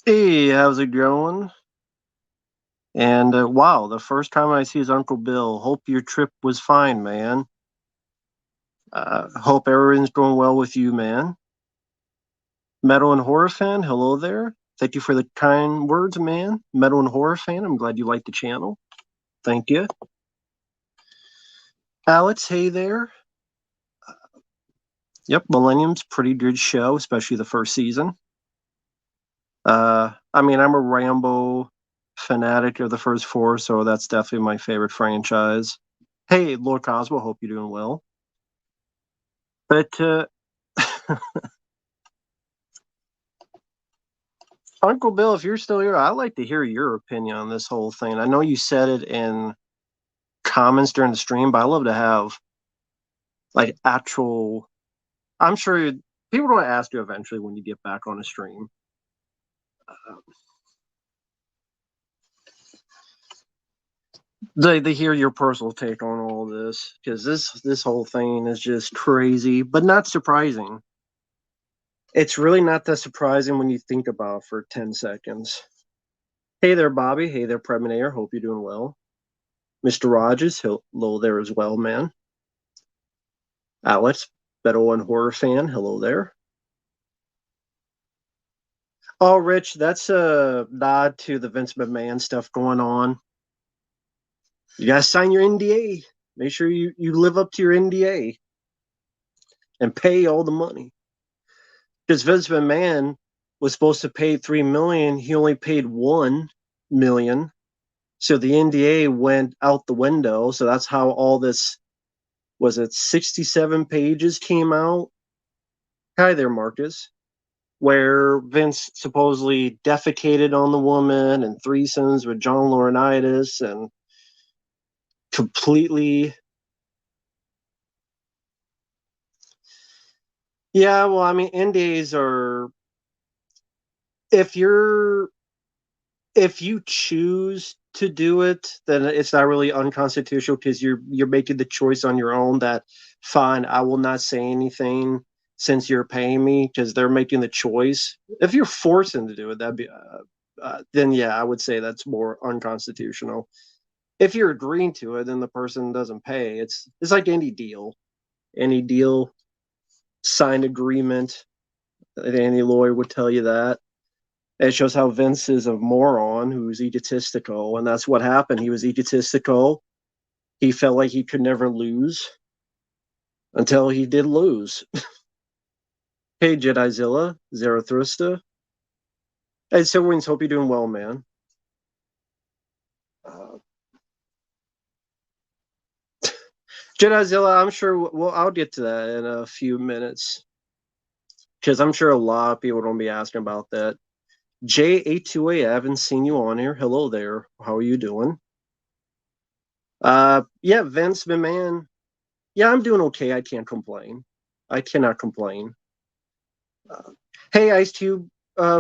Hey, how's it going? And wow, the first time I see his Uncle Bill. Hope your trip was fine, man. Hope everything's going well with you, man. Metal and horror fan, hello there. Thank you for the kind words, man. Metal and horror fan, I'm glad you liked the channel. Thank you. Alex, hey there. Yep, Millennium's pretty good show, especially the first season. I mean, I'm a Rambo fanatic of the first four, so that's definitely my favorite franchise. Hey, Lord Cosmo, hope you're doing well. But Uncle Bill, if you're still here, I'd like to hear your opinion on this whole thing. I know you said it in comments during the stream, but I love to have like actual. I'm sure people are going to ask you eventually when you get back on the stream. They hear your personal take on all this because this whole thing is just crazy, but not surprising. It's really not that surprising when you think about it for 10 seconds. Hey there, Bobby. Hey there, Preminator. Hope you're doing well. Mr. Rogers, hello there as well, man. Alex, Beto and horror fan, hello there. Oh, Rich, that's a nod to the Vince McMahon stuff going on. You gotta sign your NDA. Make sure you live up to your NDA and pay all the money. Because Vince McMahon was supposed to pay 3 million, he only paid 1 million. So the NDA went out the window. So that's how all this was it 67 pages came out. Hi there, Marcus. Where Vince supposedly defecated on the woman and threesomes with John Laurinaitis and completely. Yeah, well, I mean, NDAs are if you're if you choose to do it, then it's not really unconstitutional because you're making the choice on your own that fine, I will not say anything since you're paying me because they're making the choice. If you're forcing to do it, that'd be then yeah, I would say that's more unconstitutional. If you're agreeing to it, then the person doesn't pay. It's like any deal, signed agreement. Any lawyer would tell you that. It shows how Vince is a moron who's egotistical, and that's what happened. He was egotistical. He felt like he could never lose until he did lose. Hey, Jedizilla, Zarathustra. Hey, Silverwings, hope you're doing well, man. Uh, Jedizilla, I'm sure. Well, I'll get to that in a few minutes because I'm sure a lot of people don't be asking about that. J82A, I haven't seen you on here. Hello there. How are you doing? Yeah, Vince McMahon. Yeah, I'm doing okay. I can't complain. I cannot complain. Uh, hey, Ice Cube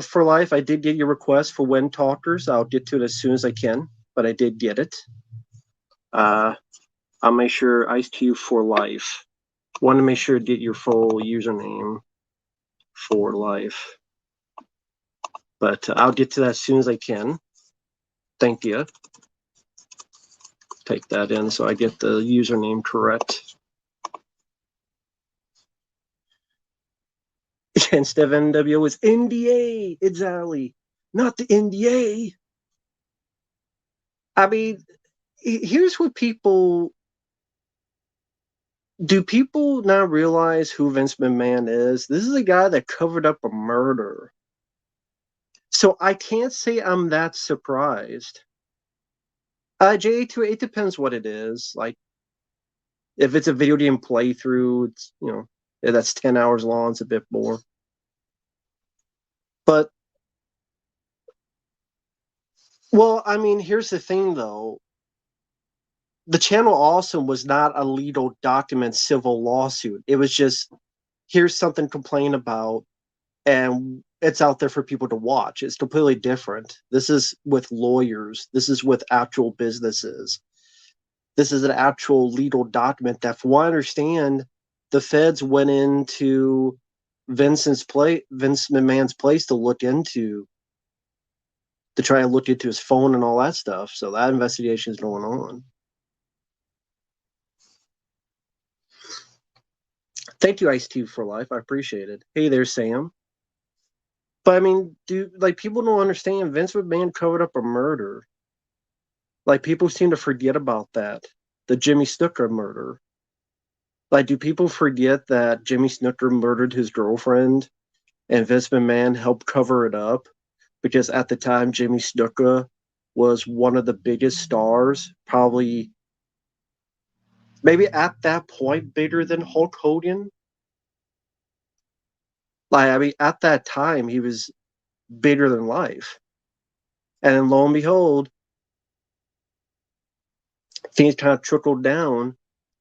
for life. I did get your request for When Talkers. I'll get to it as soon as I can, but I did get it. Uh, I'll make sure Ice Cube for life. Want to make sure to get your full username for life, but I'll get to that as soon as I can. Thank you. Take that in so I get the username correct. Instead of NWO, it's NDA. Exactly. Not the NDA. I mean, here's what people do. People now realize who Vince McMahon is? This is a guy that covered up a murder. So I can't say I'm that surprised. J2, it depends what it is. Like, if it's a video game playthrough, it's, that's 10 hours long, it's a bit more. But, well, I mean, here's the thing though. The channel also was not a legal document civil lawsuit. It was just here's something to complain about and it's out there for people to watch. It's completely different. This is with lawyers. This is with actual businesses. This is an actual legal document that, from what I understand, the feds went into Vince McMahon's place to look into. to try to look into his phone and all that stuff. So that investigation is going on. Thank you, Ice-T for Life. I appreciate it. Hey there, Sam. But I mean, people don't understand Vince McMahon covered up a murder. Like people seem to forget about that. The Jimmy Snooker murder. Like, do people forget that Jimmy Snooker murdered his girlfriend and Vince McMahon helped cover it up? Because at the time Jimmy Snuka was one of the biggest stars, probably maybe at that point bigger than Hulk Hogan. Like I mean, at that time he was bigger than life. And then lo and behold, things kind of trickled down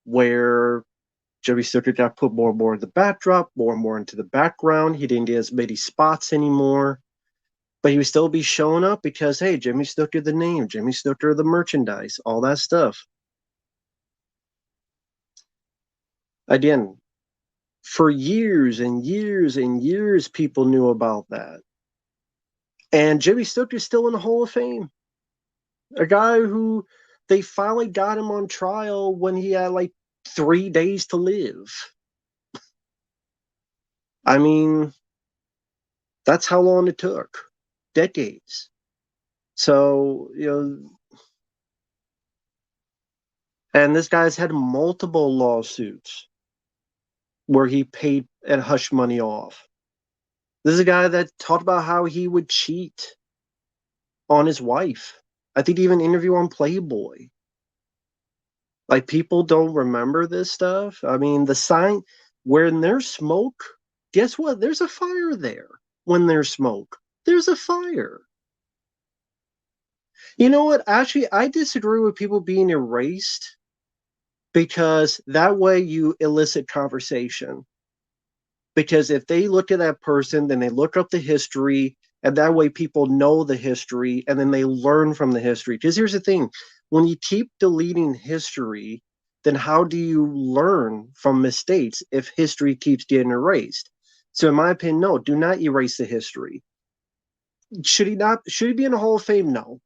where Jimmy Snuka got put more and more in the backdrop, more and more into the background. He didn't get as many spots anymore. But he would still be showing up because, hey, Jimmy Snooker the name, Jimmy Snooker the merchandise, all that stuff. Again, for years and years and years, people knew about that. And Jimmy Snooker's still in the Hall of Fame. A guy who they finally got him on trial when he had like 3 days to live. I mean, that's how long it took. Decades. So, and this guy's had multiple lawsuits where he paid and hush money off. This is a guy that talked about how he would cheat on his wife. I think even interview on Playboy. Like people don't remember this stuff. I mean, the sign when there's smoke, guess what? There's a fire there. When there's smoke, there's a fire. You know what? Actually, I disagree with people being erased because that way you elicit conversation. Because if they look at that person, then they look up the history, and that way people know the history, and then they learn from the history. Because here's the thing, when you keep deleting history, then how do you learn from mistakes if history keeps getting erased? So in my opinion, no, do not erase the history. Should he be in the Hall of Fame? No.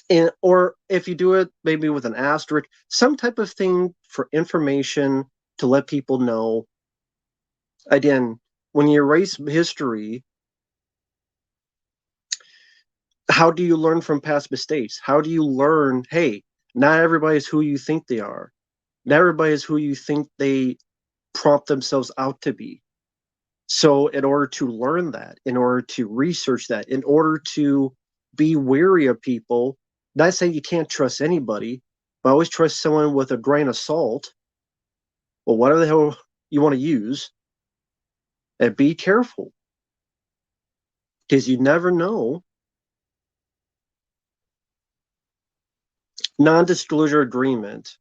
And or if you do it maybe with an asterisk, some type of thing for information to let people know. Again, when you erase history, how do you learn from past mistakes? How do you learn, hey, not everybody is who you think they are. Not everybody is who you think they prompt themselves out to be. So in order to learn that, in order to research that, in order to be wary of people, not saying you can't trust anybody, but always trust someone with a grain of salt or whatever the hell you want to use, and be careful because you never know. Non-disclosure agreement,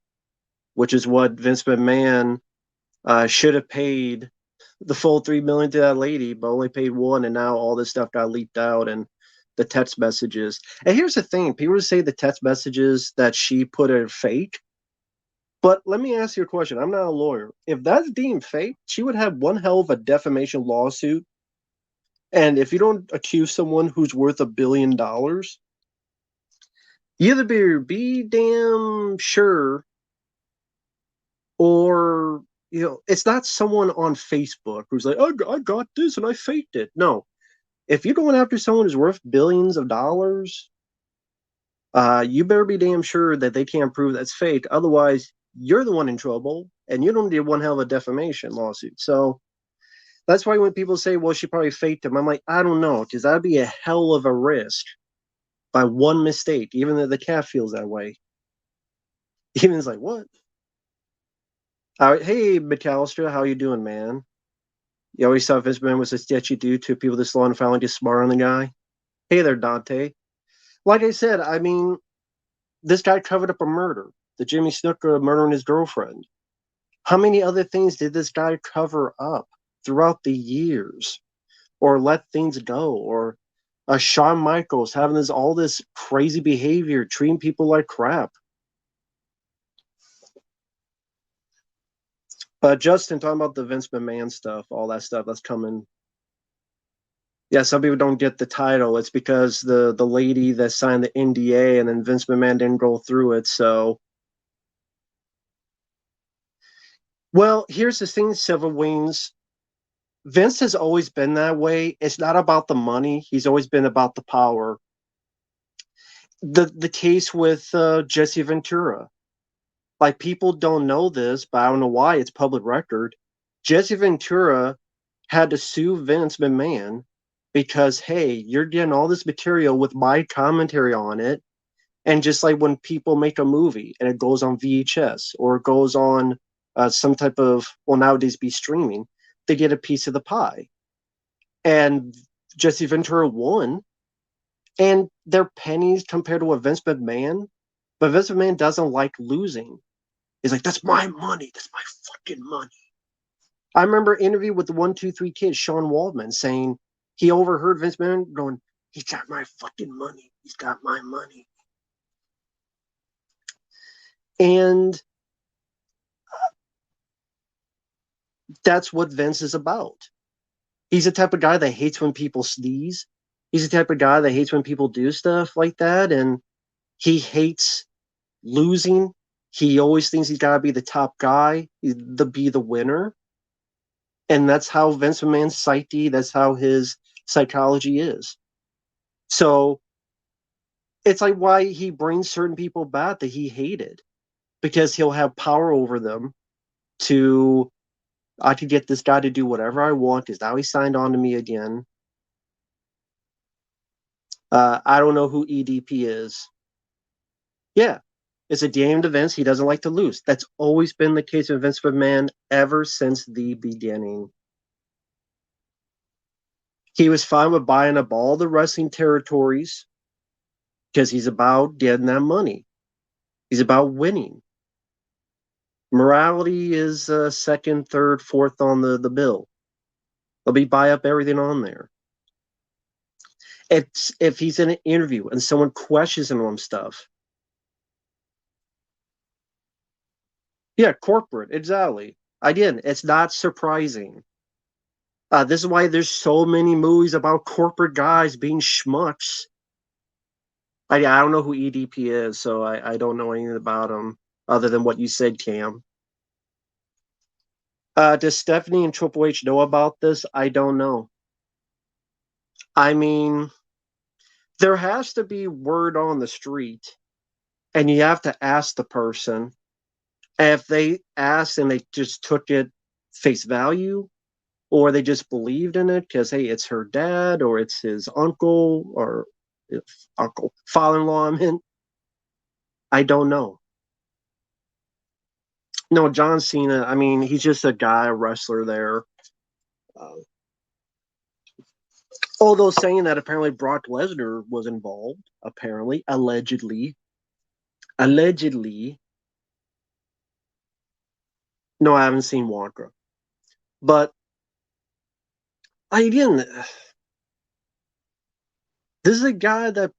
which is what Vince McMahon should have paid the full $3 million to that lady, but only paid one, and now all this stuff got leaked out and the text messages. And here's the thing: people say the text messages that she put are fake. But let me ask you a question. I'm not a lawyer. If that's deemed fake, she would have one hell of a defamation lawsuit. And if you don't accuse someone who's worth $1 billion, you either be damn sure, or it's not someone on Facebook who's like, oh, I got this and I faked it. No, if you're going after someone who's worth billions of dollars, you better be damn sure that they can't prove that's fake. Otherwise, you're the one in trouble, and you don't get one hell of a defamation lawsuit. So that's why when people say, well, she probably faked him, I'm like, I don't know, because that'd be a hell of a risk by one mistake, even though the cat feels that way. Even it's like, what? All right, hey, McAllister, how you doing, man? You always thought Vince McMahon was a sketchy dude to people this long and finally get smart on the guy. Hey there, Dante. Like I said, I mean, this guy covered up a murder. The Jimmy Snuka murdering his girlfriend. How many other things did this guy cover up throughout the years, or let things go, or Shawn Michaels having all this crazy behavior, treating people like crap? Justin, talking about the Vince McMahon stuff, all that stuff that's coming. Yeah, some people don't get the title. It's because the lady that signed the NDA and then Vince McMahon didn't go through it. So, well, here's the thing, Silver Wings. Vince has always been that way. It's not about the money. He's always been about the power. The case with Jesse Ventura. Like people don't know this, but I don't know why it's public record. Jesse Ventura had to sue Vince McMahon because hey, you're getting all this material with my commentary on it. And just like when people make a movie and it goes on VHS or it goes on some type of, well, nowadays be streaming, they get a piece of the pie. And Jesse Ventura won, and they're pennies compared to what Vince McMahon. But Vince McMahon doesn't like losing. He's like, that's my money. That's my fucking money. I remember an interview with the 1-2-3 Kid, Sean Waldman, saying he overheard Vince McMahon going, he's got my fucking money. He's got my money. And that's what Vince is about. He's the type of guy that hates when people sneeze. He's the type of guy that hates when people do stuff like that. And he hates losing. He always thinks he's got to be the top guy, be the winner. And that's how Vince McMahon's psyche, that's how his psychology is. So it's like why he brings certain people back that he hated, because he'll have power over them to, I could get this guy to do whatever I want because now he signed on to me again. I don't know who EDP is. Yeah, it's a damned events. He doesn't like to lose. That's always been the case with Vince McMahon ever since the beginning. He was fine with buying up all the wrestling territories because he's about getting that money. He's about winning. Morality is second, third, fourth on the bill. They'll be buy up everything on there. It's if he's in an interview and someone questions him on stuff. Yeah, corporate, exactly. Again, it's not surprising. This is why there's so many movies about corporate guys being schmucks. I don't know who EDP is, so I don't know anything about him other than what you said, Cam. Does Stephanie and Triple H know about this? I don't know. I mean, there has to be word on the street, and you have to ask the person. And if they asked and they just took it face value, or they just believed in it because hey, it's her dad or it's his uncle or father-in-law. I mean, I don't know. No, John Cena. I mean, he's just a guy, a wrestler there. Uh, Although saying that apparently Brock Lesnar was involved, apparently, allegedly. No, I haven't seen Wonka, but again, this is a guy that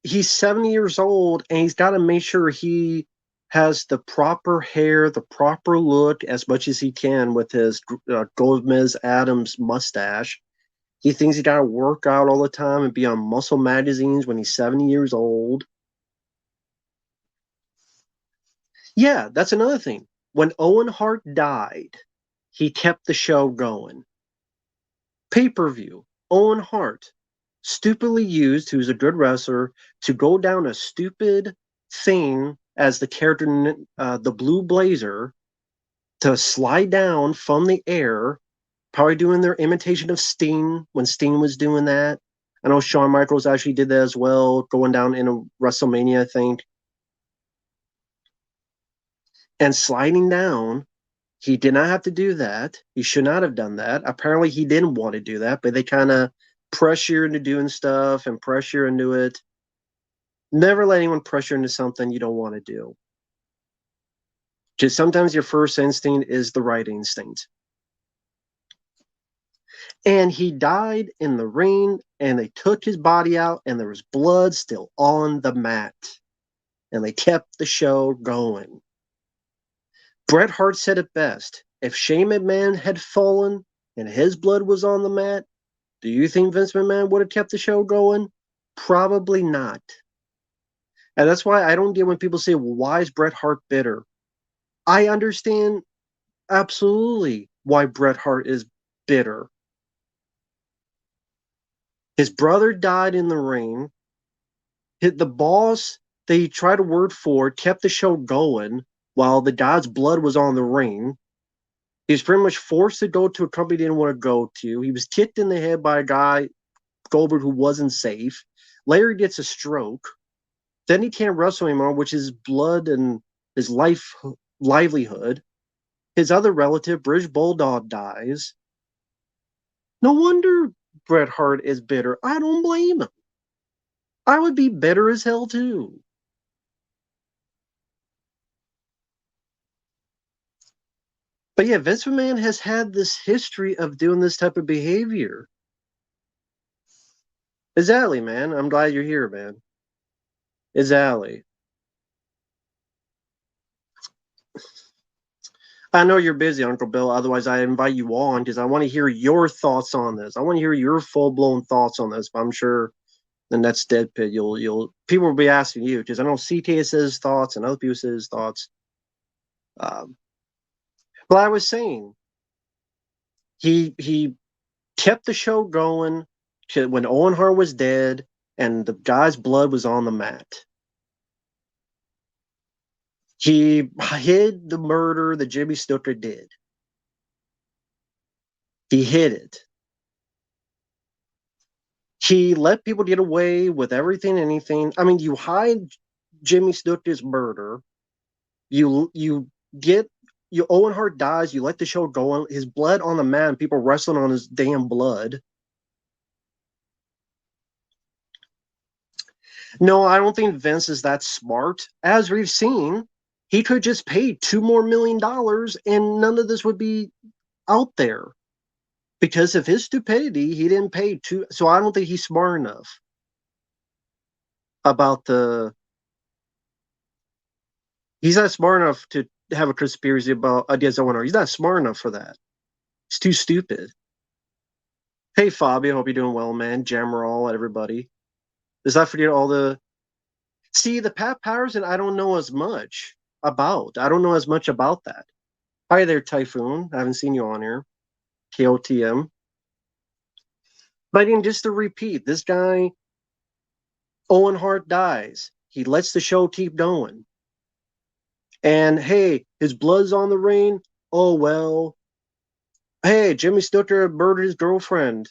he's 70 years old and he's got to make sure he has the proper hair, the proper look as much as he can with his Gomez Adams mustache. He thinks he got to work out all the time and be on muscle magazines when he's 70 years old. Yeah, that's another thing. When Owen Hart died, he kept the show going. Pay-per-view, Owen Hart, stupidly used, who's a good wrestler, to go down a stupid thing as the character, the Blue Blazer, to slide down from the air, probably doing their imitation of Sting when Sting was doing that. I know Shawn Michaels actually did that as well, going down in a WrestleMania, I think. And sliding down, he did not have to do that. He should not have done that. Apparently, he didn't want to do that, but they kind of pressure into doing stuff and pressure into it. Never let anyone pressure into something you don't want to do. Just sometimes your first instinct is the right instinct. And he died in the rain, and they took his body out, and there was blood still on the mat. And they kept the show going. Bret Hart said it best. If Shane McMahon had fallen and his blood was on the mat, Do you think Vince McMahon would have kept the show going? Probably not. And that's why I don't get when people say, well, why is Bret Hart bitter? I understand absolutely why Bret Hart is bitter. His brother died in the ring. The boss they tried to word for kept the show going while the God's blood was on the ring. He was pretty much forced to go to a company he didn't want to go to. He was kicked in the head by a guy, Goldberg, who wasn't safe. Larry gets a stroke. Then he can't wrestle anymore, which is blood and his livelihood. His other relative, British Bulldog, dies. No wonder Bret Hart is bitter. I don't blame him. I would be bitter as hell too. But yeah, Vince McMahon has had this history of doing this type of behavior. Exactly, man. I'm glad you're here, man. Exactly. I know you're busy, Uncle Bill. Otherwise, I invite you on because I want to hear your thoughts on this. I want to hear your full blown thoughts on this. But I'm sure the next Deadpit, you'll people will be asking you because I know CT says his thoughts and other people say his thoughts. Um, but I was saying he kept the show going when Owen Hart was dead and the guy's blood was on the mat. He hid the murder that Jimmy Snooker did. He hid it. He let people get away with everything, anything. I mean, you hide Jimmy Snooker's murder. You get you Owen Hart dies. You let the show go on. His blood on the mat. People wrestling on his damn blood. No, I don't think Vince is that smart. As we've seen, he could just pay $2 more million and none of this would be out there. Because of his stupidity, he didn't pay two. So I don't think he's smart enough about the. He's not smart enough to have a conspiracy about against Owen Hart. He's not smart enough for that. He's too stupid. Hey, Fabi, I hope you're doing well, man. Jammerall, everybody. Does not forget all the. See, the Pat Patterson, I don't know as much about. I don't know as much about that. Hi there, Typhoon. I haven't seen you on here. KOTM. But again, just to repeat, this guy, Owen Hart dies. He lets the show keep going. And hey, his blood's on the ring. Oh, well. Hey, Jimmy Snooker murdered his girlfriend.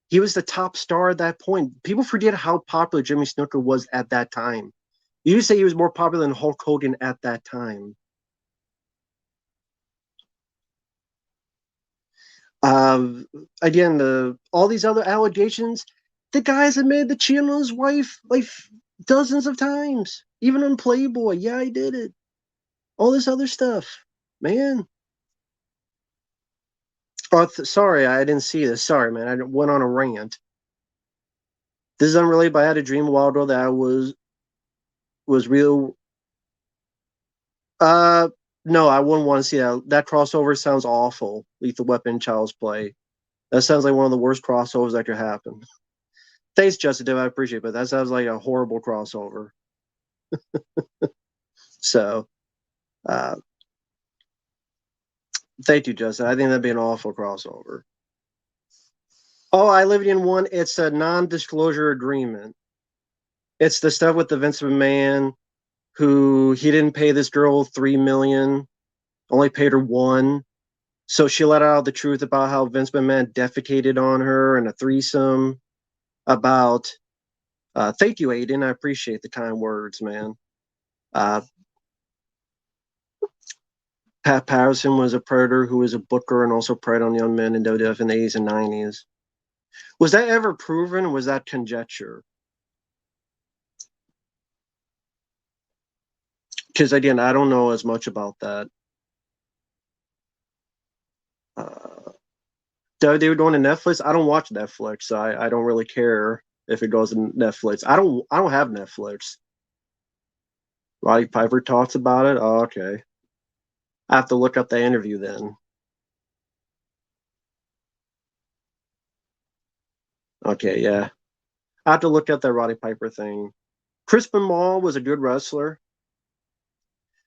He was the top star at that point. People forget how popular Jimmy Snooker was at that time. You say he was more popular than Hulk Hogan at that time. Again, all these other allegations, the guys admitted to cheating on his wife like dozens of times, even on Playboy. Yeah, I did it. All this other stuff, man. Oh, sorry, I didn't see this. Sorry, man. I went on a rant. This is unrelated, but I had a dream a while ago that I was real. Uh, no, I wouldn't want to see that. That crossover sounds awful. Lethal Weapon, Child's Play. That sounds like one of the worst crossovers that could happen. Thanks, Justin. I appreciate it, but that sounds like a horrible crossover. So, uh, thank you, Justin. I think that'd be an awful crossover. Oh, I lived in one. It's a non-disclosure agreement. It's the stuff with the Vince McMahon who he didn't pay this girl $3 million, only paid her one. So she let out the truth about how Vince McMahon defecated on her in a threesome. About thank you, Aiden. I appreciate the kind words, man. Uh, Pat Patterson was a predator who was a booker and also preyed on young men in WWF in the 80s and 90s. Was that ever proven, or was that conjecture? Because again, I don't know as much about that. They were going to Netflix. I don't watch Netflix, so I don't really care if it goes to Netflix. I don't have Netflix. Roddy Piper talks about it. Oh, okay. I have to look up the interview then. Okay, yeah. I have to look at that Roddy Piper thing. Chris Benoit was a good wrestler.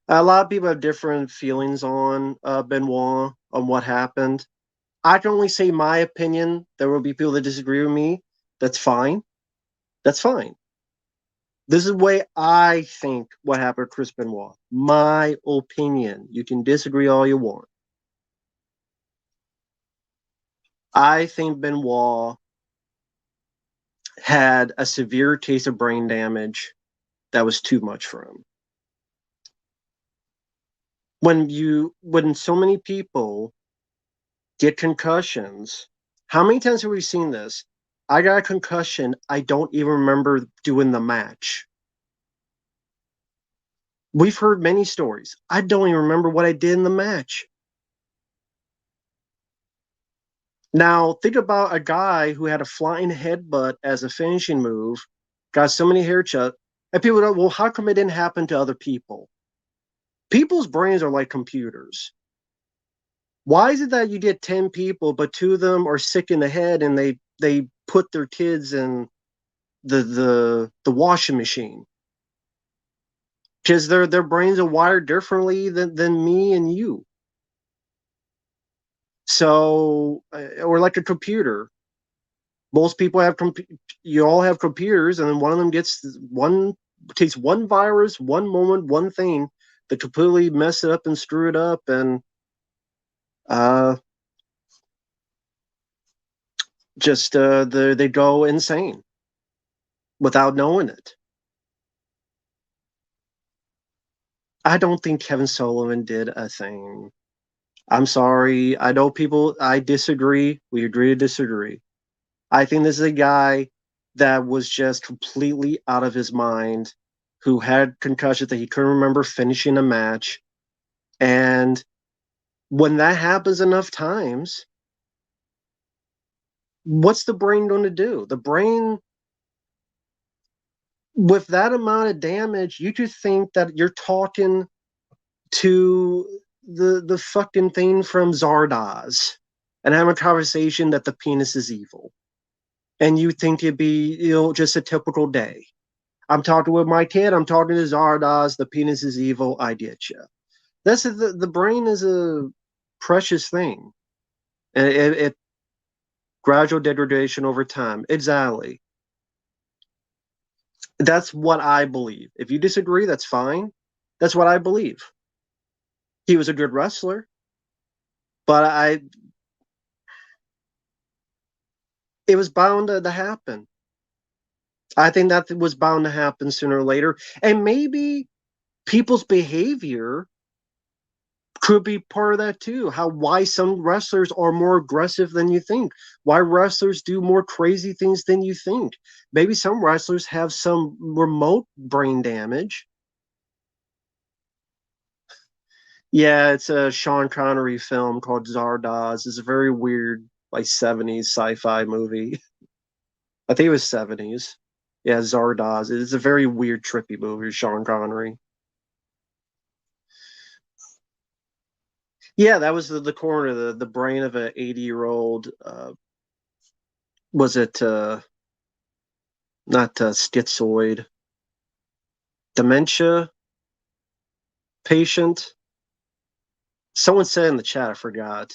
A lot of people have different feelings on Benoit, on what happened. I can only say my opinion. There will be people that disagree with me. That's fine. That's fine. This is the way I think what happened to Chris Benoit. My opinion. You can disagree all you want. I think Benoit had a severe case of brain damage that was too much for him. When so many people get concussions, how many times have we seen this? I got a concussion. I don't even remember doing the match. We've heard many stories. I don't even remember what I did in the match. Now, think about a guy who had a flying headbutt as a finishing move, got so many hair chucks, and people go, well, how come it didn't happen to other people? People's brains are like computers. Why is it that you get 10 people, but two of them are sick in the head and they put their kids in the washing machine? Because their brains are wired differently than me and you. So, or like a computer. Most people have you all have computers, and then one of them takes one virus, one moment, one thing that completely mess it up and screw it up, and uh, just they go insane without knowing it. I don't think Kevin Sullivan did a thing. I'm sorry. I know people. I disagree. We agree to disagree. I think this is a guy that was just completely out of his mind, who had concussion that he couldn't remember finishing a match. And when that happens enough times, what's the brain going to do? The brain, with that amount of damage, you just think that you're talking to the fucking thing from Zardoz and having a conversation that the penis is evil. And you think it'd be, just a typical day. I'm talking with my kid. I'm talking to Zardoz. The penis is evil. I get you. The brain is a precious thing, and it gradual degradation over time. Exactly. That's what I believe. If you disagree, that's fine. That's what I believe. He was a good wrestler, but it was bound to happen. I think that was bound to happen sooner or later, and maybe people's behavior could be part of that too. Why some wrestlers are more aggressive than you think. Why wrestlers do more crazy things than you think. Maybe some wrestlers have some remote brain damage. Yeah, it's a Sean Connery film called Zardoz. It's a very weird, like 70s sci-fi movie. I think it was 70s. Yeah, Zardoz. It's a very weird, trippy movie, Sean Connery. Yeah, that was the corner, the brain of an 80-year-old. Was it not schizoid, dementia patient? Someone said in the chat, I forgot.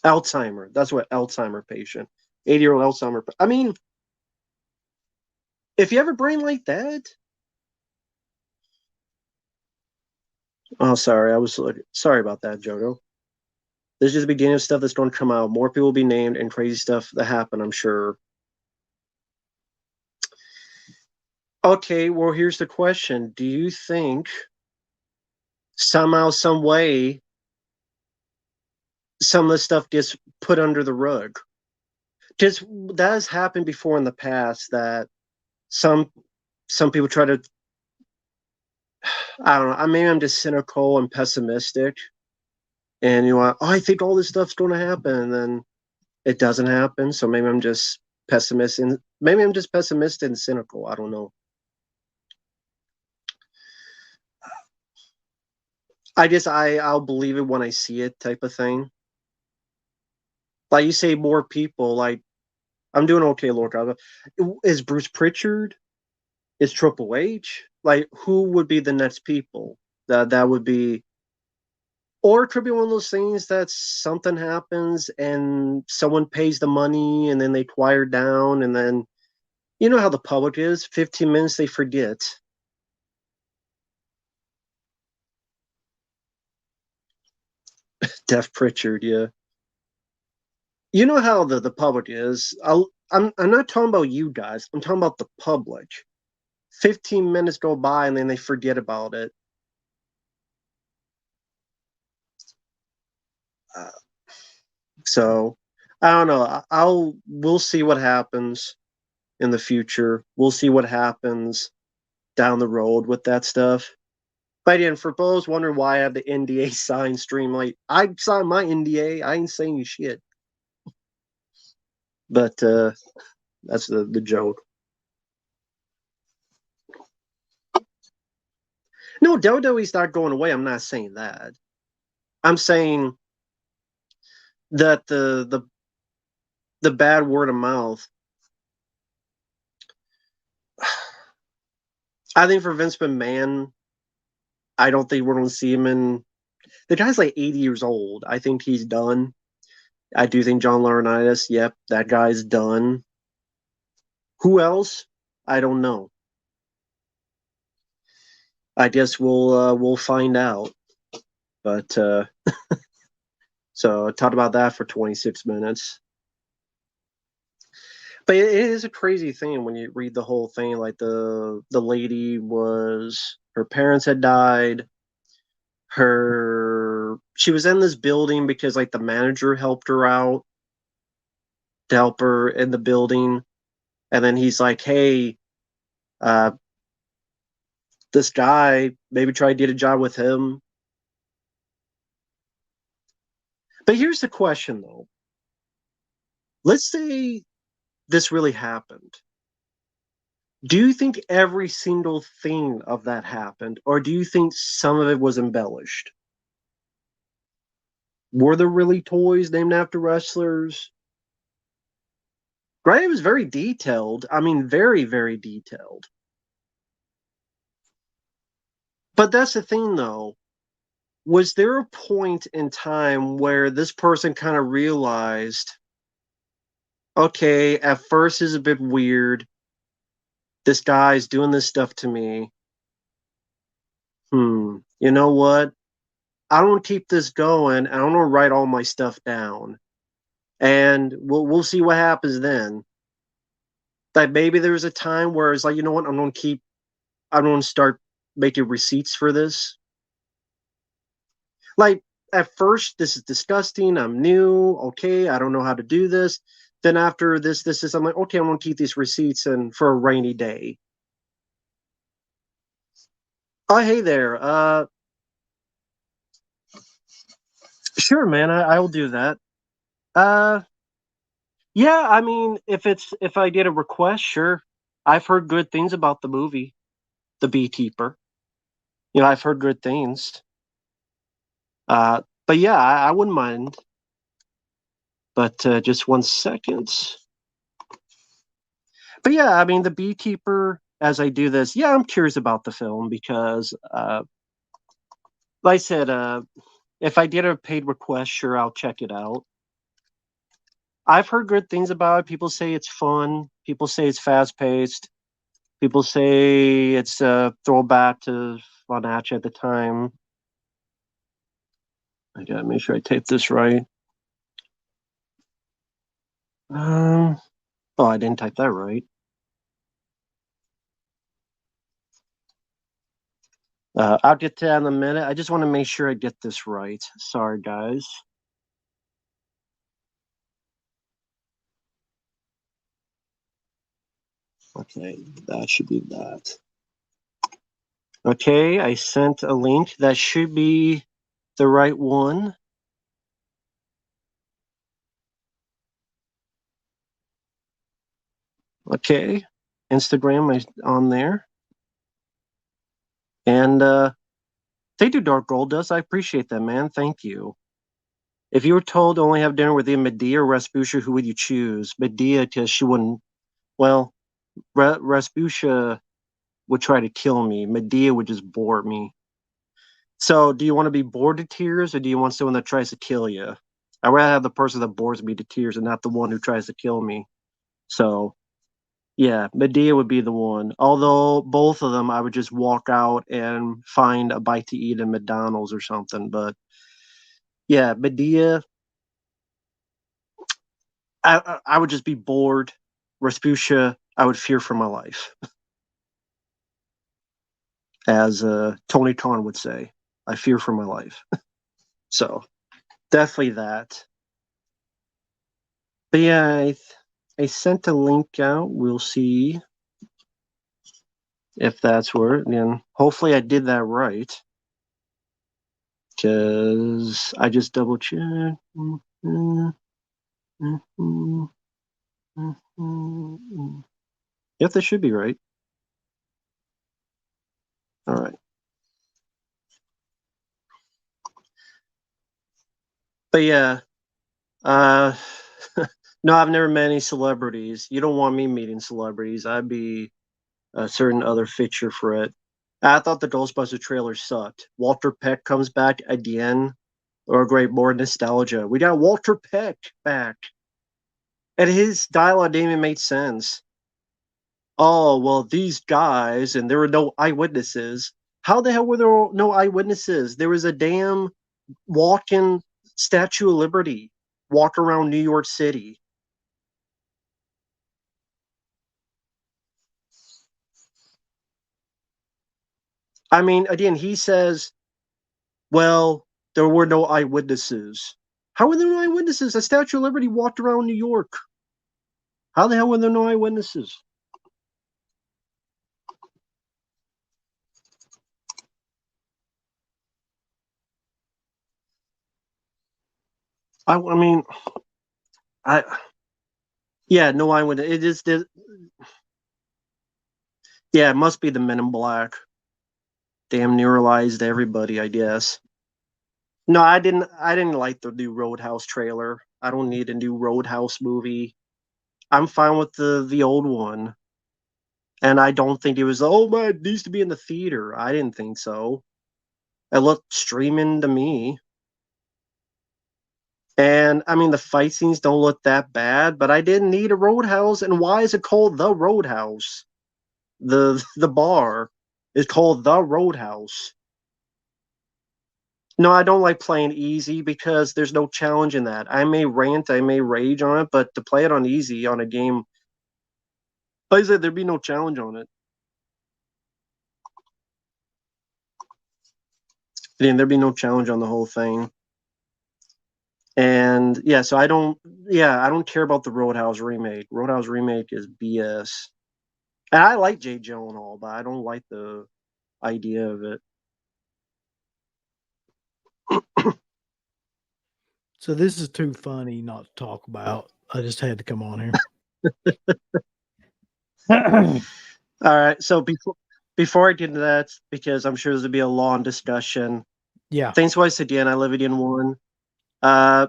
Alzheimer. That's what Alzheimer patient. 80-year-old Alzheimer. I mean, if you have a brain like that, oh, sorry, sorry about that, Jogo. This is just the beginning of stuff that's going to come out. More people will be named and crazy stuff that happen, I'm sure. Okay, well, here's the question. Do you think somehow, some way, some of the stuff gets put under the rug? Because that has happened before in the past, that some people try to, I don't know, maybe I'm just cynical and pessimistic, and I think all this stuff's going to happen, and then it doesn't happen. So maybe I'm just pessimistic, and maybe I'm just pessimistic and cynical. I don't know. I guess I'll believe it when I see it, type of thing. Like you say, more people, like I'm doing okay, Lord. Is Bruce Pritchard? Is Triple H? Like, who would be the next people that would be? Or it could be one of those things that something happens and someone pays the money and then they quiet down and then you know how the public is. 15 minutes they forget. Def Pritchard, yeah. You know how the public is. I'm not talking about you guys. I'm talking about the public. 15 minutes go by and then they forget about it. Uh, so I don't know. We'll see what happens in the future. We'll see what happens down the road with that stuff. But again, for those wondering why I have the NDA signed Streamlight, I signed my NDA. I ain't saying shit. But that's the joke. No, WWE's not going away. I'm not saying that. I'm saying that the bad word of mouth. I think for Vince McMahon, I don't think we're going to see him in. The guy's like 80 years old. I think he's done. I do think John Laurinaitis. Yep, that guy's done. Who else? I don't know. I guess we'll find out. But so talk about that for 26 minutes. But it is a crazy thing when you read the whole thing. Like the lady was her parents had died. She was in this building because like the manager helped her out to help her in the building, and then he's like, "Hey, uh, this guy maybe try to get a job with him." But here's the question though: let's say this really happened. Do you think every single thing of that happened, or do you think some of it was embellished? Were there really toys named after wrestlers? Right? It was very detailed. I mean, very, very detailed. But that's the thing, though. Was there a point in time where this person kind of realized, okay, at first it's a bit weird. This guy's doing this stuff to me. You know what? I don't keep this going. I don't want to write all my stuff down. And we'll see what happens then. That maybe there was a time where it's like, you know what, I'm gonna start making receipts for this. Like at first, this is disgusting. I'm new. Okay, I don't know how to do this. Then after this, I'm like, okay, I'm gonna keep these receipts and for a rainy day. Oh, hey there. Sure, man. I will do that. Uh, yeah. I mean, if I get a request, sure. I've heard good things about the movie, The Beekeeper. You know, I've heard good things. But yeah, I wouldn't mind. But just 1 second. But yeah, I mean, The Beekeeper. As I do this, yeah, I'm curious about the film because, like I said, if I get a paid request, sure, I'll check it out. I've heard good things about it. People say it's fun. People say it's fast paced. People say it's a throwback to Bonacci at the time. I gotta make sure I tape this right. Oh, I didn't type that right. I'll get to that in a minute. I just want to make sure I get this right. Sorry, guys. Okay, that should be that. Okay, I sent a link. That should be the right one. Okay, Instagram is on there. And thank you, Dark Gold Dust. I appreciate that, man. Thank you. If you were told to only have dinner with either Medea or Rasputia, who would you choose? Medea, because she wouldn't. Well, Rasputia would try to kill me. Medea would just bore me. So, do you want to be bored to tears, or do you want someone that tries to kill you? I'd rather have the person that bores me to tears and not the one who tries to kill me. So, yeah, Medea would be the one. Although both of them, I would just walk out and find a bite to eat in McDonald's or something. But yeah, Medea, I would just be bored. Rasputia, I would fear for my life, as Tony Khan would say. I fear for my life. So definitely that. But yeah, I sent a link out. We'll see if that's where. And hopefully I did that right, because I just double checked. Yep, that should be right. All right. But yeah, uh, no, I've never met any celebrities. You don't want me meeting celebrities. I'd be a certain other feature for it. I thought the Ghostbusters trailer sucked. Walter Peck comes back again. Or great, more nostalgia. We got Walter Peck back. And his dialogue didn't even make sense. Oh, well, these guys, and there were no eyewitnesses. How the hell were there no eyewitnesses? There was a damn walking Statue of Liberty walk around New York City. I mean, again, he says, well, there were no eyewitnesses. How were there no eyewitnesses? The Statue of Liberty walked around New York. How the hell were there no eyewitnesses? I mean, I yeah, no eyewitness. It is yeah, it must be the Men in Black. Damn neuralized everybody, I guess. No, I didn't. I didn't like the new Roadhouse trailer. I don't need a new Roadhouse movie. I'm fine with the old one, and I don't think it was. Oh my, it needs to be in the theater. I didn't think so. It looked streaming to me, and I mean the fight scenes don't look that bad, but I didn't need a Roadhouse. And why is it called the Roadhouse? The bar is called the Roadhouse. No, I don't like playing easy because there's no challenge in that. I may rant, I may rage on it, but to play it on easy on a game, like I said, there'd be no challenge on it. And there'd be no challenge on the whole thing. And yeah, so I don't care about the Roadhouse remake. Roadhouse remake is BS. And I like Jay Gyllenhaal, but I don't like the idea of it. So this is too funny not to talk about. I just had to come on here. All right, so before I get into that, because I'm sure there's gonna be a long discussion. Yeah. Thanks once again. I live again one. Uh,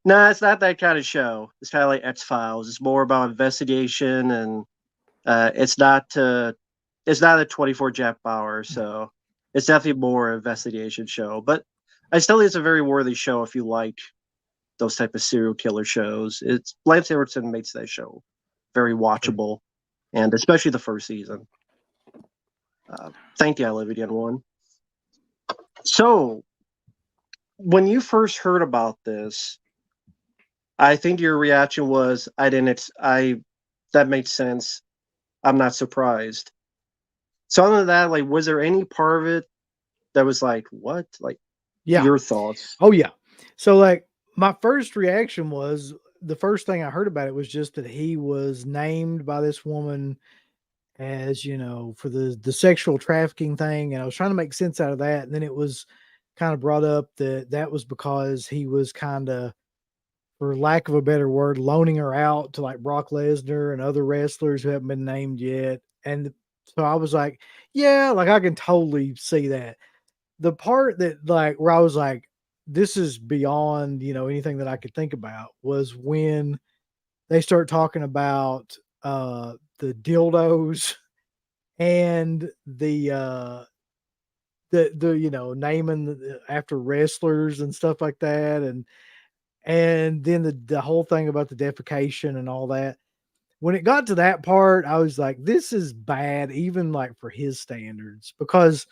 no, it's not that kind of show. It's kind of like X Files. It's more about investigation, and it's not a 24 Jack Bauer. So it's definitely more investigation show. But I still think it's a very worthy show if you like those type of serial killer shows. It's Lance Henriksen makes that show very watchable, and especially the first season. Thank you, I live again one. So when you first heard about this, I think your reaction was, I didn't, I, that makes sense. I'm not surprised. So other than that, like, was there any part of it that was like, what? Like, Yeah. your thoughts? Oh yeah. So like my first reaction was the first thing I heard about it was just that he was named by this woman as, for the sexual trafficking thing, and I was trying to make sense out of that, and then it was kind of brought up that that was because he was kind of, for lack of a better word, loaning her out to like Brock Lesnar and other wrestlers who haven't been named yet. And so I was like, yeah, like I can totally see that. The part that like where I was like, this is beyond, anything that I could think about, was when they start talking about the dildos and the naming after wrestlers and stuff like that, and then the whole thing about the defecation and all that. When it got to that part, I was like, this is bad, even like for his standards, because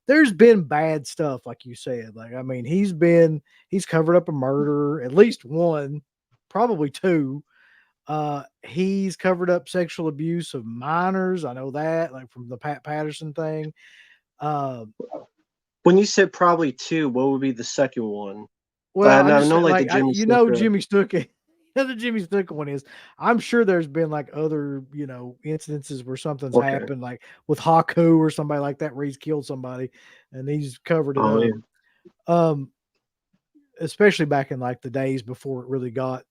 there's been bad stuff, like you said. Like, I mean, he's covered up a murder, at least one, probably two. He's covered up sexual abuse of minors. I know that, like from the Pat Patterson thing. Uh, When you said probably two, what would be the second one? well, And I'm I just know saying, like the like, Jimmy Snuka. Jimmy Snuka. The Jimmy Snuka one is. I'm sure there's been like other, incidences where something's Okay. happened, like with Haku or somebody like that, where he's killed somebody and he's covered it Oh up. yeah. Um, Especially back in like the days before it really got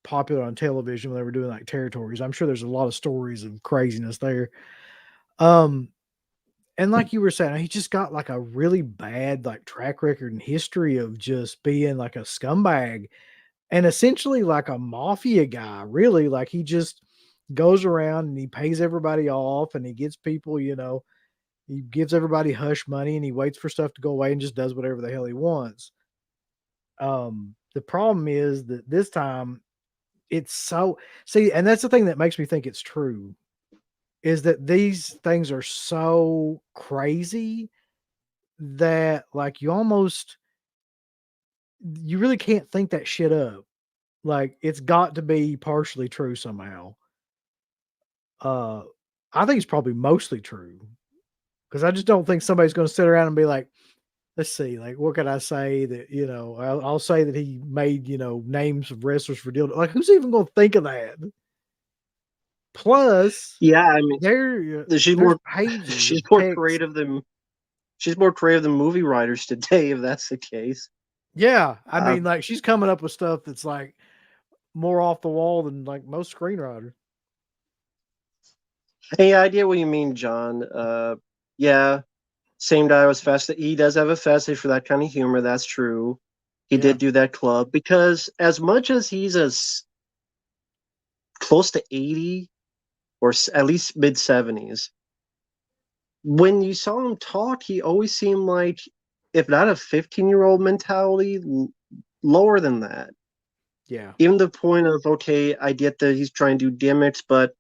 popular on television when they were doing like territories. I'm sure there's a lot of stories of craziness there. Um, and like you were saying, he just got like a really bad like track record and history of just being like a scumbag and essentially like a mafia guy, really. Like he just goes around and he pays everybody off and he gets people, he gives everybody hush money and he waits for stuff to go away and just does whatever the hell he wants. The problem is that this time it's so see, and that's the thing that makes me think it's true, is that these things are so crazy that like you really can't think that shit up. Like it's got to be partially true somehow. Uh I think it's probably mostly true because I just don't think somebody's going to sit around and be like, let's see, like what could I say that I'll say that he made names of wrestlers for deal. Like who's even going to think of that? Plus, Yeah, I mean, she's there's more pages she's of more text. creative than she's more creative than movie writers today, if that's the case. Yeah, I Uh, mean, like she's coming up with stuff that's like more off the wall than like most screenwriters. Any idea what you mean, John? Yeah, same guy was fast. He does have a fascination for that kind of humor. That's true. He Yeah, did do that club because as much as he's as close to 80 or at least mid 70s, when you saw him talk, he always seemed like, if not a 15-year-old mentality, lower than that. yeah, Even the point of, okay, I get that he's trying to do gimmicks, but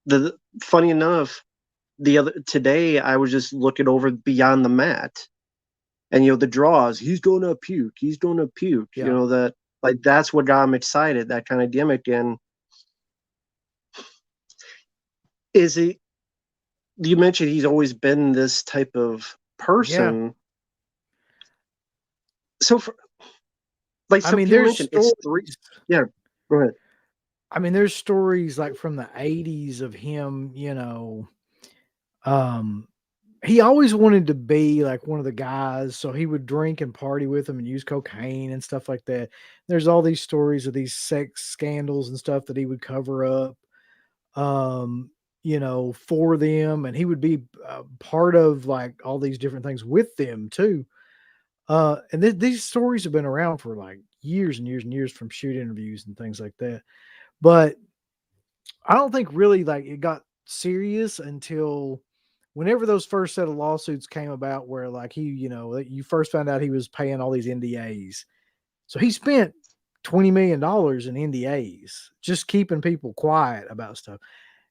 the funny enough, the other today I was just looking over Beyond the Mat, and the draws. He's gonna puke. He's gonna puke. yeah. That like that's what got him excited. That kind of gimmick. And is he? You mentioned he's always been this type of Yeah. person. So for like I some mean, people there's mentioned, it's three. stories. Yeah, go ahead. There's stories like from the 80s of him, um, he always wanted to be like one of the guys, so he would drink and party with them and use cocaine and stuff like that. There's all these stories of these sex scandals and stuff that he would cover up, for them, and he would be part of like all these different things with them too. And these stories have been around for like years and years and years from shoot interviews and things like that. But I don't think really like it got serious until whenever those first set of lawsuits came about, where like you first found out he was paying all these NDAs. So he spent $20 million in NDAs, just keeping people quiet about stuff.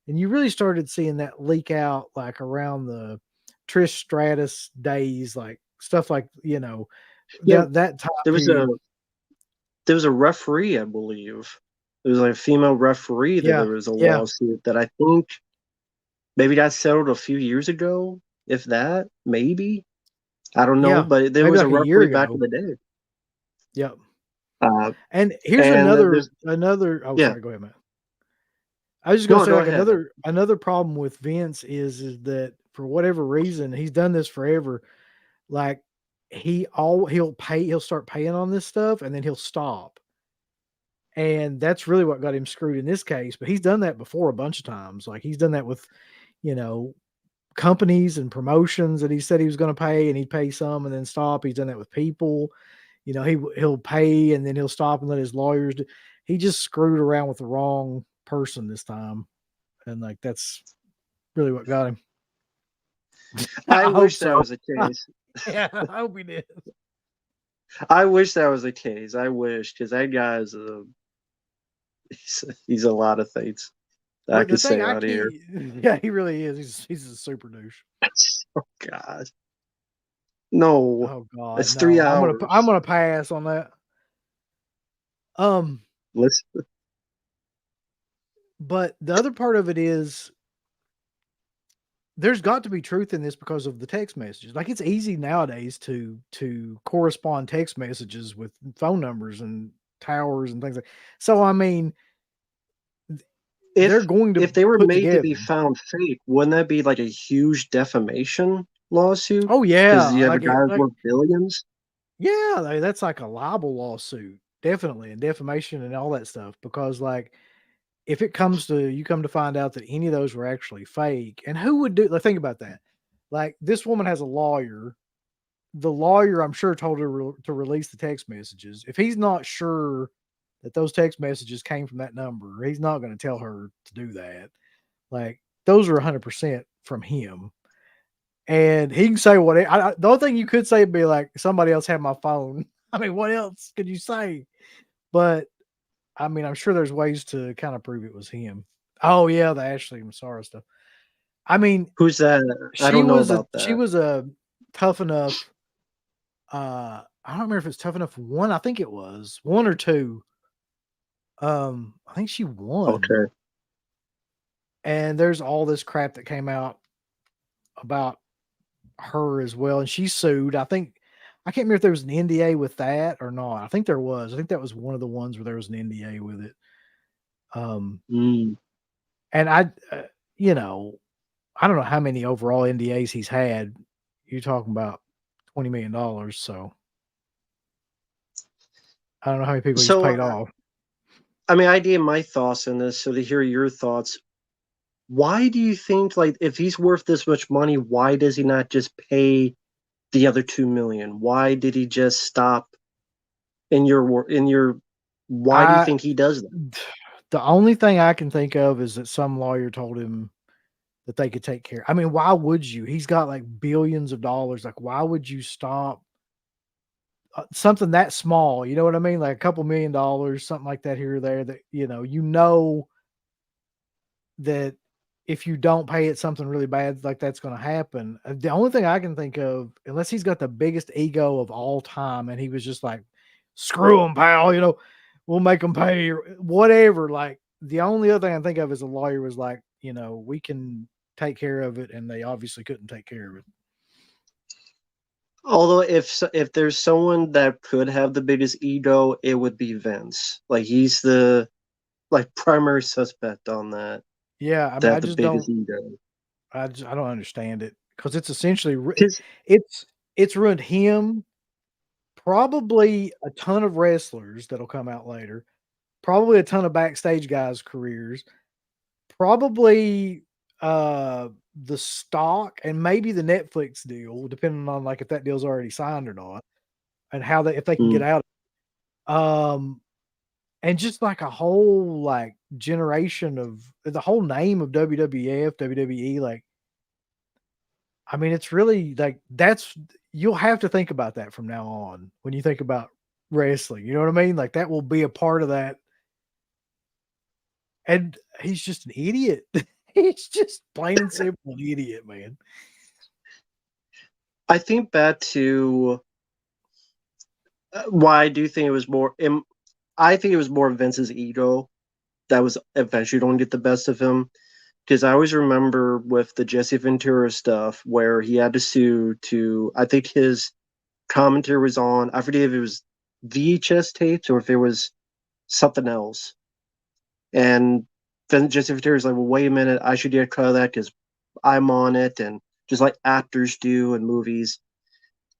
And you really started seeing that leak out like around the Trish Stratus days, like stuff like, Yeah, that time there was a period. there was a referee, I believe. There was like a female referee that Yeah. there was a Yeah. lawsuit that I think maybe got settled a few years ago, if that, maybe. I don't know, Yeah. but there Maybe was a like a year referee back in ago. the day. Yep. Uh, And here's and there's another oh, yeah, sorry, go ahead, man. I was just gonna no, say go like ahead. another problem with Vince is that for whatever reason, he's done this forever. Like he'll start paying on this stuff and then he'll stop. And that's really what got him screwed in this case. But he's done that before a bunch of times. Like he's done that with, you know, companies and promotions that he said he was going to pay and he'd pay some and then stop. He's done that with people. he'll pay and then he'll stop and let his lawyers do. He just screwed around with the wrong person this time, and like that's really what got him. I I hope wish that so. was the case. Yeah, I hope he did. I wish that was the case. I wish, because that guy is he's a lot of things I But the could thing say I out here. can't, yeah, he really is. He's a super douche. Oh God, no, Oh God, it's three no. I'm hours. gonna pass on that. Um, Listen, but the other part of it is there's got to be truth in this because of the text messages. Like it's easy nowadays to correspond text messages with phone numbers and towers and things like. So I mean, they're if going to if they were put made to together. be found fake, wouldn't that be like a huge defamation lawsuit? Oh Because yeah, you have a guy who's like worth billions. yeah, that's like a libel lawsuit, definitely, and defamation and all that stuff. Because like if it comes to you come to find out that any of those were actually fake, and who would do? Like think about that. Like this woman has a lawyer. The lawyer, I'm sure, told her to release the text messages. If he's not sure that those text messages came from that number, he's not going to tell her to do that. Like those are 100% from him, and he can say what. The only thing you could say would be like somebody else had my phone. I mean, what else could you say? But I mean, I'm sure there's ways to kind of prove it was him. Oh yeah, the Ashley Massara stuff. I mean, Who's that? I don't know about she that. was a tough enough. I don't remember if it's tough enough one. I think it was one or two. I think she won. Okay. And there's all this crap that came out about her as well, and she sued. I can't remember if there was an NDA with that or not. I think there was. I think that was one of the ones where there was an NDA with it. Um, Mm. and you know, I don't know how many overall NDAs he's had. You're talking about $20 million, so I don't know how many people he's So, paid off. I mean, I gave my thoughts on this, so to hear your thoughts, why do you think, like, if he's worth this much money, why does he not just pay the other 2 million? Why did he just stop in your? Why do you I think he does that? the only thing I can think of is that some lawyer told him that they could take care. I mean, why would you? He's got like billions of dollars. Like, why would you stop something that small? You know what I mean? Like a couple $1 million, something like that here or there. That that if you don't pay it, something really bad like that's going to happen. The only thing I can think of, unless he's got the biggest ego of all time, and he was just like, "Screw him, pal," we'll make them pay or whatever. Like the only other thing I think of is a lawyer was like, we can take care of it, and they obviously couldn't take care of it. Although, if there's someone that could have the biggest ego, it would be Vince. Like he's the primary suspect on that. Yeah, I To mean, have the biggest ego. I don't understand it because it's essentially Because it's ruined him. Probably a ton of wrestlers that'll come out later. Probably a ton of backstage guys' careers. Probably, the stock and maybe the Netflix deal, depending on, like, if that deal's already signed or not, and how if they can get out. Um, and just, like, a whole, like, generation of the whole name of WWF, WWE, like, I mean, it's really, like, you'll have to think about that from now on when you think about wrestling, you know what I mean? Like, that will be a part of that. And he's just an idiot. He's just plain and simple an idiot, man. I think back to why I do think it was more. I think it was more Vince's ego that was eventually going to get the best of him. Because I always remember with the Jesse Ventura stuff where he had to sue to. I think his commentary was on. I forget if it was VHS tapes or if it was something else. And then Jesse Ventura's like, "Well, wait a minute, I should get cut of that because I'm on it," and just like actors do in movies.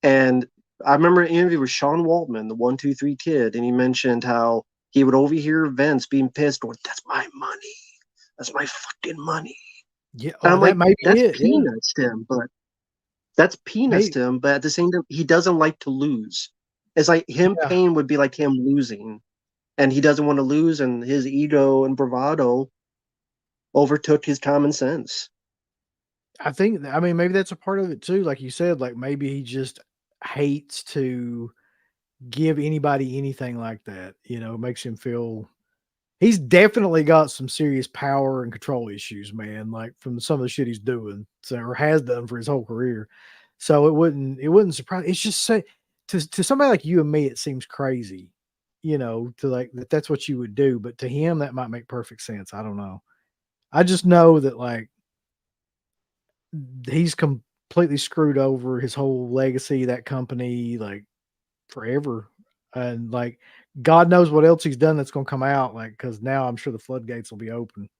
And I remember an interview with Sean Waltman, the 1-2-3 Kid, and he mentioned how he would overhear Vince being pissed, going, "That's my money. That's my fucking money." Yeah, And oh, I'm that like, may be "That's it, yeah. peanuts to him," but that's peanuts May to him. But at the same time, he doesn't like to lose, It's like him Yeah, paying would be like him losing, and he doesn't want to lose, and his ego and bravado overtook his common sense. I think I mean, maybe that's a part of it too, like you said, like, maybe he just hates to give anybody anything like that, it makes him feel he's definitely got some serious power and control issues, man, like, from some of the shit he's doing, so or has done for his whole career. So it wouldn't surprise it's just say to somebody like you and me, it seems crazy, to like that's what you would do, but to him, that might make perfect sense. I don't know. I just know that, like, he's completely screwed over his whole legacy, that company, like, forever, and, like, God knows what else he's done that's gonna come out, like, because now I'm sure the floodgates will be open.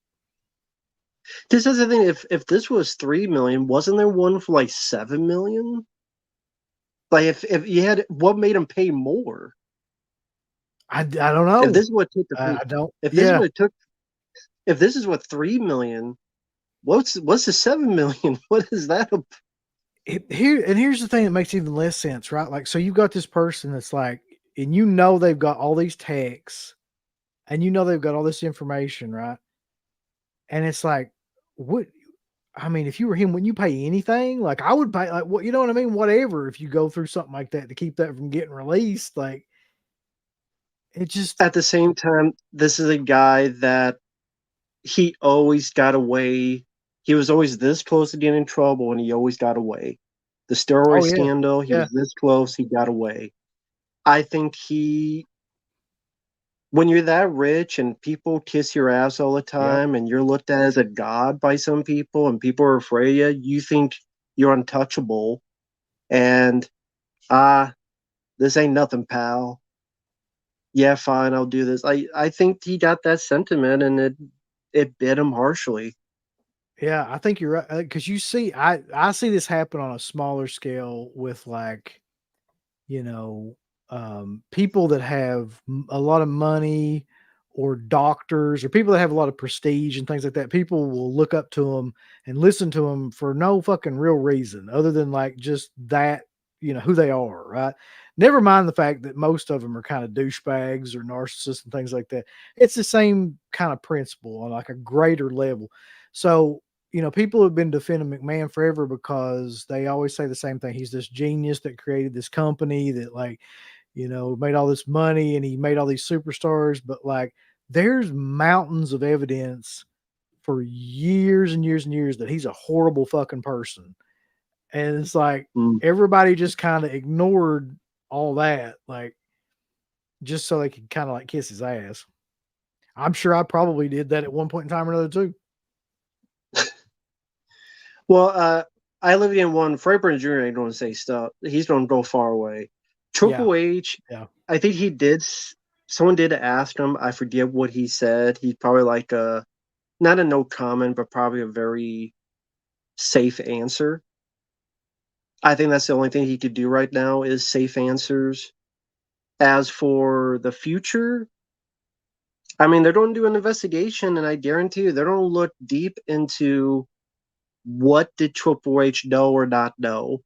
This is the thing. If this was 3 million, wasn't there one for like 7 million? Like if you had, what made him pay more? I don't If know. this is what it took to pay, I don't if this is yeah. what it took, if this is what 3 million, what's the 7 million? What is that? Here's the thing that makes even less sense, right? Like, so you've got this person that's like and they've got all these texts, and they've got all this information, right? And it's like, what I mean, if you were him, wouldn't you pay anything? Like, I would pay, like, what you know what I mean? Whatever, if you go through something like that to keep that from getting released, like, it just At the same time, this is a guy that he always got away. He was always this close to getting in trouble, and he always got away. The steroid oh, yeah. scandal, he Yeah. was this close, he got away. I think when you're that rich and people kiss your ass all the Yep. time, and you're looked at as a god by some people, and people are afraid of you, you think you're untouchable. And ah, this ain't nothing, pal. Yeah, fine, I'll do this. I think he got that sentiment, and it bit him harshly. Yeah, I think you're right, because you see I see this happen on a smaller scale with, like, you know, people that have a lot of money or doctors or people that have a lot of prestige and things like that. People will look up to them and listen to them for no fucking real reason other than like just that, who they are, right? Never mind the fact that most of them are kind of douchebags or narcissists and things like that. It's the same kind of principle on like a greater level. So, people have been defending McMahon forever because they always say the same thing. He's this genius that created this company that, like, made all this money and he made all these superstars. But, like, there's mountains of evidence for years and years and years that he's a horrible fucking person. And it's like Mm. everybody just kind of ignored all that, like, just so they could kind of like kiss his ass. I'm sure I probably did that at one point in time or another too. Well, I live in one. Freiburg Jr. ain't going to say stuff. He's going to go far away. Yeah. Triple H, Yeah. I think he did. Someone did ask him. I forget what he said. He's probably like not a no comment, but probably a very safe answer. I think that's the only thing he could do right now is safe answers. As for the future, I mean, they're going to do an investigation, and I guarantee you, they're going to look deep into what did Triple H know or not know,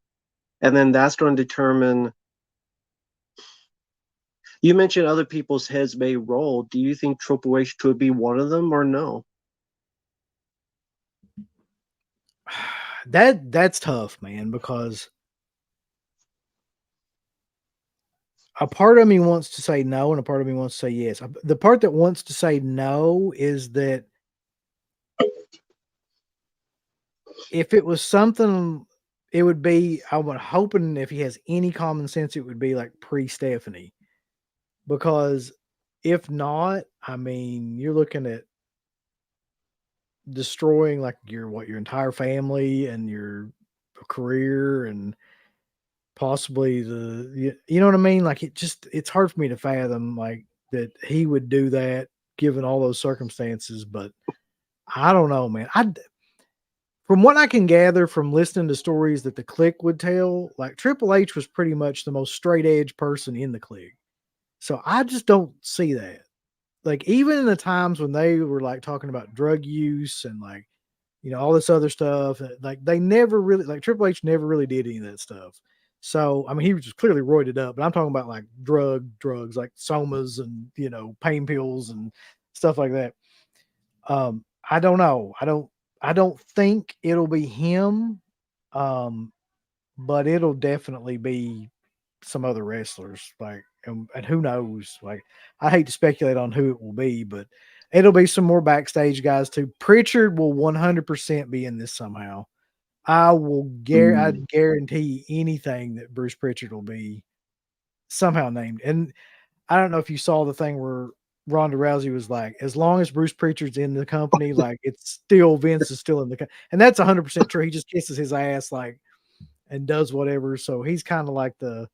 and then that's going to determine. You mentioned other people's heads may roll. Do you think Triple H could be one of them, or no? That's tough, man, because a part of me wants to say no and a part of me wants to say yes. The part that wants to say no is that if it was something, it would be, I would hoping if he has any common sense, it would be like pre Stephanie. Because if not, I mean, you're looking at destroying like your entire family and your career and possibly you know what I mean? Like it's hard for me to fathom like that he would do that given all those circumstances, but I don't know, man. From what I can gather from listening to stories that the clique would tell, like Triple H was pretty much the most straight edge person in the clique. So I just don't see that. Like even in the times when they were like talking about drug use and like, all this other stuff, like they never really like Triple H never really did any of that stuff. So, I mean, he was just clearly roided up, but I'm talking about like drugs like somas and, pain pills and stuff like that. I don't know. I don't think it'll be him. Um, but it'll definitely be some other wrestlers. Like, and who knows? Like, I hate to speculate on who it will be, but it'll be some more backstage guys too. Pritchard will 100% be in this somehow. Mm. I'd guarantee anything that Bruce Pritchard will be somehow named. And I don't know if you saw the thing where Ronda Rousey was like, as long as Bruce Pritchard's in the company, like it's still Vince is still in the and that's 100% true. He just kisses his ass like and does whatever. So he's kind of like the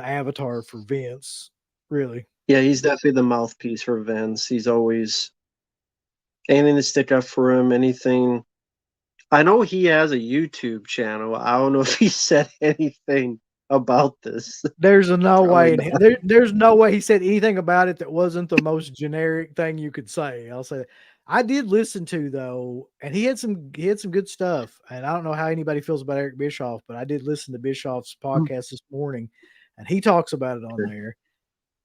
avatar for Vince, really. Yeah, he's definitely the mouthpiece for Vince. He's always anything to stick up for him, anything. I know he has a YouTube channel. I don't know if he said anything about this. There's a no Probably way, not. there's no way he said anything about it that wasn't the most generic thing you could say. I'll say that. I did listen to though, and he had some good stuff. And I don't know how anybody feels about Eric Bischoff, but I did listen to Bischoff's podcast this morning, and he talks about it on there,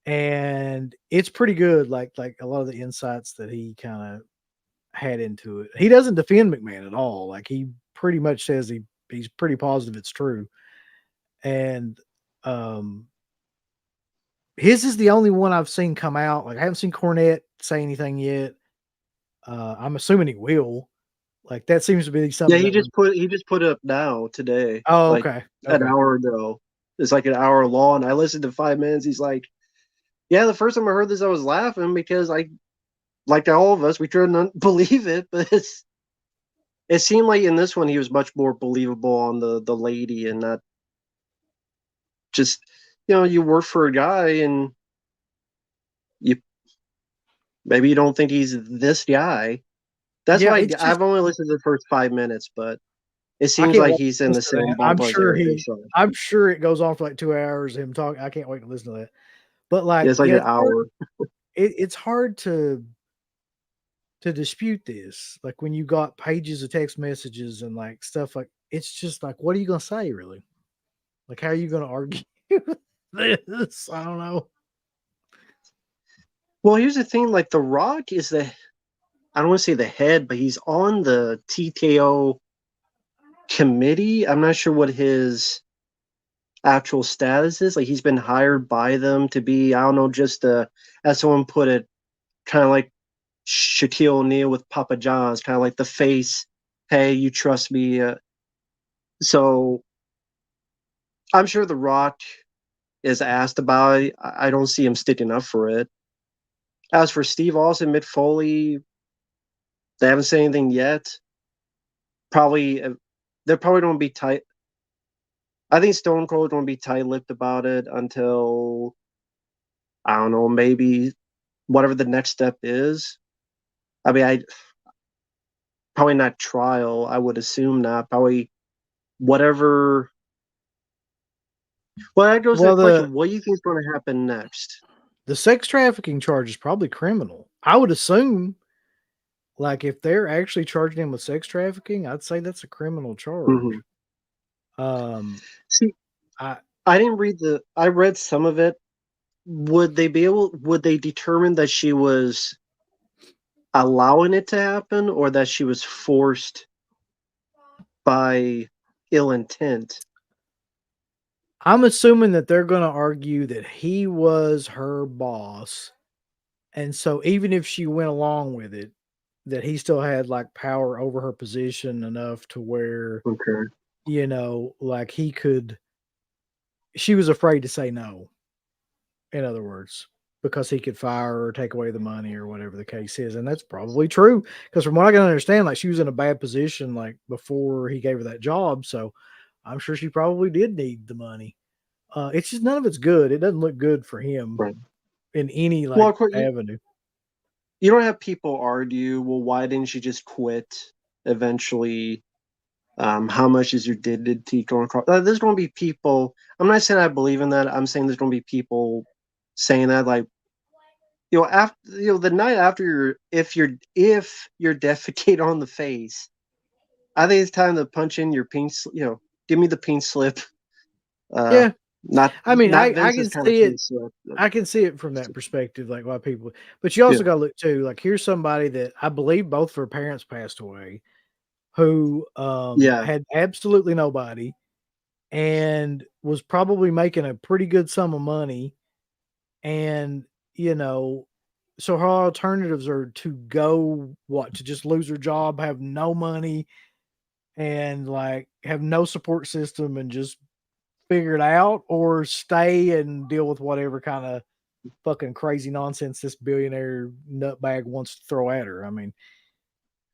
and it's pretty good. Like a lot of the insights that he kind of had into it. He doesn't defend McMahon at all. Like he pretty much says he's pretty positive it's true. And um his is the only one I've seen come out. Like I haven't seen Cornette say anything yet. I'm assuming he will. Like that seems to be Yeah, something that would. he just put it up now today, Oh, like okay. an Okay. hour ago. It's like an hour long. I listened to 5 minutes. He's like, "Yeah, the first time I heard this, I was laughing because like all of us, we couldn't believe it, but it seemed like in this one he was much more believable on the lady and not just you work for a guy and you maybe you don't think he's this guy. That's Yeah, why it's just I've only listened to the first 5 minutes, but it I seems can't like wait he's to in the listen to same that. I'm ballpark as sure Eric he Bischoff. I'm sure it goes on for like 2 hours him talking. I can't wait to listen to that. But Yeah, like, it's like yeah, an hour. it's hard to dispute this. Like when you got pages of text messages and like stuff like it's just like, what are you gonna say really? Like how are you gonna argue this? I don't know. Well, here's the thing: like The Rock is I don't want to say the head, but he's on the TKO committee. I'm not sure what his actual status is. Like he's been hired by them to be, I don't know, just as someone put it, kind of like Shaquille O'Neal with Papa John's, kind of like the face. Hey, you trust me? So I'm sure The Rock is asked about it. I don't see him sticking up for it. As for Steve Austin, Mick Foley, they haven't said anything yet. Probably they're probably going to be tight. I think Stone Cold going to be tight-lipped about it until I don't know, maybe whatever the next step is. I mean, I probably not trial. I would assume not. Probably whatever. Well, that goes to the Well, question: what do you think is going to happen next? the sex trafficking charge is probably criminal. I would assume, like, if they're actually charging him with sex trafficking, I'd say that's a criminal charge. Mm-hmm. Um, See, I I didn't read the. I read some of it. Would they be able? Would they determine that she was allowing it to happen, or that she was forced by ill intent? I'm assuming that they're going to argue that he was her boss, and so even if she went along with it, that he still had like power over her position enough to where Okay. like he could. She was afraid to say no. In other words, because he could fire her or take away the money or whatever the case is. And that's probably true. Because from what I can understand, like she was in a bad position like before he gave her that job. So I'm sure she probably did need the money. It's just none of it's good. It doesn't look good for him Right. in any Well, like of course, avenue. you don't have people argue, well, why didn't you just quit eventually? How much is your dignity going across? There's going to be people. I'm not saying I believe in that. I'm saying there's going to be people saying that, like, after the night after if you're defecate on the face, I think it's time to punch in your pink. Give me the pink slip. Uh, Yeah. not I mean, I Vince's can kind of see it. case. So, I can see it from that perspective, like why people. But you yeah, also got to look too. Like here's somebody that I believe both of her parents passed away, who yeah. had absolutely nobody and was probably making a pretty good sum of money. And you know, so her alternatives are to go what to just lose her job, have no money, and like have no support system, and just figure it out, or stay and deal with whatever kind of fucking crazy nonsense this billionaire nutbag wants to throw at her. I mean,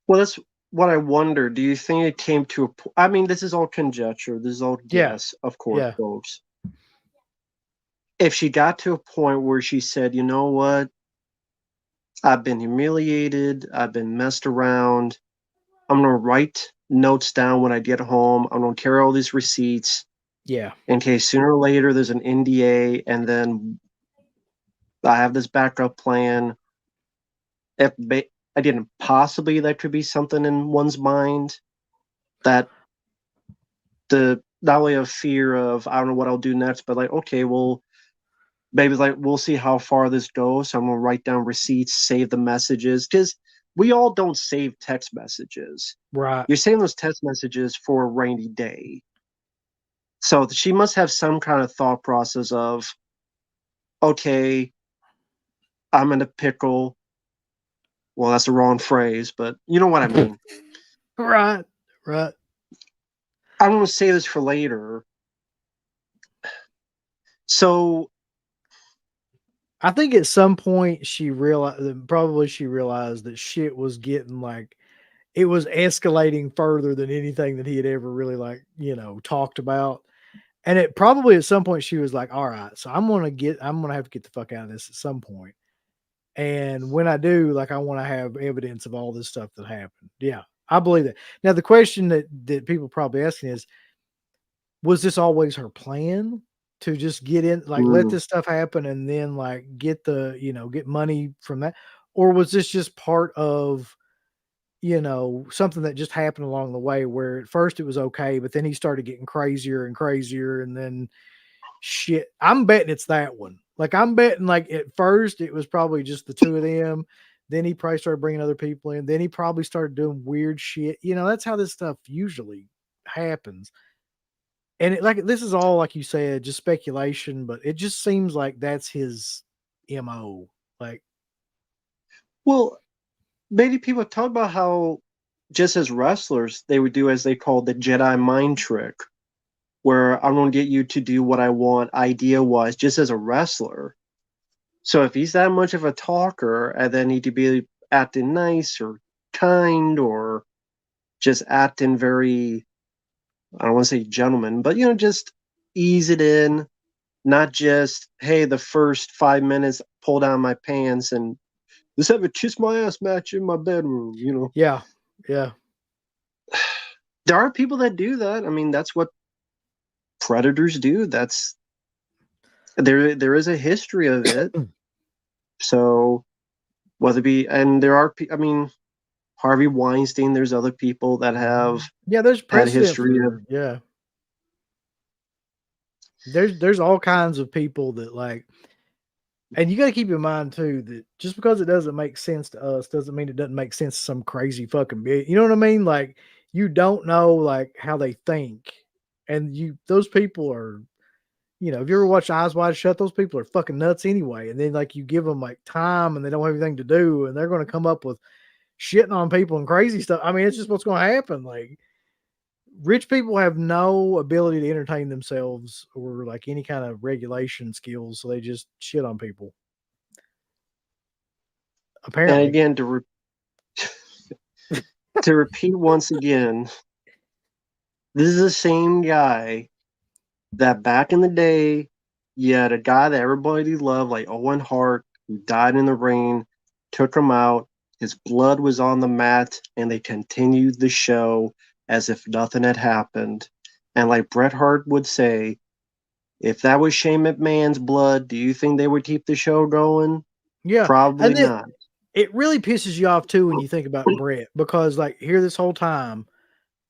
Well, that's what I wonder. Do you think it came to a I mean, this is all conjecture. This is all yeah, guess, of course, yeah, folks. If she got to a point where she said, you know what? I've been humiliated. I've been messed around. I'm going to write notes down when I get home. I'm going to carry all these receipts yeah, in case sooner or later there's an NDA, and then I have this backup plan. If I didn't possibly, that could be something in one's mind that the not only a fear of I don't know what I'll do next, but like okay, well maybe like we'll see how far this goes. So I'm gonna write down receipts, save the messages because we all don't save text messages. right. You're saving those text messages for a rainy day. So she must have some kind of thought process of okay, I'm in a pickle. Well, that's the wrong phrase, but you know what I mean. Right, right. I'm going to say this for later. So, I think at some point she realized, probably she realized that shit was getting like it was escalating further than anything that he had ever really like, talked about. And it probably at some point she was like, all right, so I'm gonna have to get the fuck out of this at some point. And when I do, like I want to have evidence of all this stuff that happened. Yeah, I believe that. Now the question that people probably asking is, was this always her plan to just get in, like let mm, this stuff happen and then like get get money from that? Or was this just part of, something that just happened along the way where at first it was okay, but then he started getting crazier and crazier and then shit. I'm betting it's that one. Like I'm betting like at first it was probably just the two of them. Then he probably started bringing other people in. Then he probably started doing weird shit. That's how this stuff usually happens. And like this is all like you said, just speculation, but it just seems like that's his MO. Like, well, many people talk about how just as wrestlers, they would do as they call the Jedi mind trick, where I'm going to get you to do what I want idea wise, just as a wrestler. So if he's that much of a talker and then need to be acting nice or kind or just acting very, I don't want to say gentleman, but just ease it in, not just, hey, the first 5 minutes, pull down my pants and let's have a kiss my ass match in my bedroom. yeah, yeah, There are people that do that. I mean, that's what predators do. There is a history of it. So whether it be, and there are, I mean, Harvey Weinstein, there's other people that have yeah. There's had precedent history of, for yeah. There's all kinds of people that like, and you got to keep in mind too that just because it doesn't make sense to us doesn't mean it doesn't make sense to some crazy fucking big. You know what I mean? Like you don't know like how they think, and those people are. If you ever watch Eyes Wide Shut, those people are fucking nuts anyway. And then like you give them like time and they don't have anything to do, and they're going to come up with shitting on people and crazy stuff. I mean, it's just what's going to happen. Like rich people have no ability to entertain themselves or like any kind of regulation skills, so they just shit on people. and Apparently, again, to repeat once again, this is the same guy that back in the day, you had a guy that everybody loved, like Owen Hart, who died in the rain, took him out. His blood was on the mat, and they continued the show as if nothing had happened. And like Bret Hart would say, if that was Shane McMahon's blood, do you think they would keep the show going? yeah. Probably And then not. it really pisses you off too when you think about Brett because like here this whole time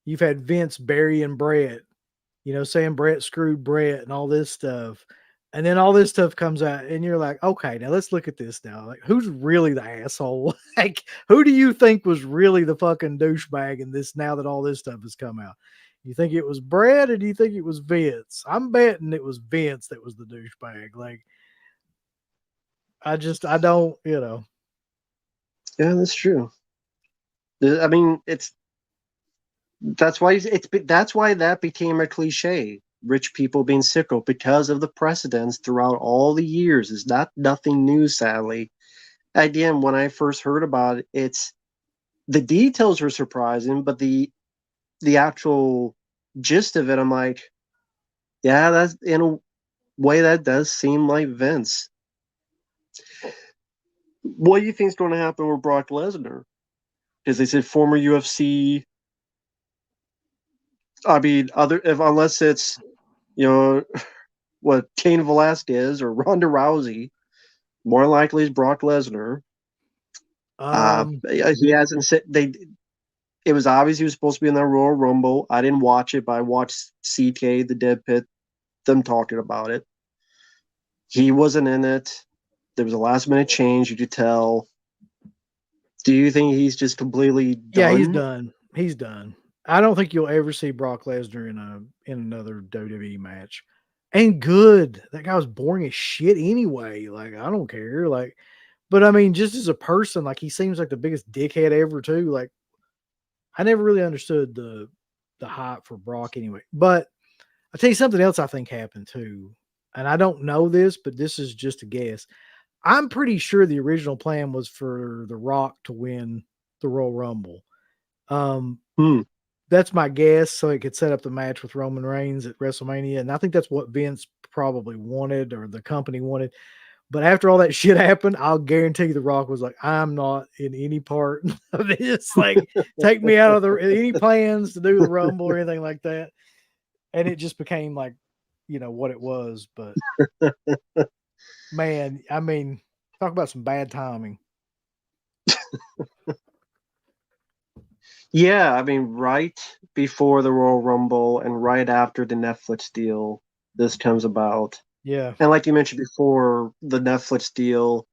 you've had Vince burying Brett, saying Brett screwed Brett and all this stuff. And then all this stuff comes out, and you're like, okay, now let's look at this now. Like, who's really the asshole? Like, who do you think was really the fucking douchebag in this now that all this stuff has come out? You think it was Brett, or do you think it was Vince? I'm betting it was Vince that was the douchebag. Like, I don't, Yeah, that's true. I mean, that's why that became a cliche. Rich people being sicko because of the precedents throughout all the years. It's not nothing new, sadly. Again, when I first heard about it, it's the details were surprising, but the actual gist of it, I'm like, yeah, that's in a way that does seem like Vince. What do you think is going to happen with Brock Lesnar? Because they said former UFC. I mean, other if unless it's you know what Cain Velasquez or Ronda Rousey, more likely is Brock Lesnar. He hasn't said they. It was obvious he was supposed to be in the Royal Rumble. I didn't watch it, but I watched CK, the Deadpit, them talking about it. He wasn't in it. There was a last minute change. You could tell. Do you think he's just completely yeah, he's done? done. He's done. I don't think you'll ever see Brock Lesnar in another WWE match. And good. That guy was boring as shit anyway. Like, I don't care. Like, but I mean, just as a person, like he seems like the biggest dickhead ever, too. Like, I never really understood the hype for Brock anyway. But I'll tell you something else I think happened too. And I don't know this, but this is just a guess. I'm pretty sure the original plan was for The Rock to win the Royal Rumble. Um, Hmm. that's my guess, so it could set up the match with Roman Reigns at WrestleMania. And I think that's what Vince probably wanted or the company wanted. But after all that shit happened, I'll guarantee you The Rock was like, I'm not in any part of this. Like, take me out of any plans to do the Rumble or anything like that. And it just became like, what it was. But man, I mean, talk about some bad timing. Yeah, I mean, right before the Royal Rumble and right after the Netflix deal, this comes about. Yeah. And like you mentioned before, the Netflix deal,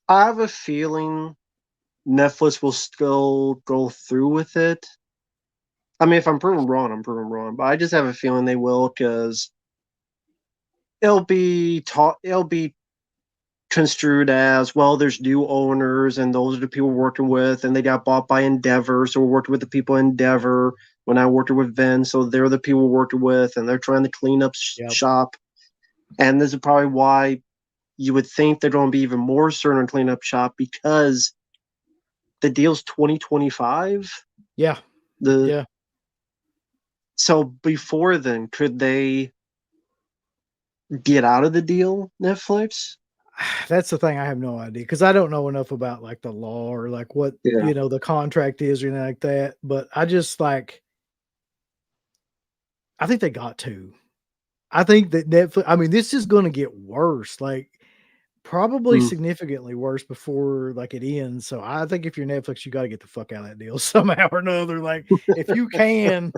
I have a feeling Netflix will still go through with it. I mean, if I'm proven wrong, I'm proven wrong, but I just have a feeling they will because it'll be construed as well. There's new owners, and those are the people we're working with, and they got bought by Endeavor, so we're working with the people in Endeavor. When I worked with Vince, so they're the people we're working with, and they're trying to clean up Yep. shop. And this is probably why you would think they're going to be even more certain on clean up shop because the deal's 2025. Yeah. The Yeah. So before then, could they get out of the deal, Netflix? That's the thing. I have no idea because I don't know enough about like the law or like what, Yeah. the contract is or anything like that. But I just like, I think they got to. I think that Netflix, I mean, this is going to get worse. Like, probably Mm. significantly worse before like it ends. So I think if you're Netflix, you got to get the fuck out of that deal somehow or another. Like if you can,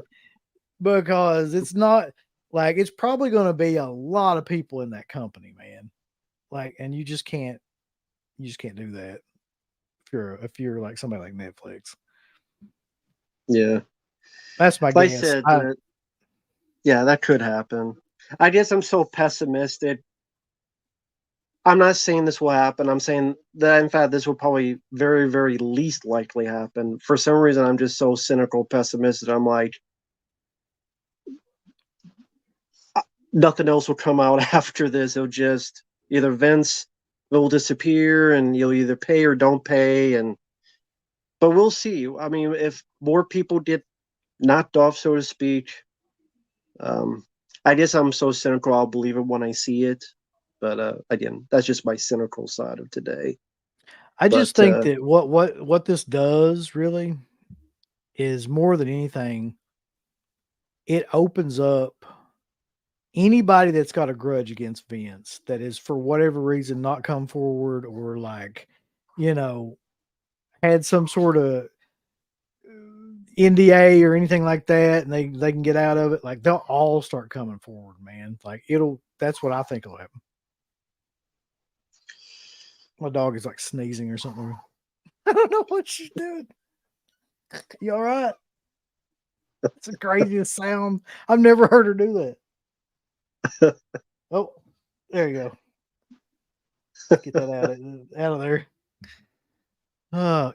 because it's not like it's probably going to be a lot of people in that company, man. Like, and you just can't do that if you're like somebody like Netflix. Yeah. That's my Like I guess. said, yeah, that could happen. I guess I'm so pessimistic. I'm not saying this will happen. I'm saying that, in fact, this will probably very, very least likely happen. For some reason, I'm just so cynical, pessimistic. I'm like, nothing else will come out after this. It'll just either Vince will disappear and you'll either pay or don't pay. But we'll see. I mean, if more people get knocked off, so to speak, um, I guess I'm so cynical, I'll believe it when I see it. But again, that's just my cynical side of today. I just But think that what this does really is more than anything, it opens up anybody that's got a grudge against Vince that is for whatever reason not come forward or like, you know, had some sort of NDA or anything like that, and they can get out of it, like they'll all start coming forward, man. Like that's what I think will happen. My dog is like sneezing or something. I don't know what she's doing. You all right? It's the craziest sound. I've never heard her do that. Oh, there you go. Get that out of there.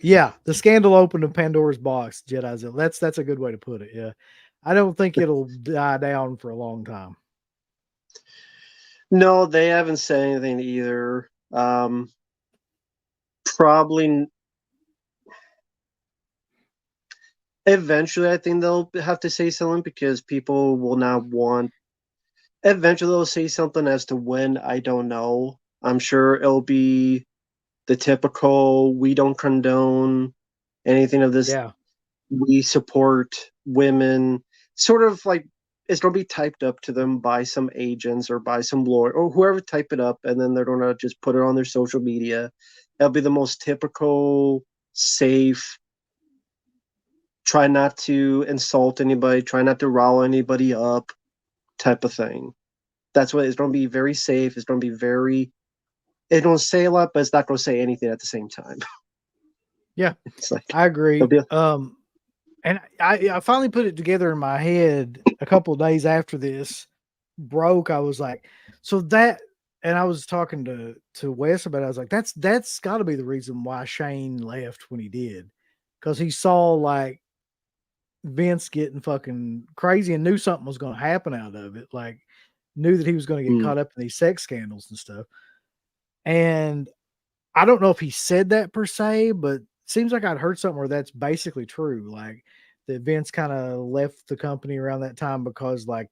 Yeah, the scandal opened a Pandora's box, Jedi Zilla. That's a good way to put it. Yeah, I don't think it'll die down for a long time. No, they haven't said anything either. Probably eventually, I think they'll have to say something because people will not want. Eventually, they'll say something as to when. I don't know. I'm sure it'll be the typical. We don't condone anything of this. Yeah, We support women. Sort of like it's going to be typed up to them by some agents or by some lawyer or whoever type it up, and then they're going to just put it on their social media. It'll be the most typical, safe, try not to insult anybody, try not to rile anybody up type of thing. That's what it's going to be. Very safe. It's going to be very. It don't say a lot, but it's not going to say anything at the same time. yeah, It's like I agree. it'll be. And I finally put it together in my head a couple of days after this broke. I was like, so that, and I was talking to Wes about it. I was like, that's got to be the reason why Shane left when he did, because he saw like Vince getting fucking crazy and knew something was going to happen out of it. Like, knew that he was going to get Mm. caught up in these sex scandals and stuff. And I don't know if he said that per se, but it seems like I'd heard something where that's basically true. Like that Vince kind of left the company around that time because like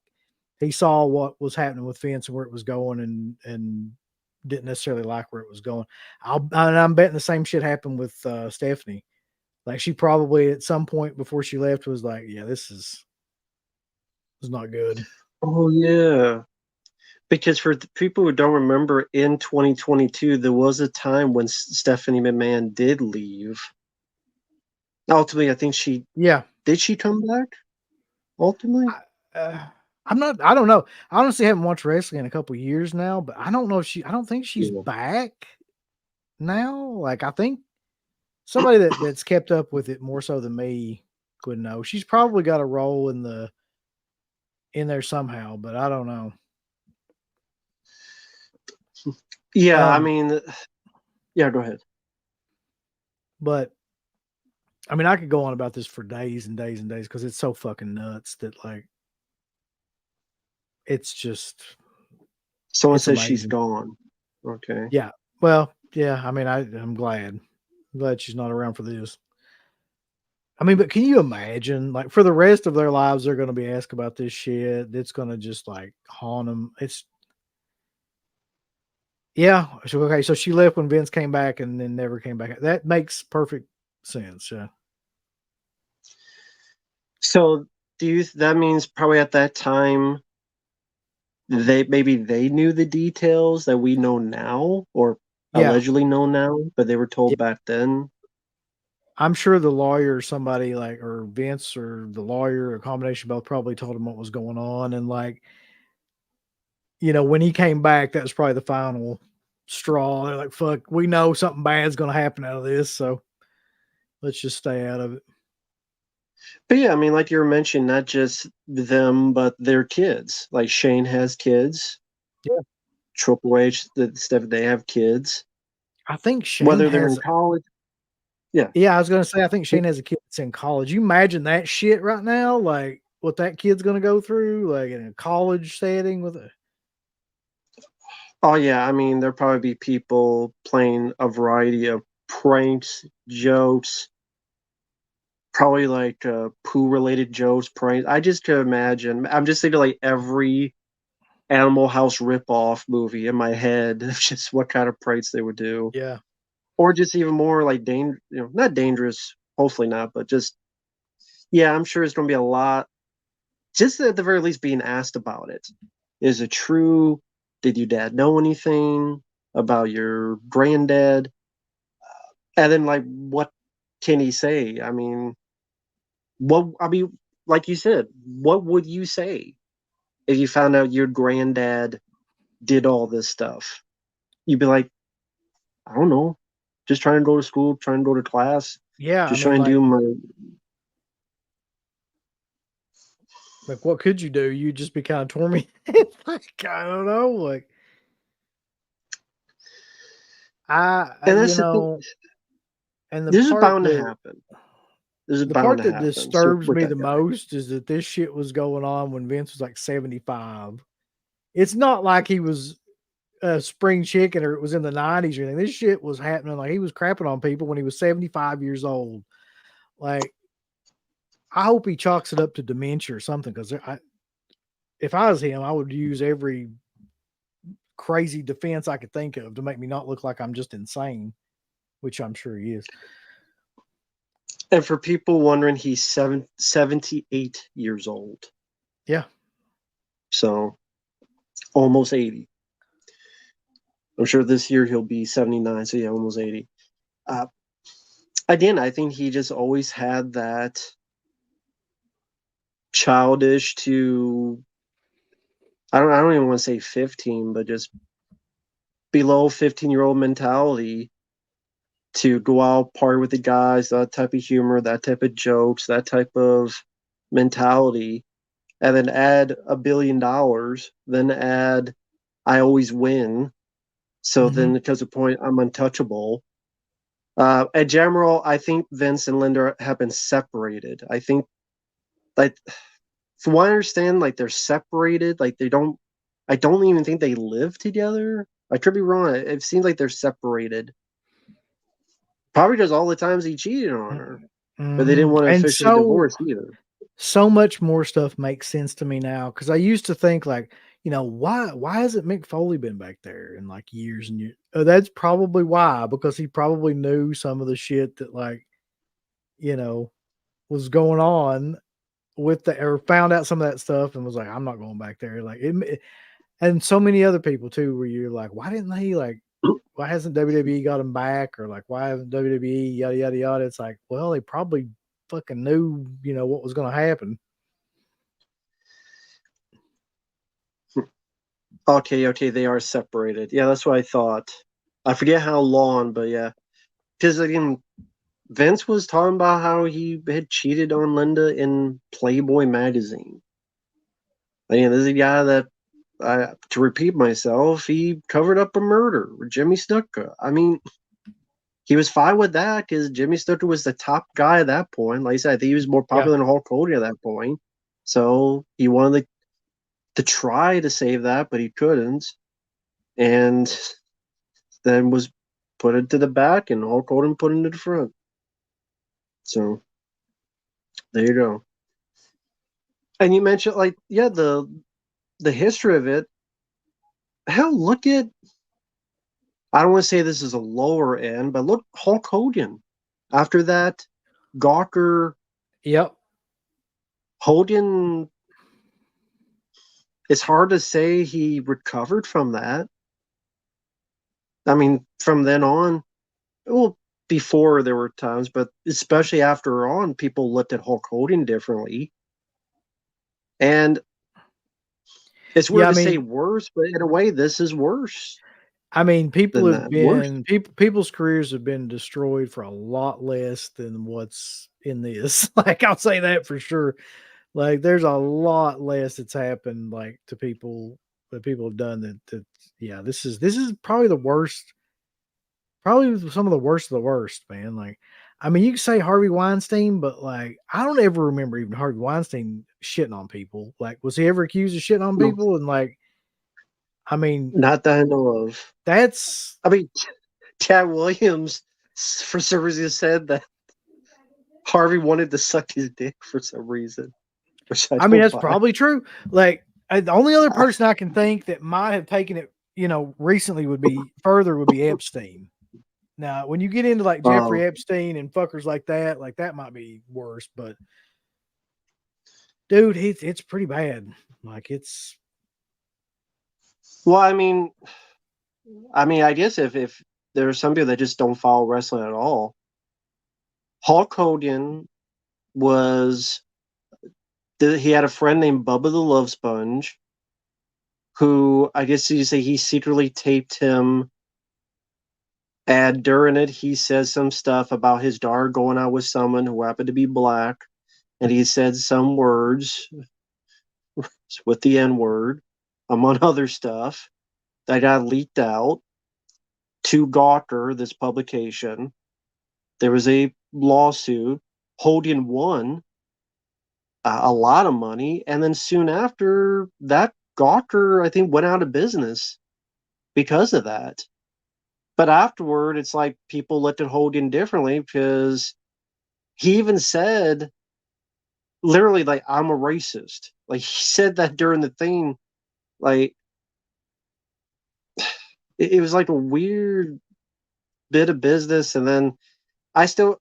he saw what was happening with Vince and where it was going and didn't necessarily like where it was going. I'm betting the same shit happened with Stephanie. Like she probably at some point before she left was like, yeah, this is not good. Oh yeah, because for the people who don't remember, in 2022 there was a time when Stephanie McMahon did leave. Ultimately, I think she Yeah. did. She come back ultimately. Uh, I'm not. I don't know. I honestly haven't watched wrestling in a couple years now, but I don't know if she. I don't think she's Yeah. back now. Like I think somebody that's kept up with it more so than me would know. She's probably got a role in there somehow, but I don't know. Yeah, I Um, mean, yeah. Go ahead. but I mean, I could go on about this for days and days and days because it's so fucking nuts that like it's just Someone it's says she's amazing. gone. Okay. Yeah. Well, yeah. I mean, I'm glad. I'm glad she's not around for this. I mean, but can you imagine, like, for the rest of their lives, they're gonna be asked about this shit. It's gonna just like haunt them. It's yeah. So okay, so she left when Vince came back and then never came back. That makes perfect sense. Yeah. So do you? That means probably at that time they knew the details that we know now or Yeah. allegedly know now, but they were Yeah. told back then. I'm sure the lawyer or somebody like or Vince or the lawyer, a combination of both, probably told him what was going on. And like, when he came back, that was probably the final straw. They're like, fuck, we know something bad's gonna happen out of this, so let's just stay out of it. But yeah, I mean, like you were mentioning, not just them, but their kids. Like Shane has kids. Yeah. Triple H, the stuff they have kids. I think Shane Whether they're has in college, yeah. Yeah, I was gonna say I think Shane has a kid that's in college. You imagine that shit right now, like what that kid's gonna go through, like in a college setting with a Oh yeah, I mean, there'll probably be people playing a variety of pranks, jokes, probably like poo related jokes, pranks. I just can imagine. I'm just thinking like every Animal House ripoff movie in my head of just what kind of pranks they would do, yeah, or just even more like not dangerous. Hopefully not, but just yeah, I'm sure it's going to be a lot. Just at the very least, being asked about it. Is it true? Did your dad know anything about your granddad? And then like, what can he say? I mean, What I mean, like you said, what would you say if you found out your granddad did all this stuff? You'd be like, I don't know, just trying to go to school, trying to go to class, Yeah, I just mean, trying to do my. like what could you do? You'd just be kind of tormented. Like, I don't know. Like, And you that's the thing. know, and This is bound to happen. This is the bound part to that happen. So disturbs with me that the guy. most is that this shit was going on when Vince was like 75. It's not like he was a spring chicken or it was in the 90s or anything. This shit was happening. Like he was crapping on people when he was 75 years old. Like, I hope he chalks it up to dementia or something. Because if I was him, I would use every crazy defense I could think of to make me not look like I'm just insane, which I'm sure he is. And for people wondering, he's 78 years old. Yeah. So almost 80. I'm sure this year he'll be 79. So yeah, almost 80. Uh, Again, I think he just always had that childish to, I don't even want to say 15, but just below 15-year-old mentality to go out, party with the guys, that type of humor, that type of jokes, that type of mentality, and then add $1 billion, then add I always win. So Mm-hmm. then, because of the point, I'm untouchable. At general, I think Vince and Linda have been separated. I think, like, from what I understand, like they're separated. Like they don't. I don't even think they live together. I could be wrong. It seems like they're separated. Probably just all the times he cheated on her, but they didn't Mm-hmm. want to And officially divorce either. so much more stuff makes sense to me now because I used to think like, why hasn't Mick Foley been back there in like years and years? Oh, that's probably why, because he probably knew some of the shit that like, you know, was going on with the or found out some of that stuff and was like, I'm not going back there. Like and so many other people too, where you're like, why didn't they like why hasn't WWE got him back? Or like why haven't WWE yada yada yada? It's like, well, they probably fucking knew, what was gonna happen. Okay, okay, they are separated. Yeah, that's what I thought. I forget how long, but yeah, because again, Vince was talking about how he had cheated on Linda in Playboy magazine. Again, this is a guy that, to repeat myself, he covered up a murder with Jimmy Snuka. I mean, he was fine with that because Jimmy Snuka was the top guy at that point. Like I said, I think he was more Yeah. popular than Hulk Hogan at that point. So he wanted to try to save that, but he couldn't. And then was put it to the back, and Hulk Hogan put it to the front. So there you go. And you mentioned, like, yeah, the history of it. Hell, look at, I don't want to say this is a lower end, but look, Hulk Hogan. After that, Gawker, Yep. Hogan, it's hard to say he recovered from that. I mean, from then on, well, before there were times, but especially after on, people looked at Hulk Hogan differently. And it's Yeah, weird I to say mean worse, but in a way, this is worse people than have that. Worse. been people's careers have been destroyed for a lot less than what's in this. Like I'll say that for sure. Like there's a lot less that's happened like to people that people have done that yeah, this is probably the worst, probably some of the worst of the worst, man. Like I mean, you can say Harvey Weinstein, but like I don't ever remember even Harvey Weinstein shitting on people. Like was he ever accused of shitting on No, people? And like I mean, not that I know of. that's I mean, Cat Williams, for some reason, said that Harvey wanted to suck his dick for some reason, which I I mean, don't that's buy. probably true. Like, the only other person I can think that might have taken it, recently would be Epstein. Now, when you get into like Jeffrey Um, Epstein and fuckers like that might be worse. But dude, it's pretty bad. Like, it's well, I guess if there are some people that just don't follow wrestling at all, Hulk Hogan was that he had a friend named Bubba the Love Sponge, who I guess you say he secretly taped him. And during it, he says some stuff about his daughter going out with someone who happened to be black. And he said some words with the N word, among other stuff, that got leaked out to Gawker, this publication. There was a lawsuit. Hogan won a lot of money. And then soon after that, Gawker, I think, went out of business because of that. But afterward, it's like people looked at Hogan differently because he even said, literally, like, I'm a racist. Like, he said that during the thing. Like, it was like a weird bit of business. And then I still,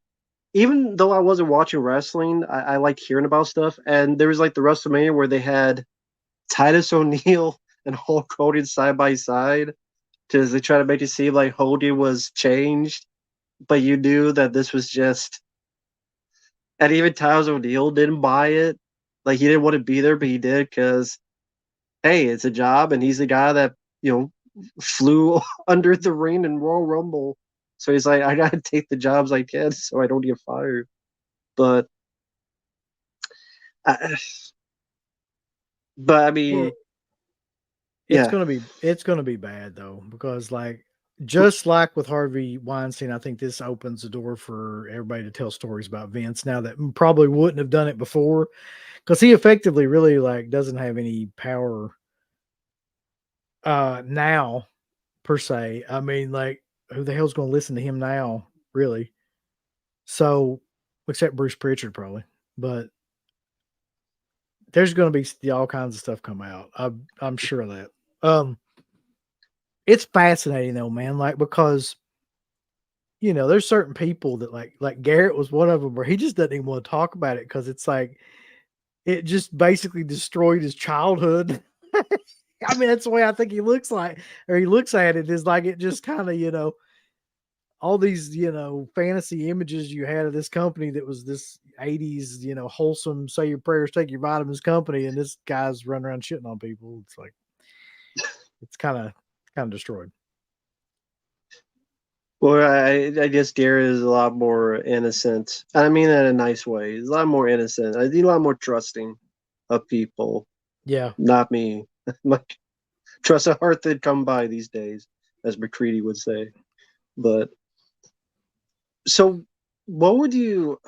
even though I wasn't watching wrestling, I like hearing about stuff. And there was like the WrestleMania where they had Titus O'Neil and Hulk Hogan side by side because they try to make it seem like Hogan was changed, but you knew that this was just. And even Titus O'Neil didn't buy it. Like he didn't want to be there, but he did because hey, it's a job, and he's the guy that flew under the ring in Royal Rumble. So he's like, I gotta take the jobs I can so I don't get fired. But, I, but I Well, mean, it's yeah, gonna be bad though, because like just like with Harvey Weinstein, I think this opens the door for everybody to tell stories about Vince now that probably wouldn't have done it before, because he effectively really like doesn't have any power now per se. I mean, like who the hell's gonna listen to him now, really? So except Bruce Pritchard probably. But there's gonna be all kinds of stuff come out. I'm sure of that. Um it's fascinating though, man, like because there's certain people that like Garrett was one of them where he just doesn't even want to talk about it because it's like it just basically destroyed his childhood. I mean, that's the way I think he looks like, or he looks at it is like it just kind of, all these, fantasy images you had of this company that was this 80s, wholesome, say your prayers, take your vitamins company, and this guy's running around shitting on people. It's like it's kind of destroyed. well, I guess Garrett is a lot more innocent. I mean that in a nice way. He's a lot more innocent. I think a lot more trusting of people. Yeah. Not me. Like trust a heart that come by these days, as McCready would say. But so, what would you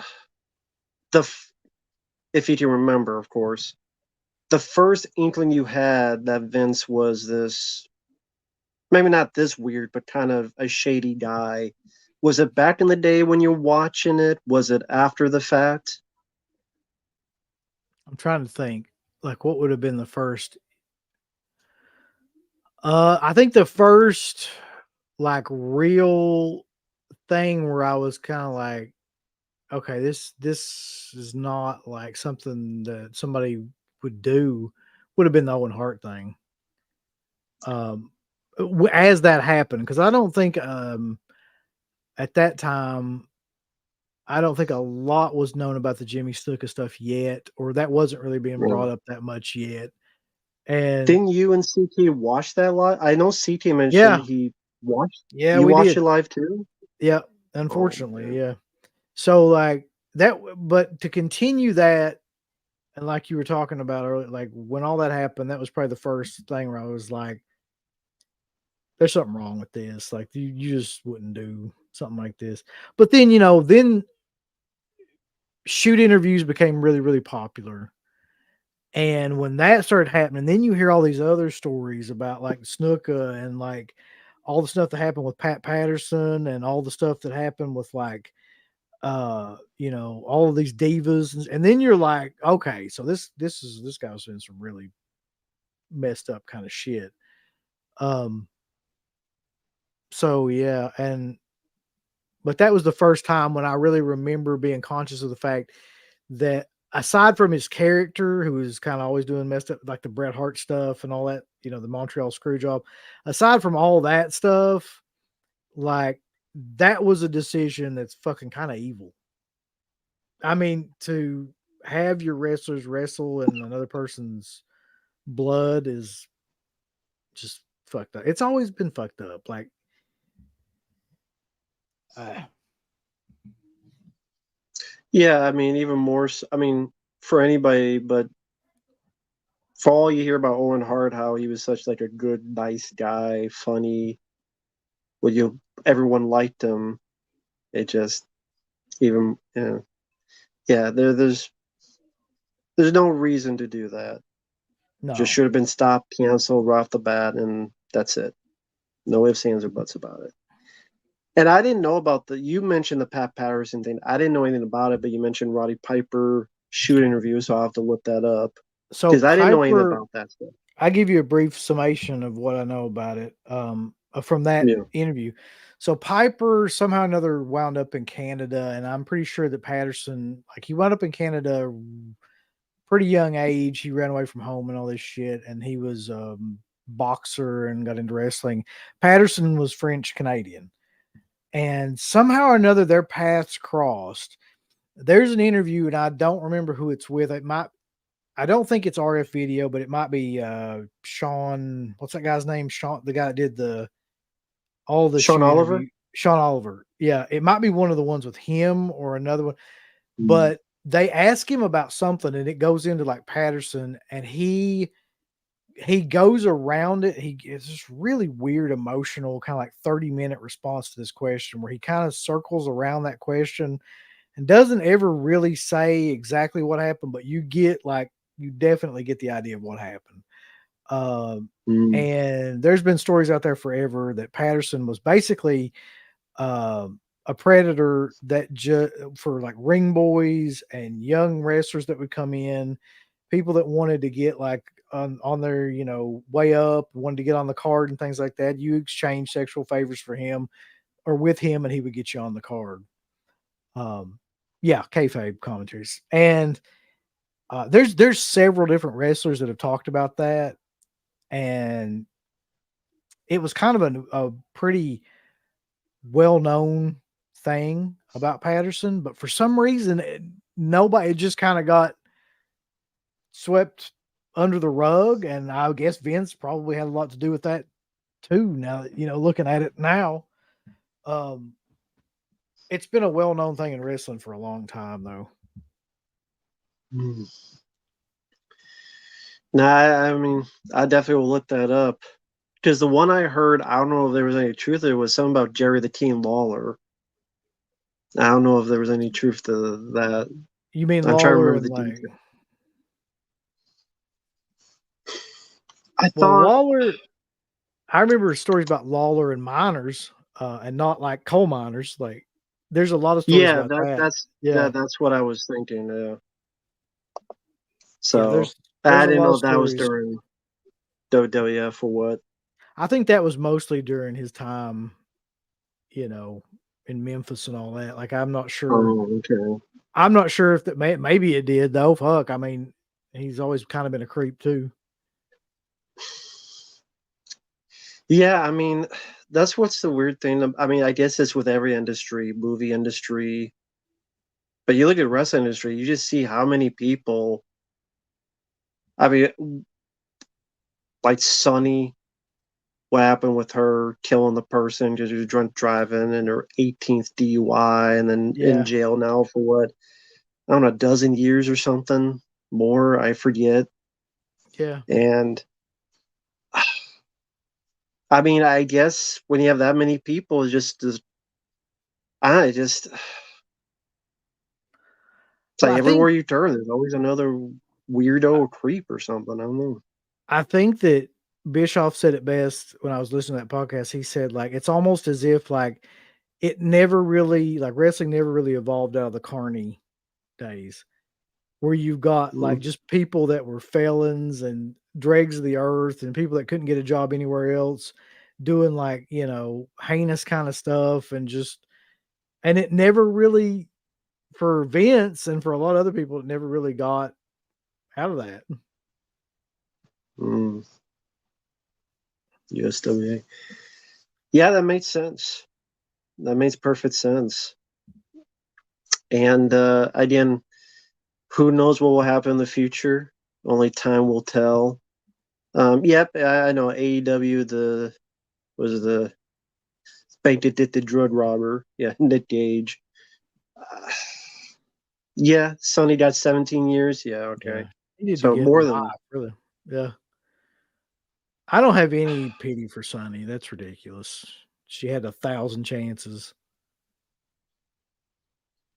the if you can remember, of course, the first inkling you had that Vince was this, maybe not this weird, but kind of a shady guy? Was it back in the day when you're watching it? Was it after the fact? I'm trying to think like what would have been the first. I think the first like real thing where I was kind of like, okay, this is not like something that somebody would do would have been the Owen Hart thing. Um, as that happened, because I don't think at that time I don't think a lot was known about the Jimmy Snuka stuff yet, or that wasn't really being Yeah. brought up that much yet. And Didn't you and CT watch that live? I know CT mentioned yeah, he watched. yeah, You we watched did. it live too? Yeah, Oh unfortunately, man. yeah. So like that, but to continue that, and like you were talking about earlier, like when all that happened, that was probably the first thing where I was like, "There's something wrong with this." Like you just wouldn't do something like this. But then then shoot interviews became really really popular, and when that started happening, then you hear all these other stories about like Snuka and like all the stuff that happened with Pat Patterson and all the stuff that happened with like all of these divas, and then you're like, okay, so this guy's doing some really messed up kind of shit. Um, so yeah, and but that was the first time when I really remember being conscious of the fact that aside from his character, who was kind of always doing messed up like the Bret Hart stuff and all that, the Montreal screw job, aside from all that stuff, like that was a decision that's fucking kind of evil. I mean, to have your wrestlers wrestle in another person's blood is just fucked up. It's always been fucked up. Like, uh, Yeah, I mean, even more. I mean, for anybody, but for all you hear about Owen Hart, how he was such like a good, nice guy, funny. Would you? Everyone liked him. It just even yeah. There's no reason to do that. Just no. should have been stopped, canceled right off the bat, and that's it. No ifs, ands, or buts about it. And I didn't know about you mentioned the Pat Patterson thing. I didn't know anything about it, but you mentioned Roddy Piper shoot interview, so I'll have to look that up So because I didn't know anything Piper, about that stuff. I give you a brief summation of what I know about it from that Yeah. interview. So Piper somehow or another wound up in Canada, and I'm pretty sure that Patterson, like he wound up in Canada pretty young age. He ran away from home and all this shit, and he was boxer and got into wrestling. Patterson was French Canadian, and somehow or another their paths crossed. There's an interview, and I don't remember who it's with. It might I don't think it's RF Video, but it might be Sean. What's that guy's name? Sean, the guy that did all the Sean shoe Oliver? interview. Sean Oliver. Yeah, it might be one of the ones with him or another one. Mm. But they ask him about something, and it goes into like Patterson, and he goes around it. It's this really weird, emotional, kind of like 30-minute response to this question, where he kind of circles around that question and doesn't ever really say exactly what happened, but you definitely get the idea of what happened. Um, Mm. and there's been stories out there forever that Patterson was basically a predator that for like ring boys and young wrestlers that would come in, people that wanted to get like on their way up, wanted to get on the card and things like that. You exchange sexual favors for him or with him, and he would get you on the card. Um, yeah, kayfabe commentaries, and there's several different wrestlers that have talked about that, and it was kind of a pretty well known thing about Patterson, but for some reason, nobody, it just kind of got swept under the rug, and I guess Vince probably had a lot to do with that too. Now, looking at it now, um, it's been a well known thing in wrestling for a long time, though. Mm. Nah, I mean, I definitely will look that up because the one I heard, I don't know if there was any truth. It was something about Jerry the King Lawler. I don't know if there was any truth to that. You mean I'm trying to Lawler remember and the like, details. I well, thought, Lawler, I remember stories about Lawler and miners, and not like coal miners. Like, there's a lot of stories yeah, about that. Yeah, that's what I was thinking. Yeah. yeah. So There's I a didn't lot know of if that was stories. during WWF or what. I think that was mostly during his time, you know, in Memphis and all that. Like, I'm not sure. Oh, okay. I'm not sure if that maybe it did though. Fuck. I mean, he's always kind of been a creep too. Yeah, I mean, that's what's the weird thing. I mean, I guess it's with every industry, movie industry, but you look at wrestling industry, you just see how many people. I mean, like Sunny, what happened with her killing the person because she was drunk driving and her 18th DUI, and then in Yeah. jail now for what, I don't know, a dozen years or something more. I forget. Yeah. And I mean, I guess when you have that many people, I just it's Well, like I everywhere think you turn, there's always another weirdo or creep or something. I don't know. I think that Bischoff said it best when I was listening to that podcast. He said like it's almost as if like it never really like wrestling never really evolved out of the Carney days, where you've got like Mm. just people that were felons and dregs of the earth and people that couldn't get a job anywhere else doing like, heinous kind of stuff and it never really for Vince and for a lot of other people, it never really got out of that. Mm. USWA. Yeah, that makes sense. That makes perfect sense. And again, who knows what will happen in the future? Only time will tell. Yep, I know AEW. The was the bank that did the drug robber. Yeah, Nick Gage. Uh, yeah, Sonny got 17 years. Yeah, Yeah. okay. He need to So get more than live, really. Yeah. I don't have any pity for Sonny. That's ridiculous. She had 1,000 chances.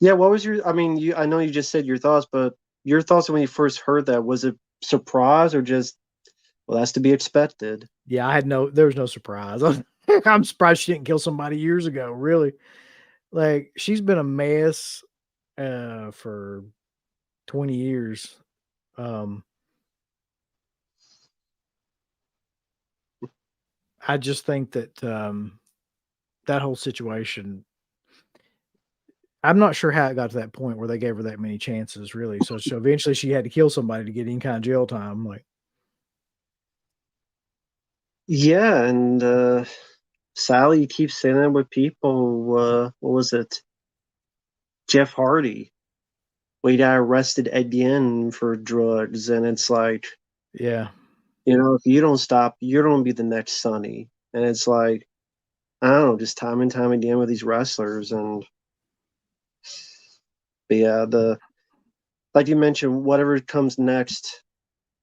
yeah. What was your? I mean, you. I know you just said your thoughts, but your thoughts when you first heard that, was it surprise or just, well, that's to be expected? Yeah, there was no surprise. I'm surprised she didn't kill somebody years ago, really. Like, she's been a mess, for 20 years. Um, I just think that, that whole situation, I'm not sure how it got to that point where they gave her that many chances, really. So eventually she had to kill somebody to get any kind of jail time, like, Yeah, and Sally keeps saying that with people. What was it? Jeff Hardy. We got arrested again for drugs, and it's like, yeah. if you don't stop, you're gonna be the next Sonny. And it's like, I don't know, just time and time again with these wrestlers. And but yeah, the like you mentioned, whatever comes next,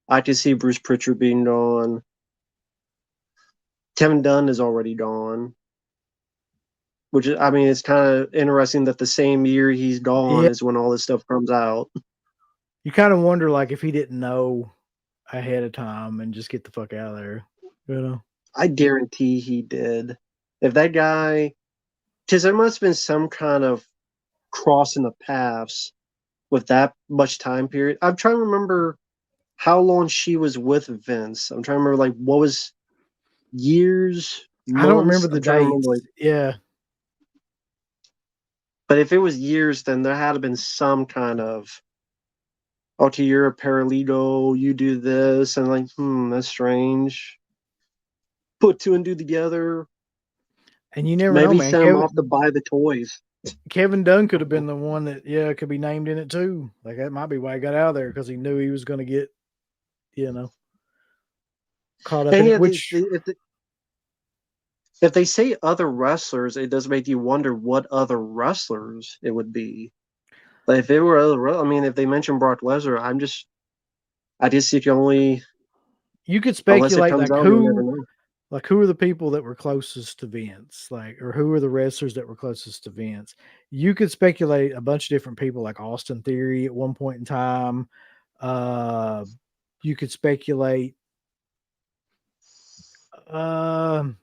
I can see Bruce Pritchard being gone. Kevin Dunn is already gone, which is, I mean, it's kind of interesting that the same year he's gone Yeah. is when all this stuff comes out. You kinda wonder, like, if he didn't know ahead of time and just get the fuck out of there, you know? I guarantee he did. If that guy, because there must have been some kind of crossing the paths with that much time period. I'm trying to remember how long she was with Vince. I'm trying to remember like what was years, I don't remember months. the I'm trying to remember like, dates. Yeah. but if it was years, then there had to been some kind of, okay, you're a paralegal, you do this, and like, that's strange. Put two and two together. And you never know, Maybe man. send him off to buy the toys. Kevin Dunn could have been the one that, yeah, could be named in it too. Like, that might be why he got out of there, because he knew he was gonna get, you know, caught up And in it, yeah, which if they say other wrestlers, it does make you wonder what other wrestlers it would be. Like if it were other, I mean, if they mention Brock Lesnar, I just see it can only, you could unless it speculate, comes like, out, we never know. who are the people that were closest to Vince, like, or who are the wrestlers that were closest to Vince? You could speculate a bunch of different people, like Austin Theory at one point in time. Uh, you could speculate, um,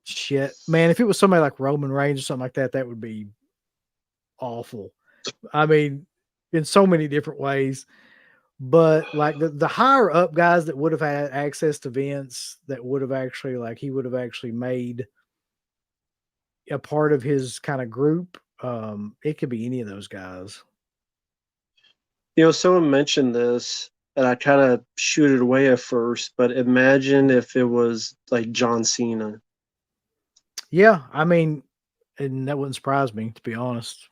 shit, man, if it was somebody like Roman Reigns or something like that, that would be awful. I mean, in so many different ways. But like the higher up guys that would have had access to Vince, that would have actually, like, he would have actually made a part of his kind of group. It could be any of those guys. Someone mentioned this, and I kind of shoot it away at first, but imagine if it was like John Cena. Yeah, I mean, and that wouldn't surprise me, to be honest.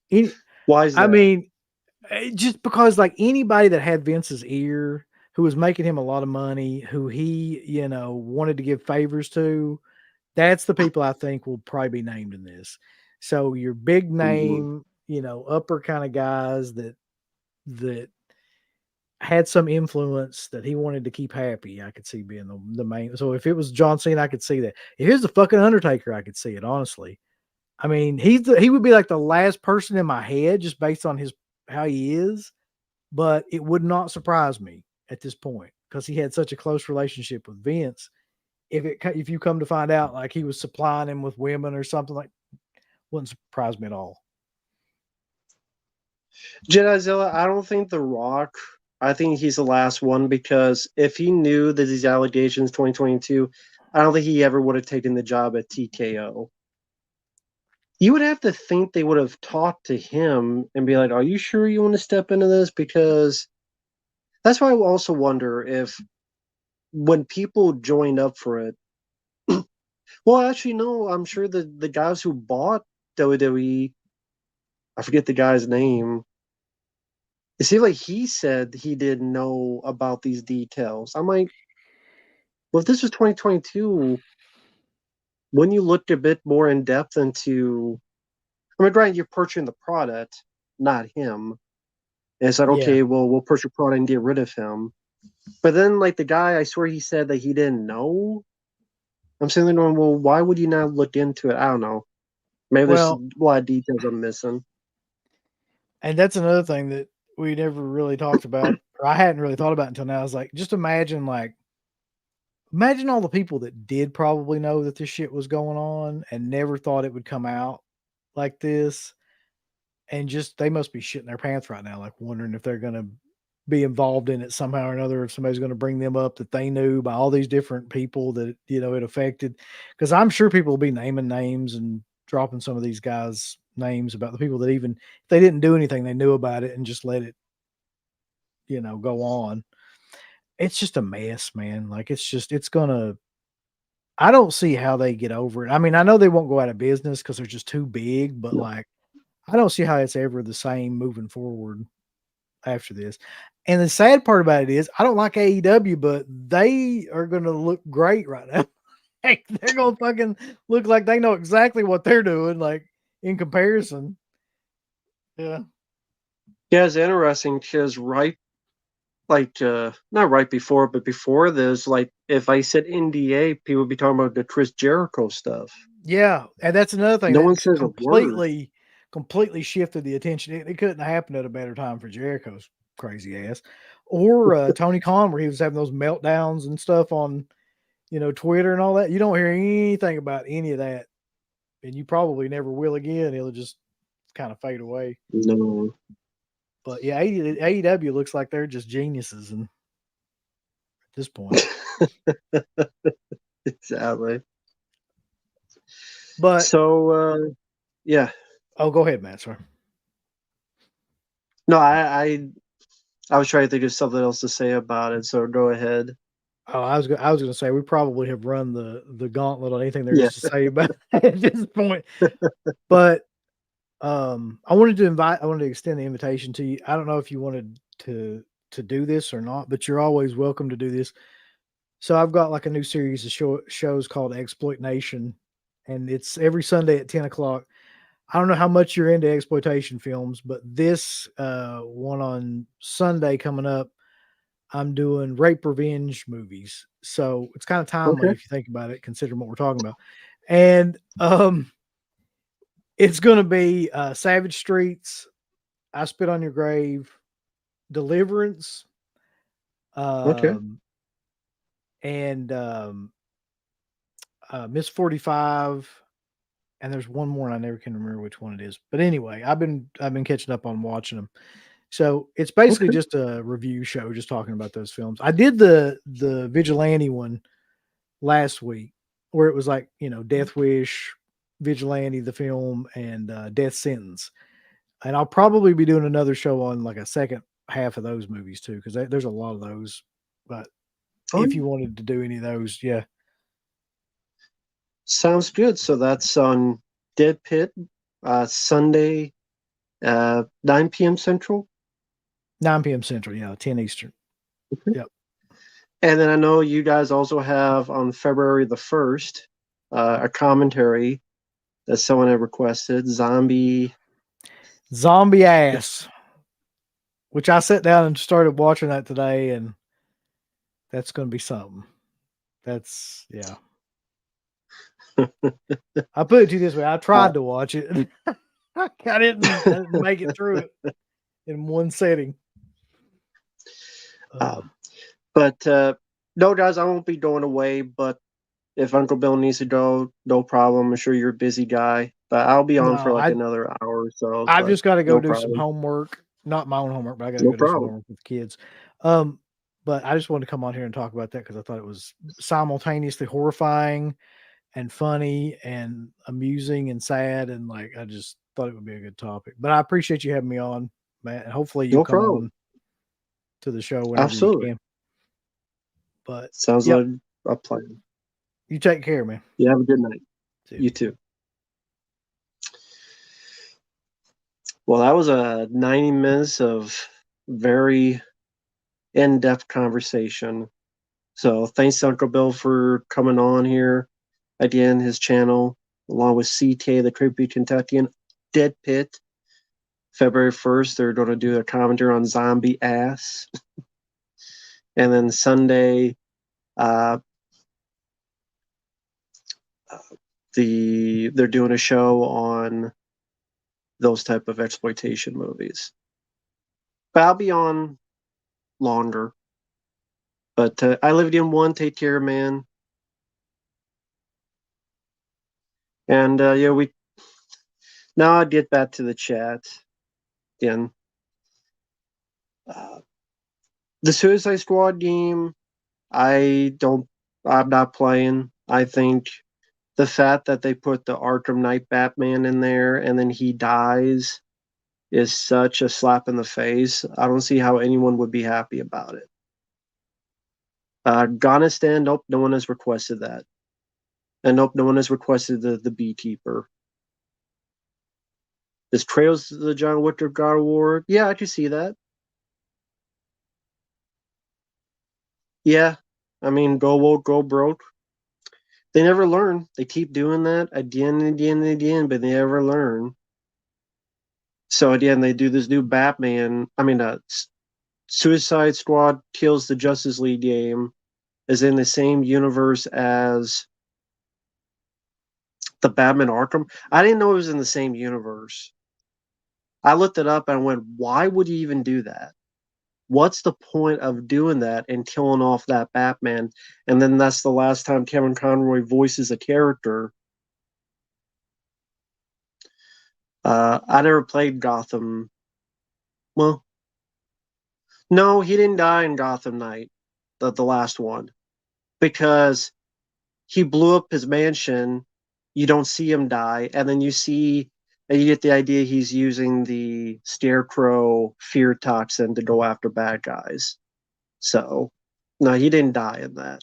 Any, Why is I that? mean, just because, like, anybody that had Vince's ear, who was making him a lot of money, who he, wanted to give favors to, that's the people I think will probably be named in this. So your big Mhm. name, upper kind of guys that had some influence that he wanted to keep happy, I could see being the main. So if it was John Cena, I could see that. If it was the fucking Undertaker, I could see it, honestly. I mean, he would be like the last person in my head just based on his how he is, but it would not surprise me at this point because he had such a close relationship with Vince. If you come to find out, like, he was supplying him with women or something, like, wouldn't surprise me at all. Jedi Zilla, I don't think The Rock. I think he's the last one because if he knew that these allegations 2022, I don't think he ever would have taken the job at TKO. You would have to think they would have talked to him and be like, "Are you sure you want to step into this?" Because that's why I also wonder if when people joined up for it, well, actually, no, I'm sure the guys who bought WWE I forget the guy's name. It seemed like he said he didn't know about these details. I'm like, well, if this was 2022, when you looked a bit more in depth into, I mean, granted, you're purchasing the product, not him. And it's like, Yeah. okay, well, we'll purchase the product and get rid of him. But then, like, the guy, I swear he said that he didn't know. I'm sitting there going, well, why would you not look into it? I don't know. Maybe there's a Well, lot of details I'm missing. and that's another thing that we never really talked about, or I hadn't really thought about until now. Is like, just imagine, like, imagine all the people that did probably know that this shit was going on and never thought it would come out like this, and just they must be shitting their pants right now, like wondering if they're gonna be involved in it somehow or another, if somebody's gonna bring them up that they knew by all these different people that, it affected. Because I'm sure people will be naming names and dropping some of these guys' names about the people that, even if they didn't do anything, they knew about it and just let it, go on. It's just a mess, man. Like, it's gonna I don't see how they get over it. I mean, I know they won't go out of business because they're just too big, but, No. like, I don't see how it's ever the same moving forward after this. And the sad part about it is I don't like AEW, but they are gonna look great right now. Like, they're gonna fucking look like they know exactly what they're doing, like, in comparison. Yeah. Yeah, it's interesting because not right before, but before this, like, if I said NDA, people would be talking about the Chris Jericho stuff. Yeah, and that's another thing No one that's says a word. completely shifted the attention. It couldn't happen at a better time for Jericho's crazy ass, or Tony Khan, where he was having those meltdowns and stuff on, Twitter and all that. You don't hear anything about any of that, and you probably never will again. It'll just kind of fade away. No. But yeah, AEW looks like they're just geniuses, and at this point. Exactly. But So, yeah. oh, go ahead, Matt. Sorry. No, I was trying to think of something else to say about it, so go ahead. Oh, I was gonna say we probably have run the gauntlet on anything there Yeah. is to say about it at this point. But I wanted to extend the invitation to you. I don't know if you wanted to do this or not, but you're always welcome to do this. So I've got like a new series of shows called Exploit Nation, and it's every Sunday at 10 o'clock. I don't know how much you're into exploitation films, but this one on Sunday coming up, I'm doing rape revenge movies. So it's kind of timely Okay. if you think about it, considering what we're talking about. And it's gonna be Savage Streets, I Spit on Your Grave, Deliverance, Okay. um, and Miss 45, and there's one more and I never can remember which one it is. But anyway, I've been catching up on watching them. So it's basically Okay. just a review show, just talking about those films. I did the Vigilante one last week, where it was like, Death Wish, Vigilante, the film, and Death Sentence. And I'll probably be doing another show on like a second half of those movies too, because there's a lot of those. But Oh, if yeah. you wanted to do any of those, yeah, Sounds good. So that's on Deadpit, Sunday, 9 p.m. Central. 9 p.m. Central, yeah, 10 Eastern. Okay. Yep. And then I know you guys also have on February the 1st, a commentary that someone had requested, Zombie. Zombie Ass, which I sat down and started watching that today, and that's going to be something. That's, yeah. I put it to you this way: I Uh, tried to watch it. I didn't make it through it in one setting. uh, Um, but no, guys, I won't be going away. But if Uncle Bill needs to go, no problem. I'm sure you're a busy guy, but I'll be on for no, like another hour or so. I've But just got to go no do some problem. homework. Not my own homework, but I got to No go do some problem. homework with the kids. Um, but I just wanted to come on here and talk about that because I thought it was simultaneously horrifying and funny and amusing and sad, and like I just thought it would be a good topic. But I appreciate you having me on, Matt. And hopefully you No come problem. on to the show whenever you Absolutely. can. But Sounds yep, like a plan. you take care, man. You have a good night. See ya. You too. Well, that was a 90 minutes of very in-depth conversation. So thanks to Uncle Bill for coming on here again, his channel, along with CK, the Creepy Kentuckian, Deadpit. February 1st, they're going to do a commentary on zombie ass. And then Sunday, uh, they're doing a show on those type of exploitation movies. But I'll be on longer. But I lived in one. Take care, man. And yeah, we now I get back to the chat again. Uh, the Suicide Squad game, I don't. I'm not playing. I think the fact that they put the Arkham Knight Batman in there and then he dies is such a slap in the face. I don't see how anyone would be happy about it. Afghanistan, nope, no one has requested that. And nope, no one has requested the Beekeeper. Is Trails the John Wick of God of War? Yeah, I can see that. Yeah, I mean, go woke, go broke. They never learn. They keep doing that again and again and again, but they never learn. So again, they do this new Batman. I mean, Suicide Squad kills the Justice League game is in the same universe as the Batman Arkham. I didn't know it was in the same universe. I looked it up and went, why would you even do that? What's the point of doing that and killing off that Batman? And then that's the last time Kevin Conroy voices a character. I never played Gotham. Well, no, he didn't die in Gotham Knight, the last one, because he blew up his mansion. You don't see him die, and then and you get the idea he's using the Scarecrow fear toxin to go after bad guys. So, no, he didn't die in that.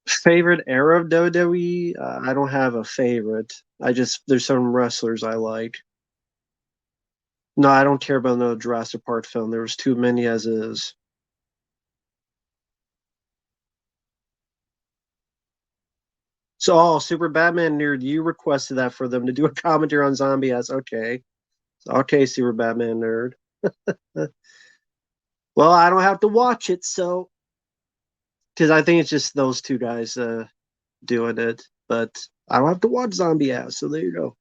Favorite era of WWE? I don't have a favorite. There's some wrestlers I like. No, I don't care about no Jurassic Park film. There was too many as is. So, oh, Super Batman Nerd, you requested that for them to do a commentary on Zombie ass. Okay. Okay, Super Batman Nerd. Well, I don't have to watch it, so because I think it's just those two guys doing it, but I don't have to watch Zombie ass, so there you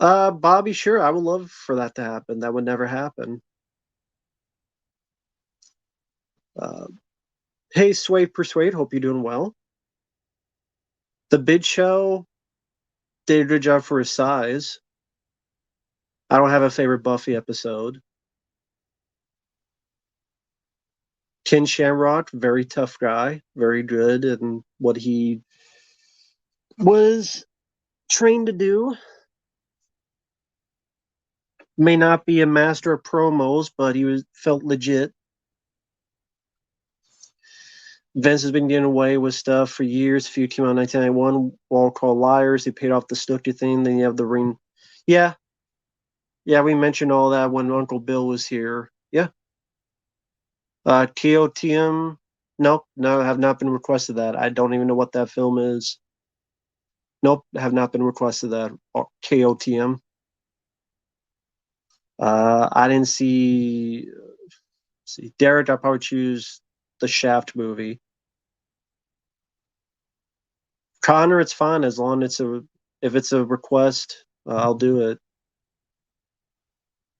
go. Bobby, sure, I would love for that to happen. That would never happen. Uh, hey, Sway Persuade, hope you're doing well. The Big Show did a good job for his size. I don't have a favorite Buffy episode. Ken Shamrock, very tough guy, very good in what he was trained to do. May not be a master of promos, but he was felt legit. Vince has been getting away with stuff for years. A few came out in 1991, Wall Call Liars. He paid off the Snooki thing. Then you have the ring. Yeah, yeah, we mentioned all that when Uncle Bill was here. Yeah. KOTM. Nope, no, have not been requested that. I don't even know what that film is. Nope, have not been requested that. KOTM. I didn't see Derek. I'll probably choose the Shaft movie. Connor, it's fine as long as if it's a request, I'll do it.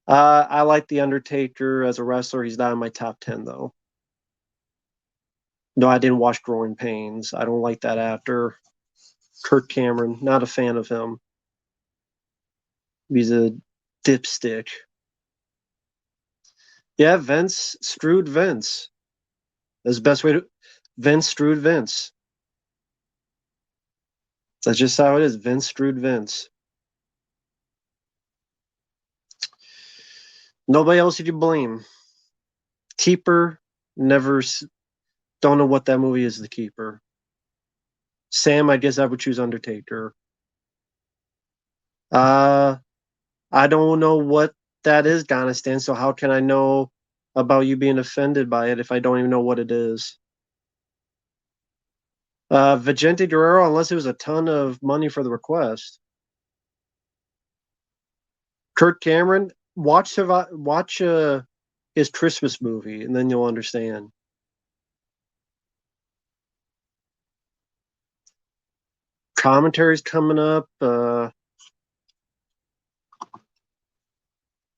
I like the Undertaker as a wrestler. He's not in my top 10 though. No, I didn't watch Growing Pains. I don't like that actor. Kirk Cameron, not a fan of him. He's a dipstick. Yeah, Vince screwed Vince. That's the best way to. Vince screwed Vince. That's just how it is. Vince screwed Vince. Nobody else you can blame. Keeper never. Don't know what that movie is, The Keeper. Sam, I guess I would choose Undertaker. Uh, I don't know what that is, Ghanistan, so how can I know about you being offended by it if I don't even know what it is? Vicente Guerrero, unless it was a ton of money for the request. Kurt Cameron, watch his Christmas movie, and then you'll understand. Commentaries coming up.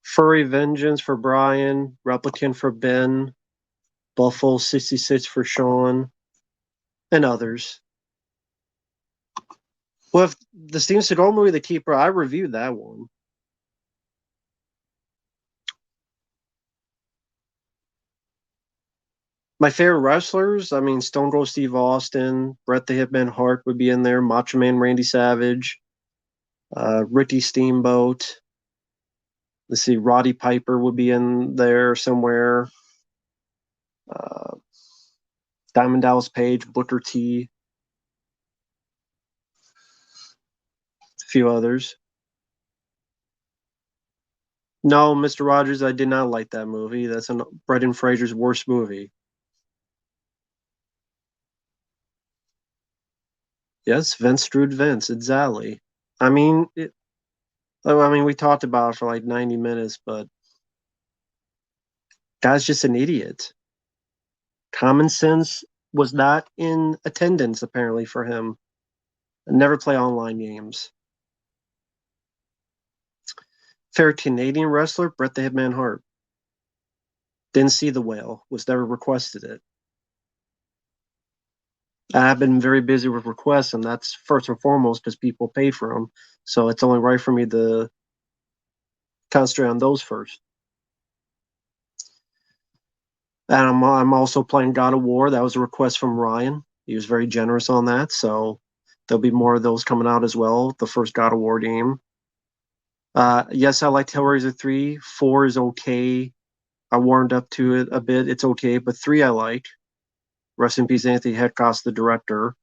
Furry Vengeance for Brian, Replicant for Ben, Buffalo 66 for Sean, and others. Well, if the Steven Seagal movie, The Keeper, I reviewed that one. My favorite wrestlers, I mean, Stone Cold Steve Austin, Bret the Hitman Hart would be in there, Macho Man Randy Savage, Ricky Steamboat. Let's see, Roddy Piper would be in there somewhere. Uh, Diamond Dallas Page, Booker T, a few others. No, Mr. Rogers, I did not like that movie. That's Brendan Fraser's worst movie. Yes, Vince screwed Vince. Exactly. I mean, we talked about it for like 90 minutes, but guy's just an idiot. Common sense was not in attendance apparently for him. Never play online games. Favorite Canadian wrestler, Bret the Hitman Hart. Didn't see The Whale. Was never requested it. I've been very busy with requests, and that's first and foremost because people pay for them. So it's only right for me to concentrate on those first. And I'm also playing God of War. That was a request from Ryan. He was very generous on that. So there'll be more of those coming out as well. The first God of War game. Yes, I liked Hellraiser 3. 4 is okay. I warmed up to it a bit. It's okay. But 3 I like. Rest in peace, Anthony Headcock, the director.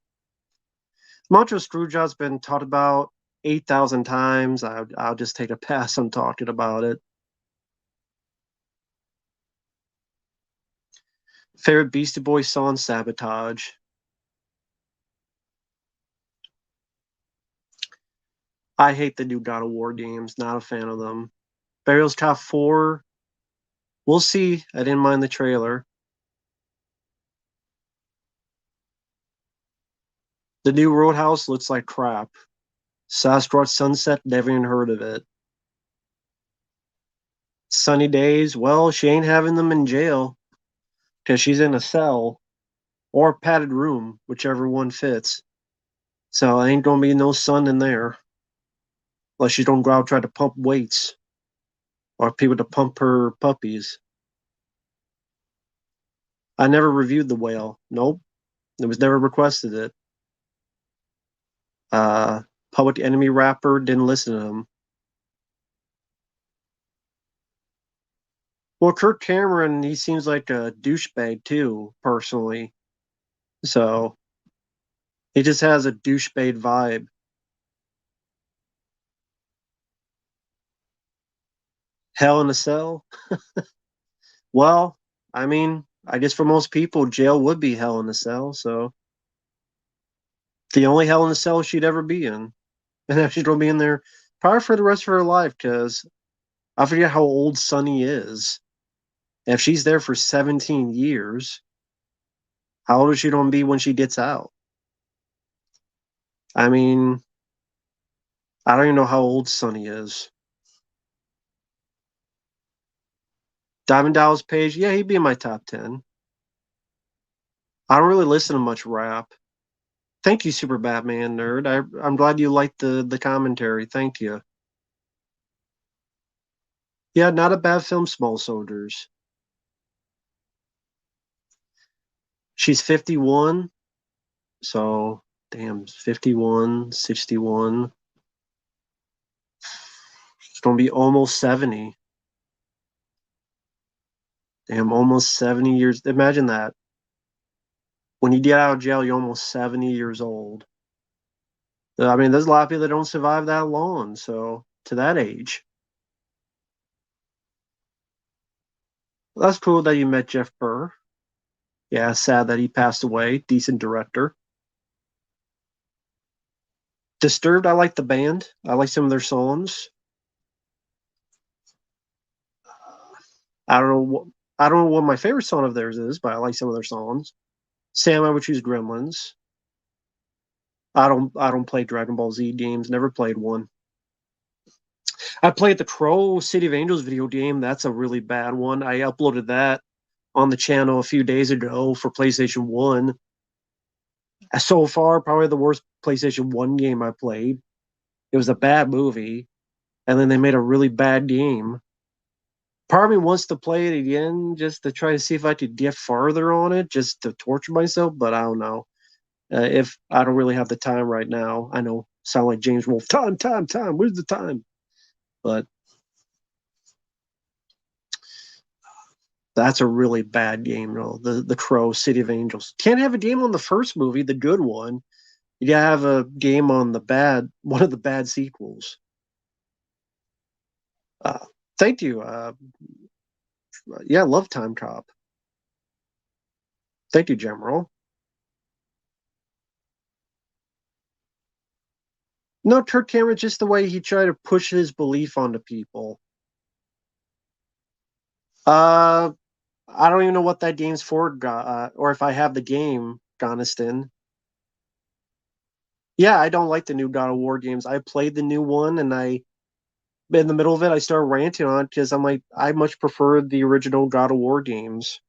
Montreal Screwjob's been taught about 8,000 times. I'll just take a pass on talking about it. Favorite Beastie Boys song, Sabotage. I hate the new God of War games. Not a fan of them. Burial's Top 4. We'll see. I didn't mind the trailer. The new Roadhouse looks like crap. Sasquatch Sunset, never even heard of it. Sunny Days, well, she ain't having them in jail because she's in a cell or padded room, whichever one fits. So ain't gonna be no sun in there unless she don't go out try to pump weights or people to pump her puppies. I never reviewed The Whale. Nope, it was never requested it. Uh, Public Enemy rapper didn't listen to him. Well, Kirk Cameron, he seems like a douchebag too, personally. So he just has a douchebag vibe. Hell in a Cell? Well, I mean, I guess for most people, jail would be hell in a cell. So the only hell in a cell she'd ever be in. And if she's going to be in there probably for the rest of her life because I forget how old Sunny is. If she's there for 17 years, how old is she going to be when she gets out? I mean, I don't even know how old Sunny is. Diamond Dallas Page, yeah, he'd be in my top 10. I don't really listen to much rap. Thank you, Super Batman nerd. I'm glad you liked the commentary. Thank you. Yeah, not a bad film, Small Soldiers. She's 51, so damn, 51, 61. It's gonna be almost 70. Damn, almost 70 years. Imagine that. When you get out of jail, you're almost 70 years old. I mean, there's a lot of people that don't survive that long. So to that age, that's cool that you met Jeff Burr. Yeah, sad that he passed away. Decent director. Disturbed, I like the band. I like some of their songs. I don't know what I don't know what my favorite song of theirs is, but I like some of their songs. Sam, I would choose Gremlins. I don't play Dragon Ball Z games. Never played one. I played the Crow City of Angels video game. That's a really bad one. I uploaded that on the channel a few days ago for PlayStation 1. So far, probably the worst PlayStation 1 game I played. It was a bad movie, and then they made a really bad game. Part of me wants to play it again just to try to see if I could get farther on it, just to torture myself, but I don't know. If I don't really have the time right now, I know, sound like James Wolfe. Time, time, time. Where's the time? But that's a really bad game, though. The Crow City of Angels. Can't have a game on the first movie, the good one. You gotta have a game on the bad, one of the bad sequels. Uh, Thank you. Yeah, love Time Cop. Thank you, General. No, Kirk Cameron, just the way he tried to push his belief onto people. Uh, I don't even know what that game's for, or if I have the game, Goniston. Yeah, I don't like the new God of War games. I played the new one, and in the middle of it, I started ranting on it because I'm like, I much prefer the original God of War games.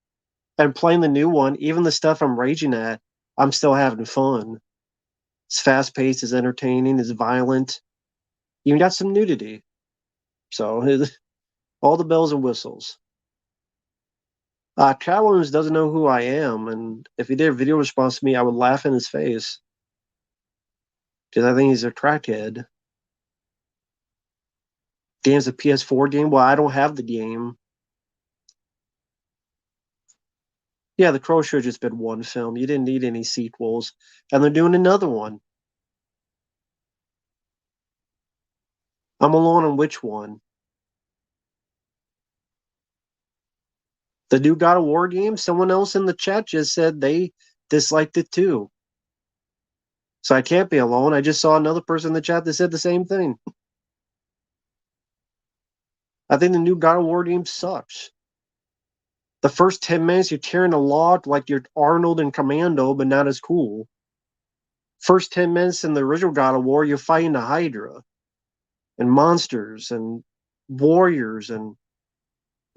And playing the new one, even the stuff I'm raging at, I'm still having fun. It's fast paced, it's entertaining, it's violent. Even got some nudity. So all the bells and whistles. Cat Williams doesn't know who I am, and if he did a video response to me, I would laugh in his face because I think he's a crackhead. Game's a PS4 game. Well, I don't have the game. Yeah, The Crow should have just been one film. You didn't need any sequels, and they're doing another one. I'm alone on which one? The new God of War game? Someone else in the chat just said they disliked it too. So I can't be alone. I just saw another person in the chat that said the same thing. I think the new God of War game sucks. The first 10 minutes, you're tearing a log like you're Arnold and Commando, but not as cool. First 10 minutes in the original God of War, you're fighting a Hydra and monsters and warriors and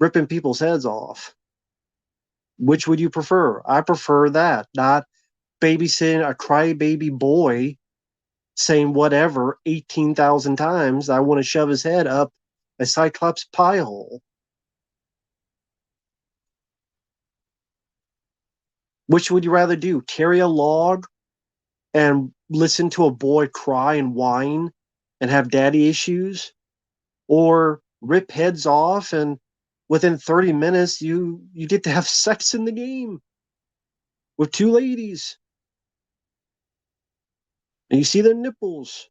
ripping people's heads off. Which would you prefer? I prefer that, not babysitting a crybaby boy saying whatever 18,000 times. I want to shove his head up a Cyclops pie hole. Which would you rather do? Carry a log and listen to a boy cry and whine and have daddy issues? Or rip heads off and within 30 minutes you get to have sex in the game with two ladies and you see their nipples.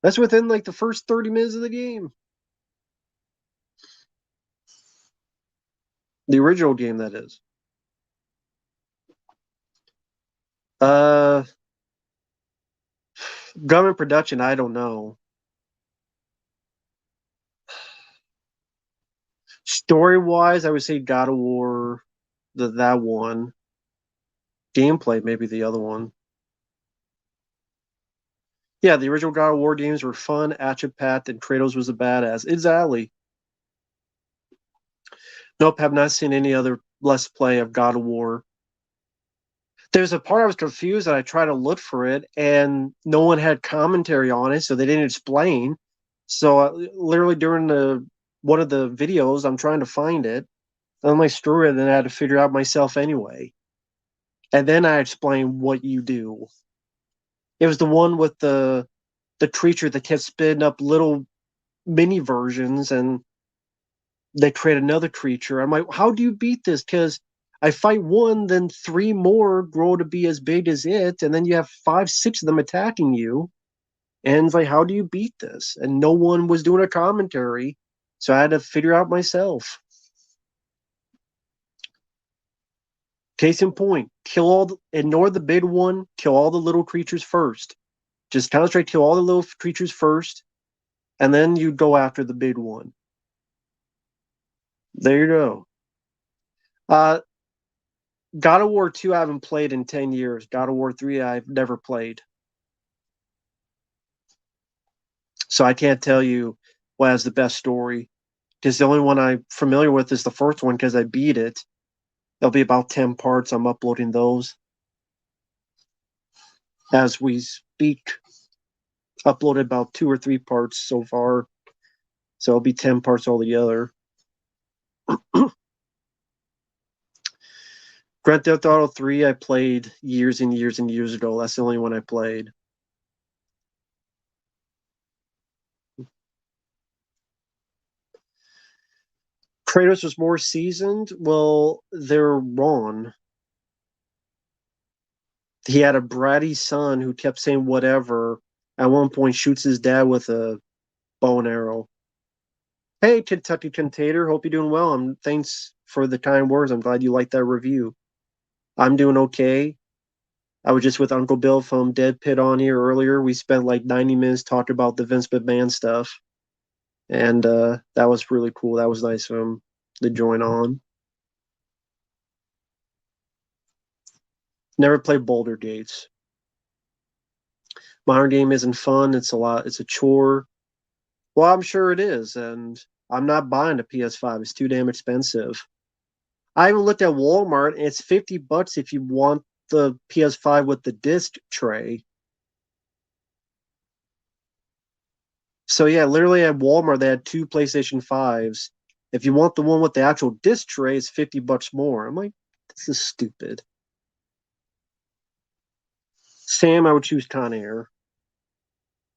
That's within like the first 30 minutes of the game. The original game, that is. Uh Government production, I don't know. Story wise, I would say God of War, that one. Gameplay, maybe the other one. Yeah, the original God of War games were fun, action packed, and Kratos was a badass. Exactly. Nope, have not seen any other Let's Play of God of War. There's a part I was confused and I tried to look for it and no one had commentary on it, so they didn't explain. So literally during the one of the videos, I'm trying to find it. And I'm like, screw it, and I had to figure out myself anyway. And then I explained what you do. It was the one with the creature that kept spitting up little mini versions and they create another creature. I'm like, how do you beat this? Because I fight one, then three more grow to be as big as it, and then you have 5, 6 of them attacking you. And it's like, how do you beat this? And no one was doing a commentary, so I had to figure out myself. Case in point, ignore the big one, kill all the little creatures first. Just concentrate, kill all the little creatures first, and then you go after the big one. There you go. God of War 2 I haven't played in 10 years. God of War 3 I've never played. So I can't tell you what has the best story. Because the only one I'm familiar with is the first one because I beat it. There'll be about 10 parts. I'm uploading those as we speak. Uploaded about 2 or 3 parts so far. So it'll be 10 parts altogether. Grand Theft Auto 3 I played years and years and years ago. That's the only one I played. Kratos was more seasoned. Well, they're wrong. He had a bratty son who kept saying whatever. At one point, shoots his dad with a bow and arrow. Hey, Kentucky Contator, hope you're doing well. Thanks for the kind words. I'm glad you liked that review. I'm doing okay. I was just with Uncle Bill from Deadpit on here earlier. We spent like 90 minutes talking about the Vince McMahon stuff, and that was really cool. That was nice of him to join on. Never played Boulder Gates. Modern game isn't fun. It's a lot. It's a chore. Well, I'm sure it is, and I'm not buying a PS5. It's too damn expensive. I even looked at Walmart, and it's $50 if you want the PS5 with the disc tray. So yeah, literally at Walmart they had 2 PlayStation 5s. If you want the one with the actual disc tray, it's $50 more. I'm like, this is stupid. Sam, I would choose Con Air.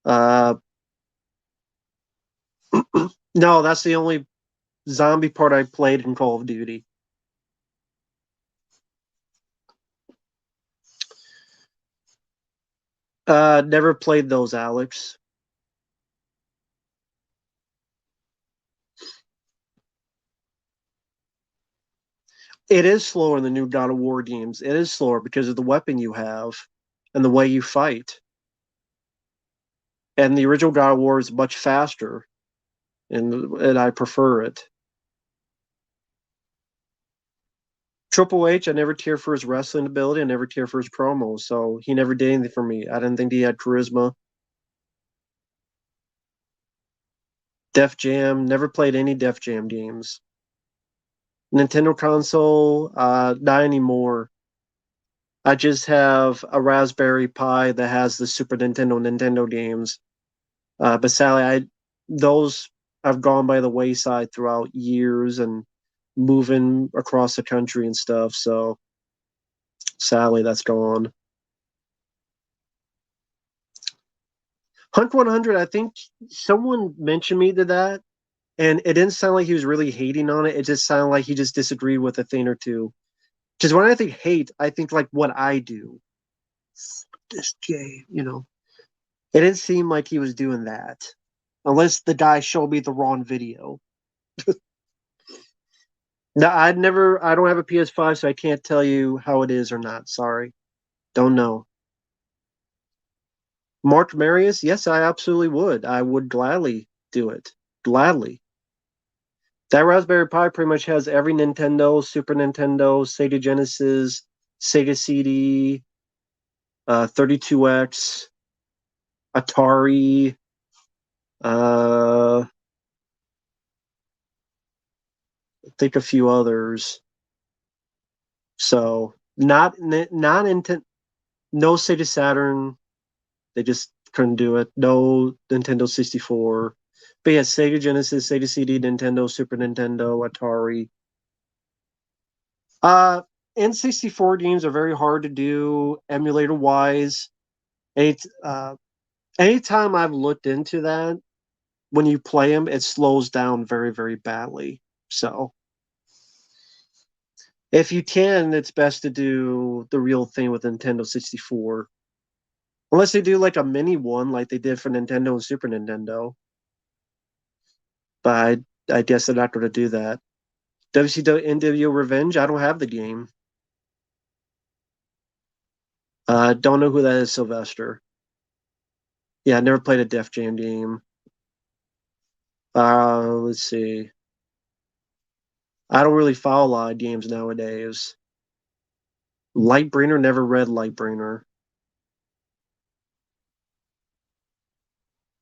Uh, no, that's the only zombie part I played in Call of Duty. Never played those, Alex. It is slower in the new God of War games. It is slower because of the weapon you have and the way you fight. And the original God of War is much faster, and I prefer it. Triple H, I never cared for his wrestling ability. I never cared for his promos, so he never did anything for me. I didn't think he had charisma. Def Jam, never played any Def Jam games. Nintendo console, not anymore. I just have a Raspberry Pi that has the Super Nintendo games. But sadly, those have gone by the wayside throughout years and moving across the country and stuff. So sadly, that's gone. Hunt 100, I think someone mentioned me to that, and it didn't sound like he was really hating on it. It just sounded like he just disagreed with a thing or two. Because when I think hate, I think like what I do. This game. It didn't seem like he was doing that. Unless the guy showed me the wrong video. No, I don't have a PS5, so I can't tell you how it is or not. Sorry. Don't know. Mark Marius, yes, I absolutely would. I would gladly do it. Gladly. That Raspberry Pi pretty much has every Nintendo, Super Nintendo, Sega Genesis, Sega CD, 32X, Atari, I think a few others. So not into no Sega Saturn. They just couldn't do it. No Nintendo 64. But yeah, Sega Genesis, Sega CD, Nintendo, Super Nintendo, Atari. Uh, N64 games are very hard to do emulator wise. Anytime I've looked into that, when you play them, it slows down very, very badly. So If you can, it's best to do the real thing with Nintendo 64. Unless they do like a mini one like they did for Nintendo and Super Nintendo. But I guess they're not going to do that. WCW NWO Revenge, I don't have the game. Don't know who that is, Sylvester. Yeah, I never played a Def Jam game. Let's see. I don't really follow a lot of games nowadays. Lightbringer, never read Lightbringer.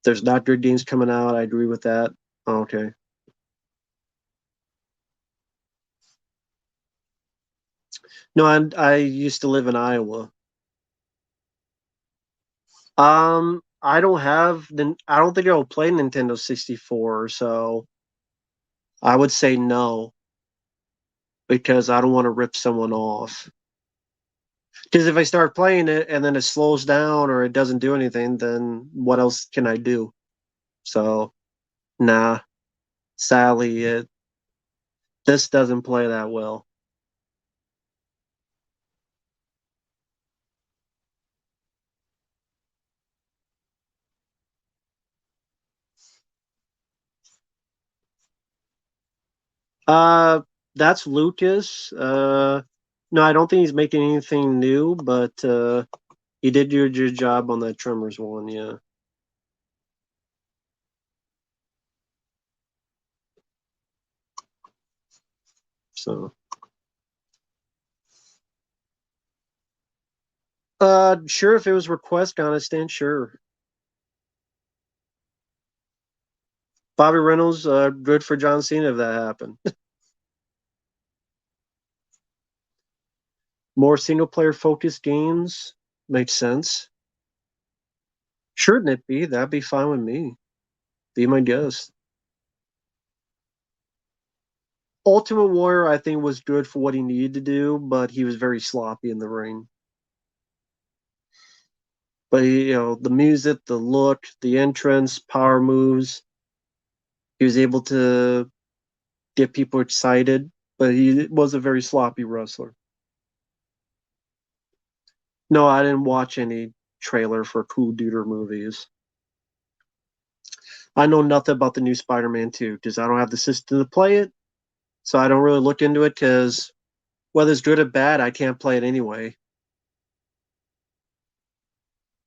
There's not good games coming out. I agree with that. Okay. No, I used to live in Iowa. I don't think I'll play Nintendo 64, so I would say no because I don't want to rip someone off. Because if I start playing it and then it slows down or it doesn't do anything, then what else can I do? So, nah, sadly, this doesn't play that well. Uh, that's Lucas. No, I don't think he's making anything new, but he did do a good job on that Tremors one, yeah. So, sure, if it was request on it, stand sure. Bobby Reynolds, good for John Cena if that happened. More single player focused games makes sense. Shouldn't it be? That'd be fine with me. Be my guest. Ultimate Warrior, I think, was good for what he needed to do, but he was very sloppy in the ring. But the music, the look, the entrance, power moves, he was able to get people excited. But he was a very sloppy wrestler. No, I didn't watch any trailer for Cool Duder movies. I know nothing about the new Spider-Man 2 because I don't have the system to play it. So I don't really look into it because whether it's good or bad, I can't play it anyway.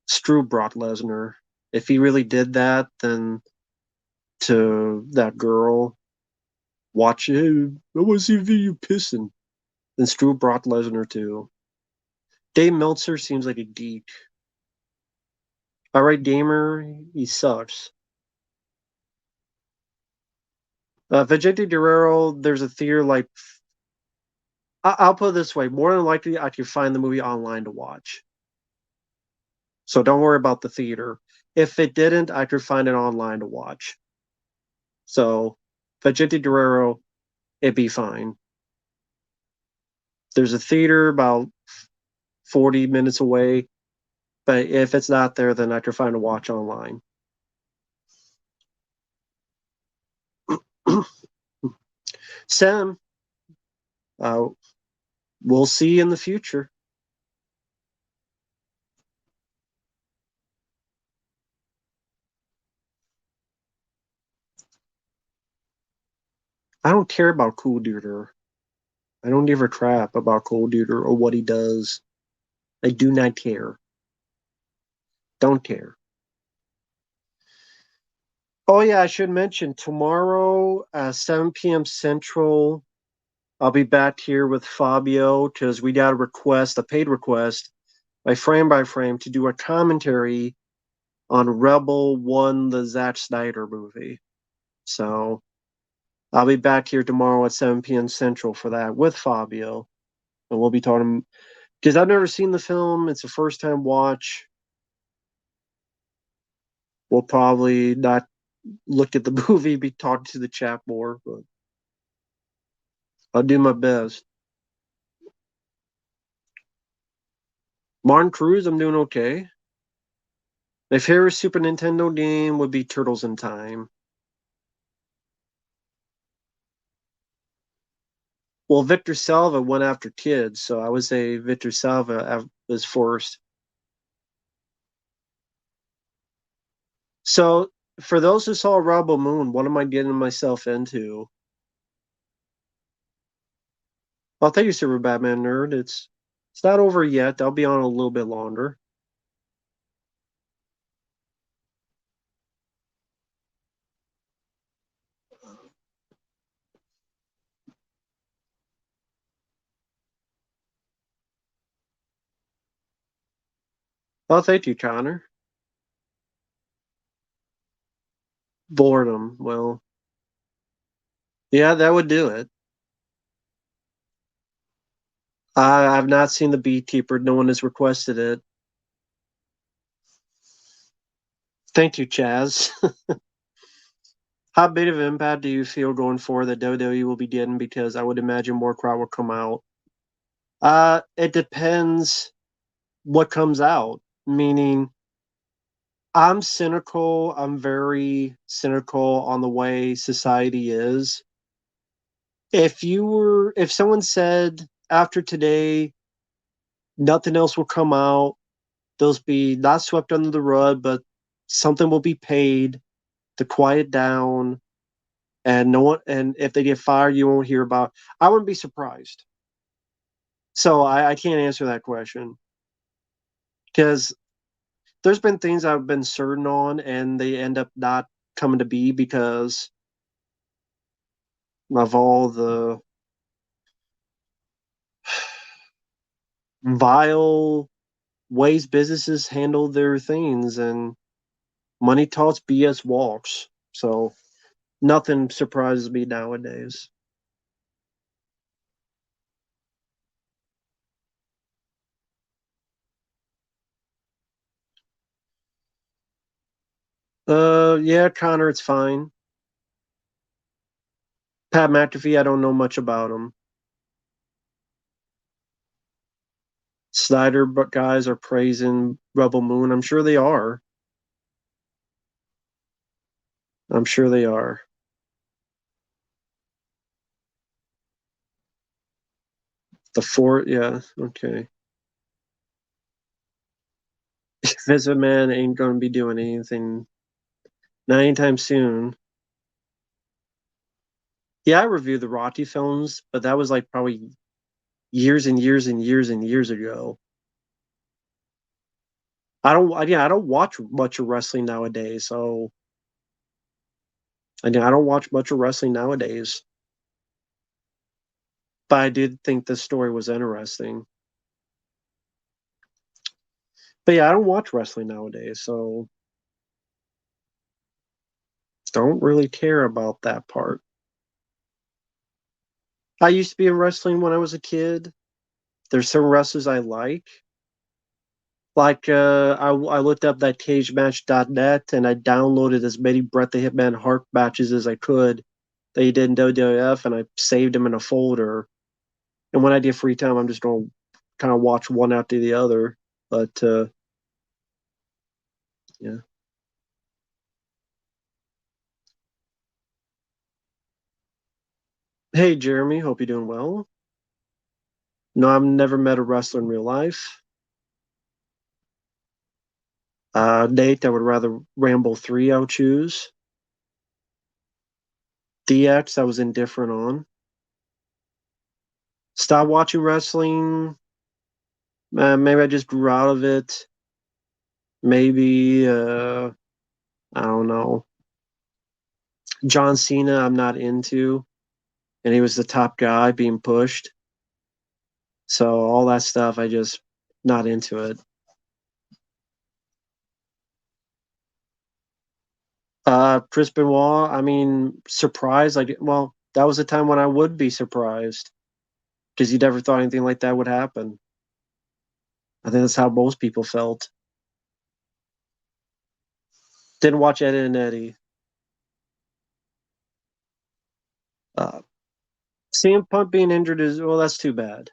Screw Brock Lesnar. If he really did that, then to that girl, watch it. I want to see a video pissing. Then screw Brock Lesnar too. Dave Meltzer seems like a geek. All right, gamer, he sucks. Vegeta Guerrero, there's a theory like I'll put it this way: more than likely, I could find the movie online to watch. So don't worry about the theater. If it didn't, I could find it online to watch. So Vegeta Guerrero, it'd be fine. There's a theater about 40 minutes away, but if it's not there, then I could find a watch online. Sam, uh, we'll see in the future. I don't care about Cool Duder. I don't give a crap about Cool Duder or what he does. I do not care. Don't care. Oh yeah, I should mention tomorrow, 7 p.m. Central. I'll be back here with Fabio because we got a request, a paid request, by frame, to do a commentary on Rebel One, the Zack Snyder movie. So I'll be back here tomorrow at 7 p.m. Central for that with Fabio, and we'll be talking because I've never seen the film. It's a first time watch. We'll probably not look at the movie, be talking to the chat more, but I'll do my best. Martin Cruz, I'm doing okay. My favorite Super Nintendo game would be Turtles in Time. Well, Victor Salva went after kids, so I would say Victor Salva was first. So, for those who saw Rebel Moon, what am I getting myself into? Well, thank you, Super Batman Nerd. It's not over yet. I'll be on a little bit longer. Oh, thank you, Connor. Boredom. Well, yeah, that would do it. I've not seen the Beekeeper. No one has requested it. Thank you, Chaz. How big of an impact do you feel going forward that WWE will be getting? Because I would imagine more crowd will come out. It depends what comes out. Meaning, I'm cynical. I'm very cynical on the way society is. If someone said after today nothing else will come out, those be not swept under the rug, but something will be paid to quiet down, and no one. And if they get fired, you won't hear about. I wouldn't be surprised. So I can't answer that question because there's been things I've been certain on, and they end up not coming to be because of all the vile ways businesses handle their things, and money talks, BS walks. So nothing surprises me nowadays. Yeah, Connor, it's fine. Pat McAfee, I don't know much about him. Snyder but guys are praising Rebel Moon. I'm sure they are. I'm sure they are. The fourth, yeah, okay. Visit Man ain't gonna be doing anything not anytime soon. Yeah, I reviewed the Rocky films, but that was like probably years and years and years and years ago. I don't watch much of wrestling nowadays, so I don't watch much of wrestling nowadays. But I did think the story was interesting. But yeah, I don't watch wrestling nowadays, so don't really care about that part. I used to be in wrestling when I was a kid. There's some wrestlers I like. Like I looked up that cagematch.net and I downloaded as many Bret the Hitman Hart matches as I could that he did in WWF, and I saved them in a folder. And when I get free time, I'm just going to kind of watch one after the other. But yeah. Hey, Jeremy, hope you're doing well. No, I've never met a wrestler in real life. Nate, I would rather Rambo 3, I would choose. DX, I was indifferent on. Stop watching wrestling. Maybe I just grew out of it. Maybe, I don't know. John Cena, I'm not into. And he was the top guy being pushed. So all that stuff, I just not into it. Chris Benoit, I mean, surprised. Like, well, that was a time when I would be surprised because you never thought anything like that would happen. I think that's how most people felt. Didn't watch Eddie and Eddie. Uh, CM Punk being injured is, well, that's too bad.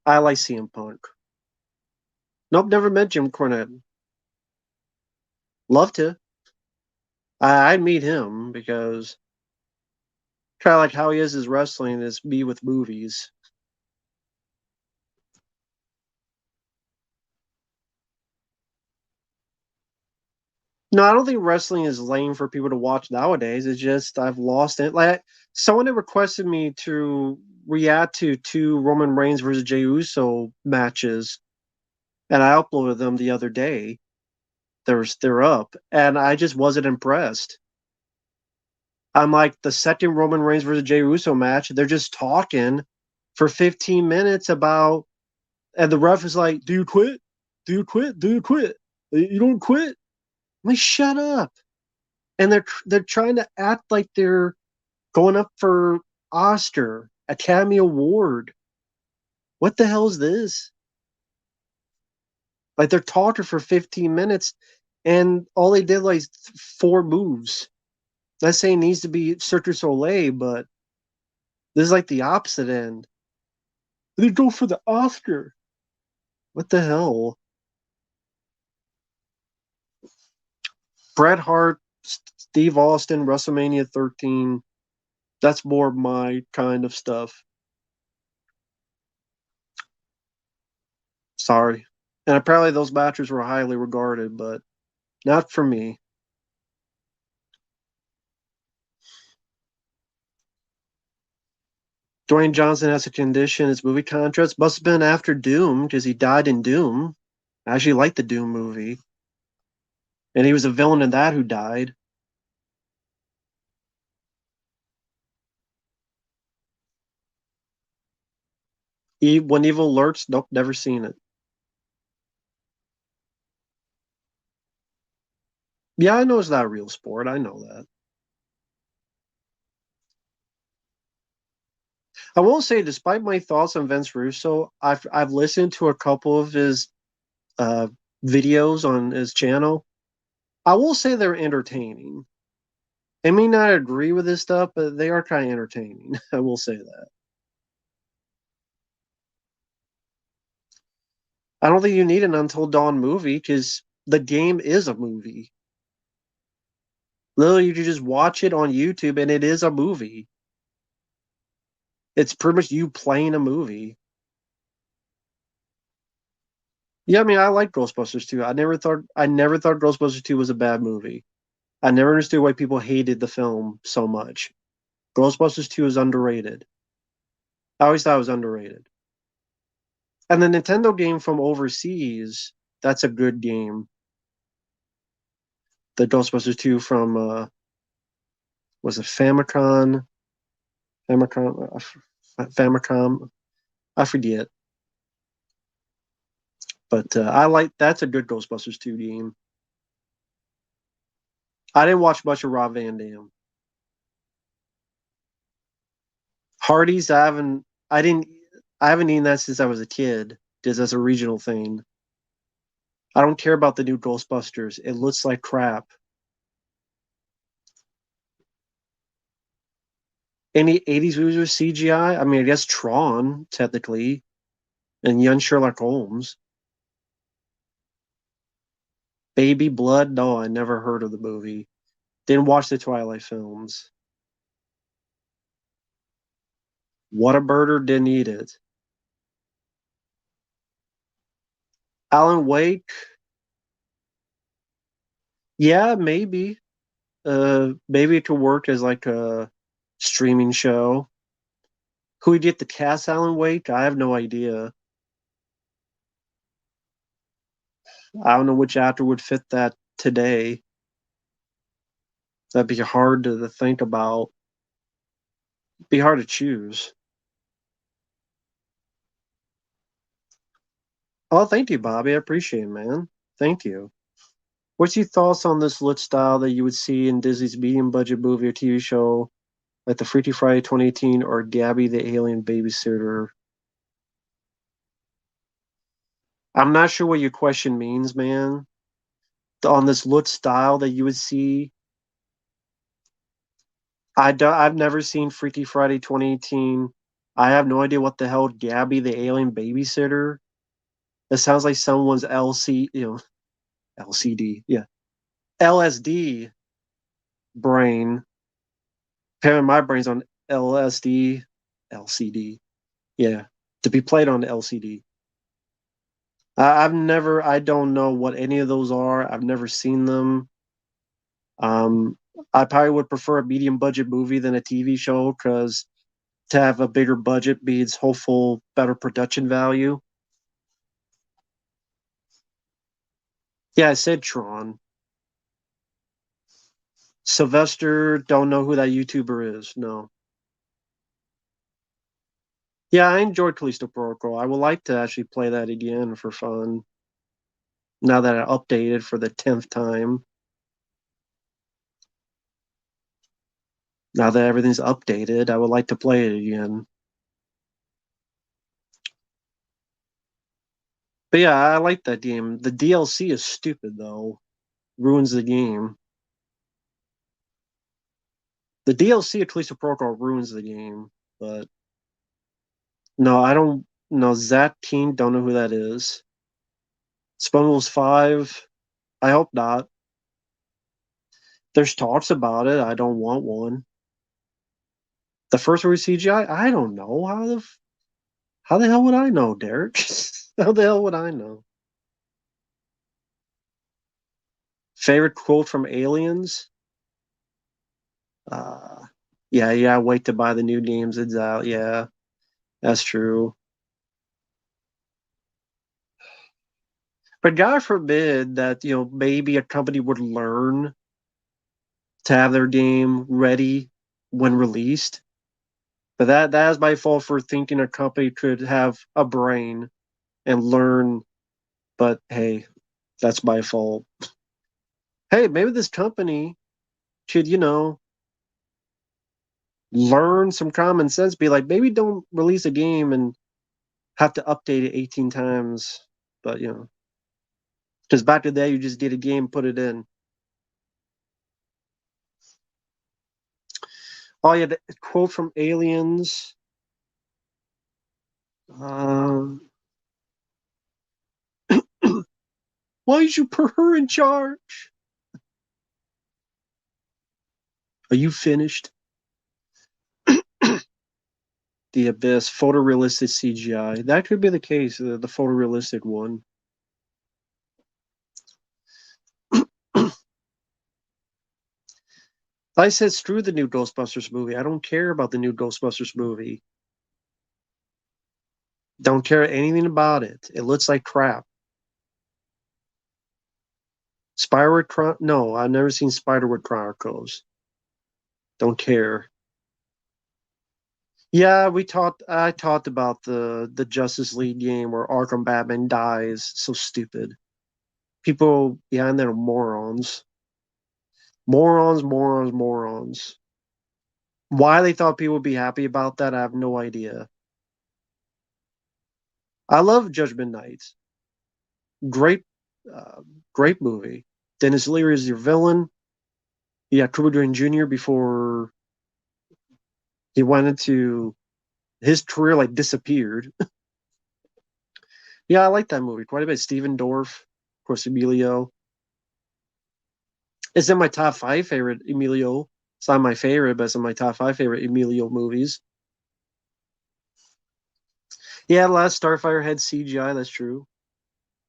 I like CM Punk. Nope, never met Jim Cornette. Love to. I'd meet him Kind of like how he is his wrestling is me with movies. No, I don't think wrestling is lame for people to watch nowadays. It's just I've lost it. Like someone had requested me to react to two Roman Reigns versus Jey Uso matches, and I uploaded them the other day. They're up, and I just wasn't impressed. I'm like the second Roman Reigns versus Jey Uso match. They're just talking for 15 minutes about, and the ref is like, "Do you quit? Do you quit? Do you quit? You don't quit." I'm like, shut up. And they're trying to act like they're going up for Oscar Academy Award. What the hell is this? Like they're talking for 15 minutes, and all they did like four moves. Not saying it needs to be Cirque du Soleil, but this is like the opposite end. They go for the Oscar. What the hell? Bret Hart, Steve Austin, WrestleMania 13. That's more my kind of stuff. Sorry. And apparently those matches were highly regarded, but not for me. Dwayne Johnson has a condition. His movie contracts must have been after Doom because he died in Doom. I actually liked the Doom movie, and he was a villain in that who died. When Evil Lurks, nope, never seen it. Yeah, I know it's not a real sport. I know that. I will say, despite my thoughts on Vince Russo, I've listened to a couple of his uh, videos on his channel. I will say they're entertaining. I may not agree with his stuff, but they are kind of entertaining. I will say that. I don't think you need an Until Dawn movie because the game is a movie. Literally, you can just watch it on YouTube and it is a movie. It's pretty much you playing a movie. Yeah, I mean, I like Ghostbusters 2. I never thought Ghostbusters 2 was a bad movie. I never understood why people hated the film so much. Ghostbusters 2 is underrated. I always thought it was underrated. And the Nintendo game from overseas, that's a good game. The Ghostbusters 2 from was it Famicom? I forget. But I like that's a good Ghostbusters 2 game. I didn't watch much of Rob Van Dam. Hardee's, I haven't eaten that since I was a kid, because that's a regional thing. I don't care about the new Ghostbusters. It looks like crap. Any 80s movies with CGI? I mean, I guess Tron, technically, and Young Sherlock Holmes. Baby Blood? No, I never heard of the movie. Didn't watch the Twilight films. Whataburger? Didn't eat it. Alan Wake? Yeah, maybe. Maybe it could work as like a streaming show. Who would get the cast Alan Wake? I have no idea. I don't know which actor would fit that today. That'd be hard to think about. Be hard to choose. Oh, thank you, Bobby. I appreciate it, man. Thank you. What's your thoughts on this look style that you would see in Disney's medium budget movie or TV show like the Freaky Friday 2018 or Gabby the Alien Babysitter? I'm not sure what your question means, man. On this look style that you would see, I've never seen Freaky Friday 2018. I have no idea what the hell Gabby the Alien Babysitter. It sounds like someone's LCD, yeah, LSD brain. Apparently, my brain's on LCD. Yeah, to be played on the LCD. I don't know what any of those are. I've never seen them. Um, I probably would prefer a medium budget movie than a TV show because to have a bigger budget means hopeful better production value. Yeah, I said Tron. Sylvester, don't know who that YouTuber is. No. Yeah, I enjoyed Callisto Protocol. I would like to actually play that again for fun. Now that I updated for the 10th time. Now that everything's updated, I would like to play it again. But yeah, I like that game. The DLC is stupid though. Ruins the game. The DLC of Callisto Protocol ruins the game. But no, I don't know. Zat Team, don't know who that is. Spungles 5, I hope not. There's talks about it. I don't want one. The first one with CGI, I don't know. How the hell would I know, Derek? How the hell would I know? Favorite quote from Aliens? Uh, yeah. Wait to buy the new games. It's out. Yeah, that's true. But God forbid that maybe a company would learn to have their game ready when released. But that is my fault for thinking a company could have a brain and learn. But hey, that's my fault. Hey, maybe this company should learn some common sense. Be like, maybe don't release a game and have to update it 18 times. But because back to that, you just get a game, put it in. Oh yeah, the quote from Aliens. Uh, Why did you put her in charge? Are you finished? The Abyss, photorealistic CGI. That could be the case, the photorealistic one. I said, screw the new Ghostbusters movie. I don't care about the new Ghostbusters movie. Don't care anything about it. It looks like crap. No, I've never seen Spiderwood Chronicles. Don't care. Yeah, I talked about the Justice League game where Arkham Batman dies. So stupid. People behind there are morons. Morons, morons, morons. Why they thought people would be happy about that, I have no idea. I love Judgment Night. Great, uh, great movie. Dennis Leary is your villain. Yeah, Cuba Gooding Jr. before he went into his career like disappeared. Yeah, I like that movie quite a bit. Steven Dorff, of course, Emilio. It's in my top five favorite Emilio. It's not my favorite, but it's in my top five favorite Emilio movies. Yeah, Last Starfire had CGI. That's true.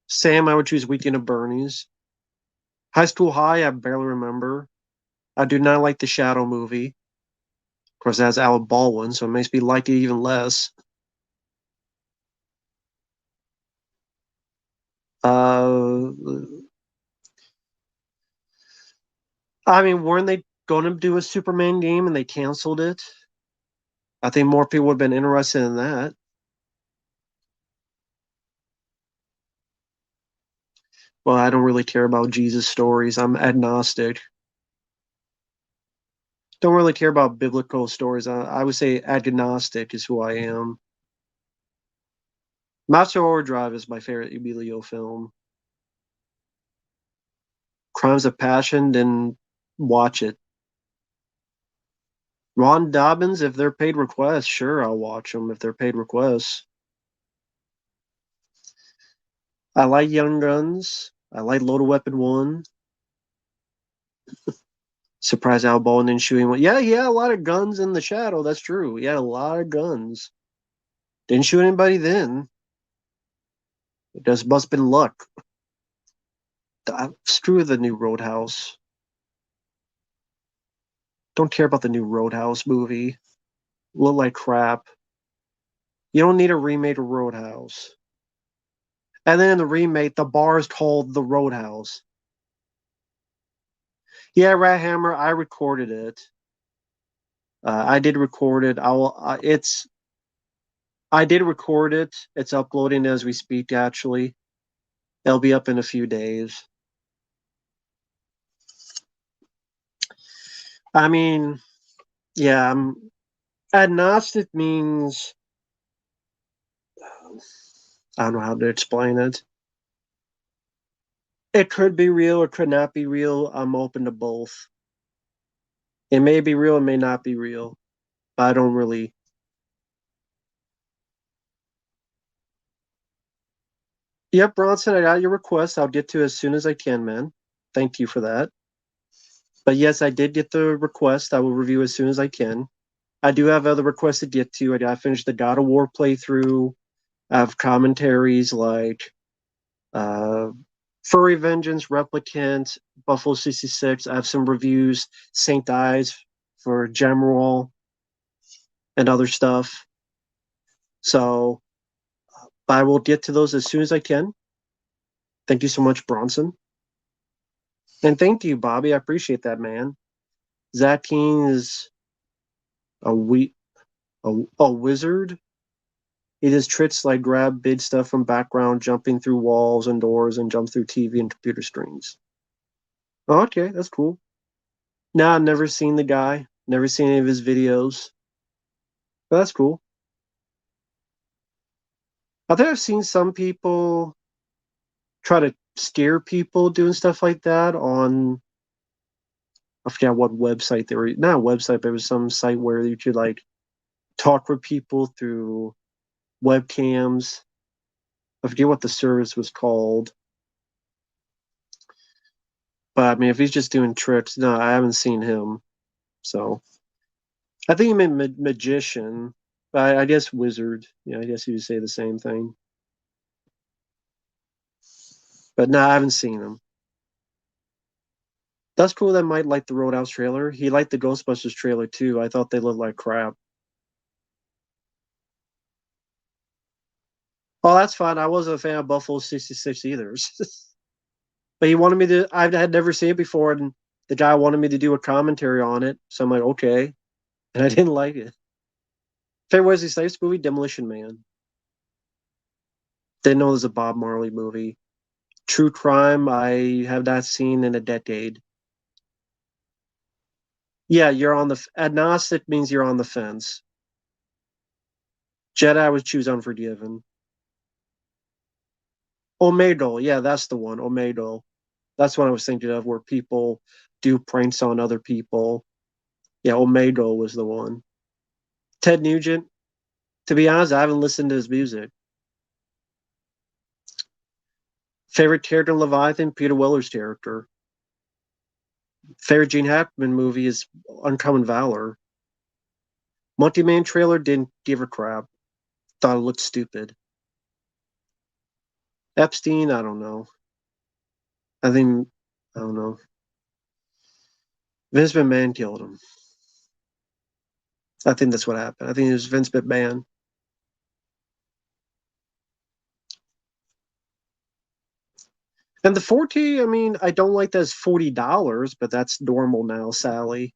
Sam, I would choose Weekend of Bernie's. High School High, I barely remember. I do not like the Shadow movie. Of course, that's Alec Baldwin, so it makes me like it even less. Uh, I mean, weren't they going to do a Superman game and they canceled it? I think more people would have been interested in that. Well, I don't really care about Jesus stories. I'm agnostic. Don't really care about biblical stories. I would say agnostic is who I am. Master Overdrive is my favorite Emilio film. Crimes of Passion, then watch it. Ron Dobbins, if they're paid requests, sure, I'll watch them if they're paid requests. I like Young Guns. I like Loaded Weapon 1. Surprise Al Bowden shooting one. Yeah, he had a lot of guns in the shadow. That's true. He had a lot of guns. Didn't shoot anybody then. It just must have been luck. Screw the new Roadhouse. Don't care about the new Roadhouse movie. Look like crap. You don't need a remake of Roadhouse. And then in the remake, the bar is called the Roadhouse. Yeah, Rat Hammer. I recorded it. I did record it. I did record it. It's uploading as we speak. Actually, it'll be up in a few days. I mean, yeah. Agnostic means I don't know how to explain it. It could be real or could not be real. I'm open to both. It may be real, it may not be real. But I don't really. Yep, Bronson, I got your request. I'll get to it as soon as I can, man. Thank you for that. But yes, I did get the request. I will review as soon as I can. I do have other requests to get to. I got to finish the God of War playthrough. I have commentaries like uh, Furry Vengeance, Replicant, Buffalo 66. I have some reviews, Saint Eyes for General and other stuff. So I will get to those as soon as I can. Thank you so much, Bronson. And thank you, Bobby. I appreciate that, man. Zach King is a we a wizard. He does tricks like grab big stuff from background, jumping through walls and doors, and jump through TV and computer screens. Oh, okay, that's cool. Nah, I've never seen the guy. Never seen any of his videos. But that's cool. I think I've seen some people try to scare people doing stuff like that on I forget what website they were not a website, but it was some site where you could like talk with people through webcams. I forget what the service was called. But I mean, if he's just doing tricks, no, I haven't seen him. So I think he meant magician. But I guess wizard. Yeah, I guess you would say the same thing. But no, I haven't seen him. That's cool that Mike liked the Roadhouse trailer. He liked the Ghostbusters trailer too. I thought they looked like crap. Oh, that's fine. I wasn't a fan of Buffalo 66 either. But he wanted me to, I had never seen it before, and the guy wanted me to do a commentary on it. So I'm like, okay. And I didn't like it. Favorite Wesley Snipes movie, Demolition Man. Didn't know it was a Bob Marley movie. True crime, I have not seen in a decade. Yeah, you're on the agnostic means you're on the fence. Jedi would choose Unforgiven. Omegle, yeah, that's the one. Omegle. That's what I was thinking of, where people do pranks on other people. Yeah, Omegle was the one. Ted Nugent. To be honest, I haven't listened to his music. Favorite character in Leviathan, Peter Weller's character. Favorite Gene Hackman movie is Uncommon Valor. Monkey Man trailer didn't give a crap. Thought it looked stupid. Epstein, I don't know. I think I don't know. Vince McMahon killed him. I think that's what happened. I think it was Vince McMahon. And the 40, I mean, I don't like that as $40, but that's normal now, Sally.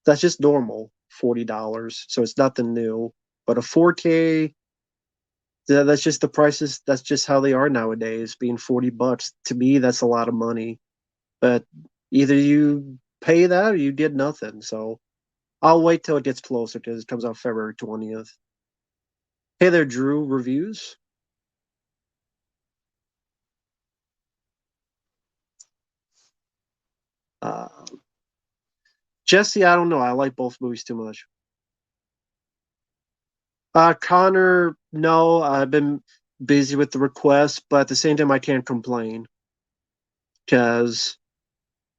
That's just normal, $40. So it's nothing new. But a 4K, that's just the prices. That's just how they are nowadays, being $40. To me, that's a lot of money. But either you pay that or you did nothing. So I'll wait till it gets closer because it comes out February 20th. Hey there, Drew. Reviews? Uh, Jesse, I don't know. I like both movies too much. Connor, no, I've been busy with the request, but at the same time, I can't complain because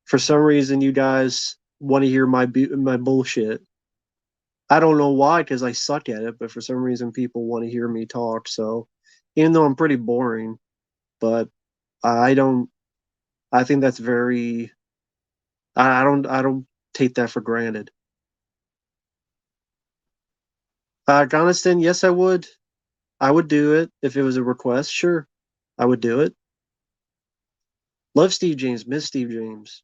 For some reason, you guys want to hear my bullshit. I don't know why, because I suck at it, but for some reason, people want to hear me talk. So, even though I'm pretty boring, but I don't. I think that's very. I don't take that for granted. Afghanistan, yes, I would. I would do it if it was a request. Sure, I would do it. Love Steve James, miss Steve James.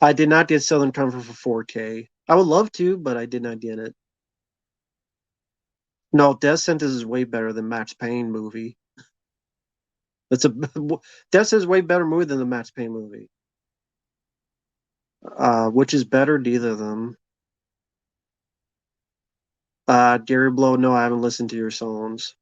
I did not get Southern Comfort for 4K. I would love to, but I did not get it. No, Death Sentence is way better than Max Payne movie. It's a Death Sentence is way better movie than the Max Payne movie. Which is better? Neither of them. Gary Blow. No, I haven't listened to your songs.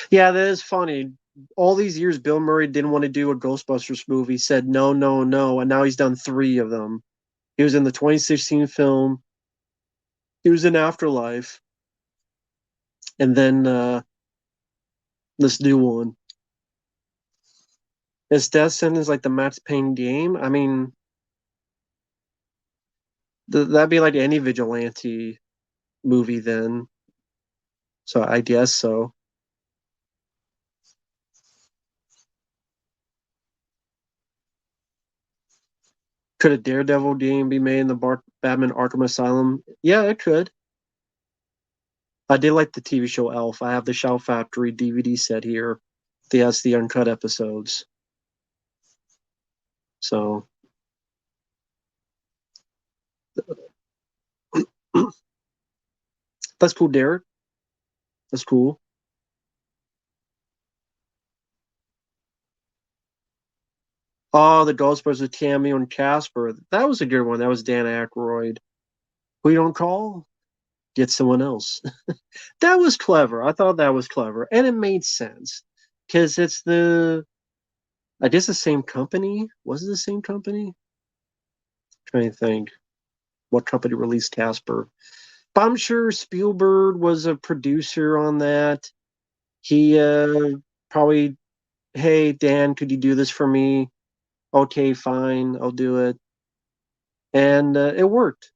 Yeah, that is funny. All these years, Bill Murray didn't want to do a Ghostbusters movie. Said no, no, no, and now he's done three of them. He was in the 2016 film. He was in Afterlife, and then this new one. Is Death Sentence like the Max Payne game? I mean, that'd be like any vigilante movie then. So I guess so. Could a Daredevil game be made in the Batman Arkham Asylum? Yeah, it could. I did like the TV show Elf. I have the Shout Factory DVD set here. That's the uncut episodes. So that's cool, Derek. That's cool. Oh, the Ghostbusters cameo and Casper. That was a good one. That was Dan Aykroyd. We don't call, get someone else. That was clever. I thought that was clever, and it made sense because it's I guess the same company. Was it the same company? I'm trying to think what company released Casper. But I'm sure Spielberg was a producer on that. He probably, hey Dan, could you do this for me? Okay, fine, I'll do it, and it worked.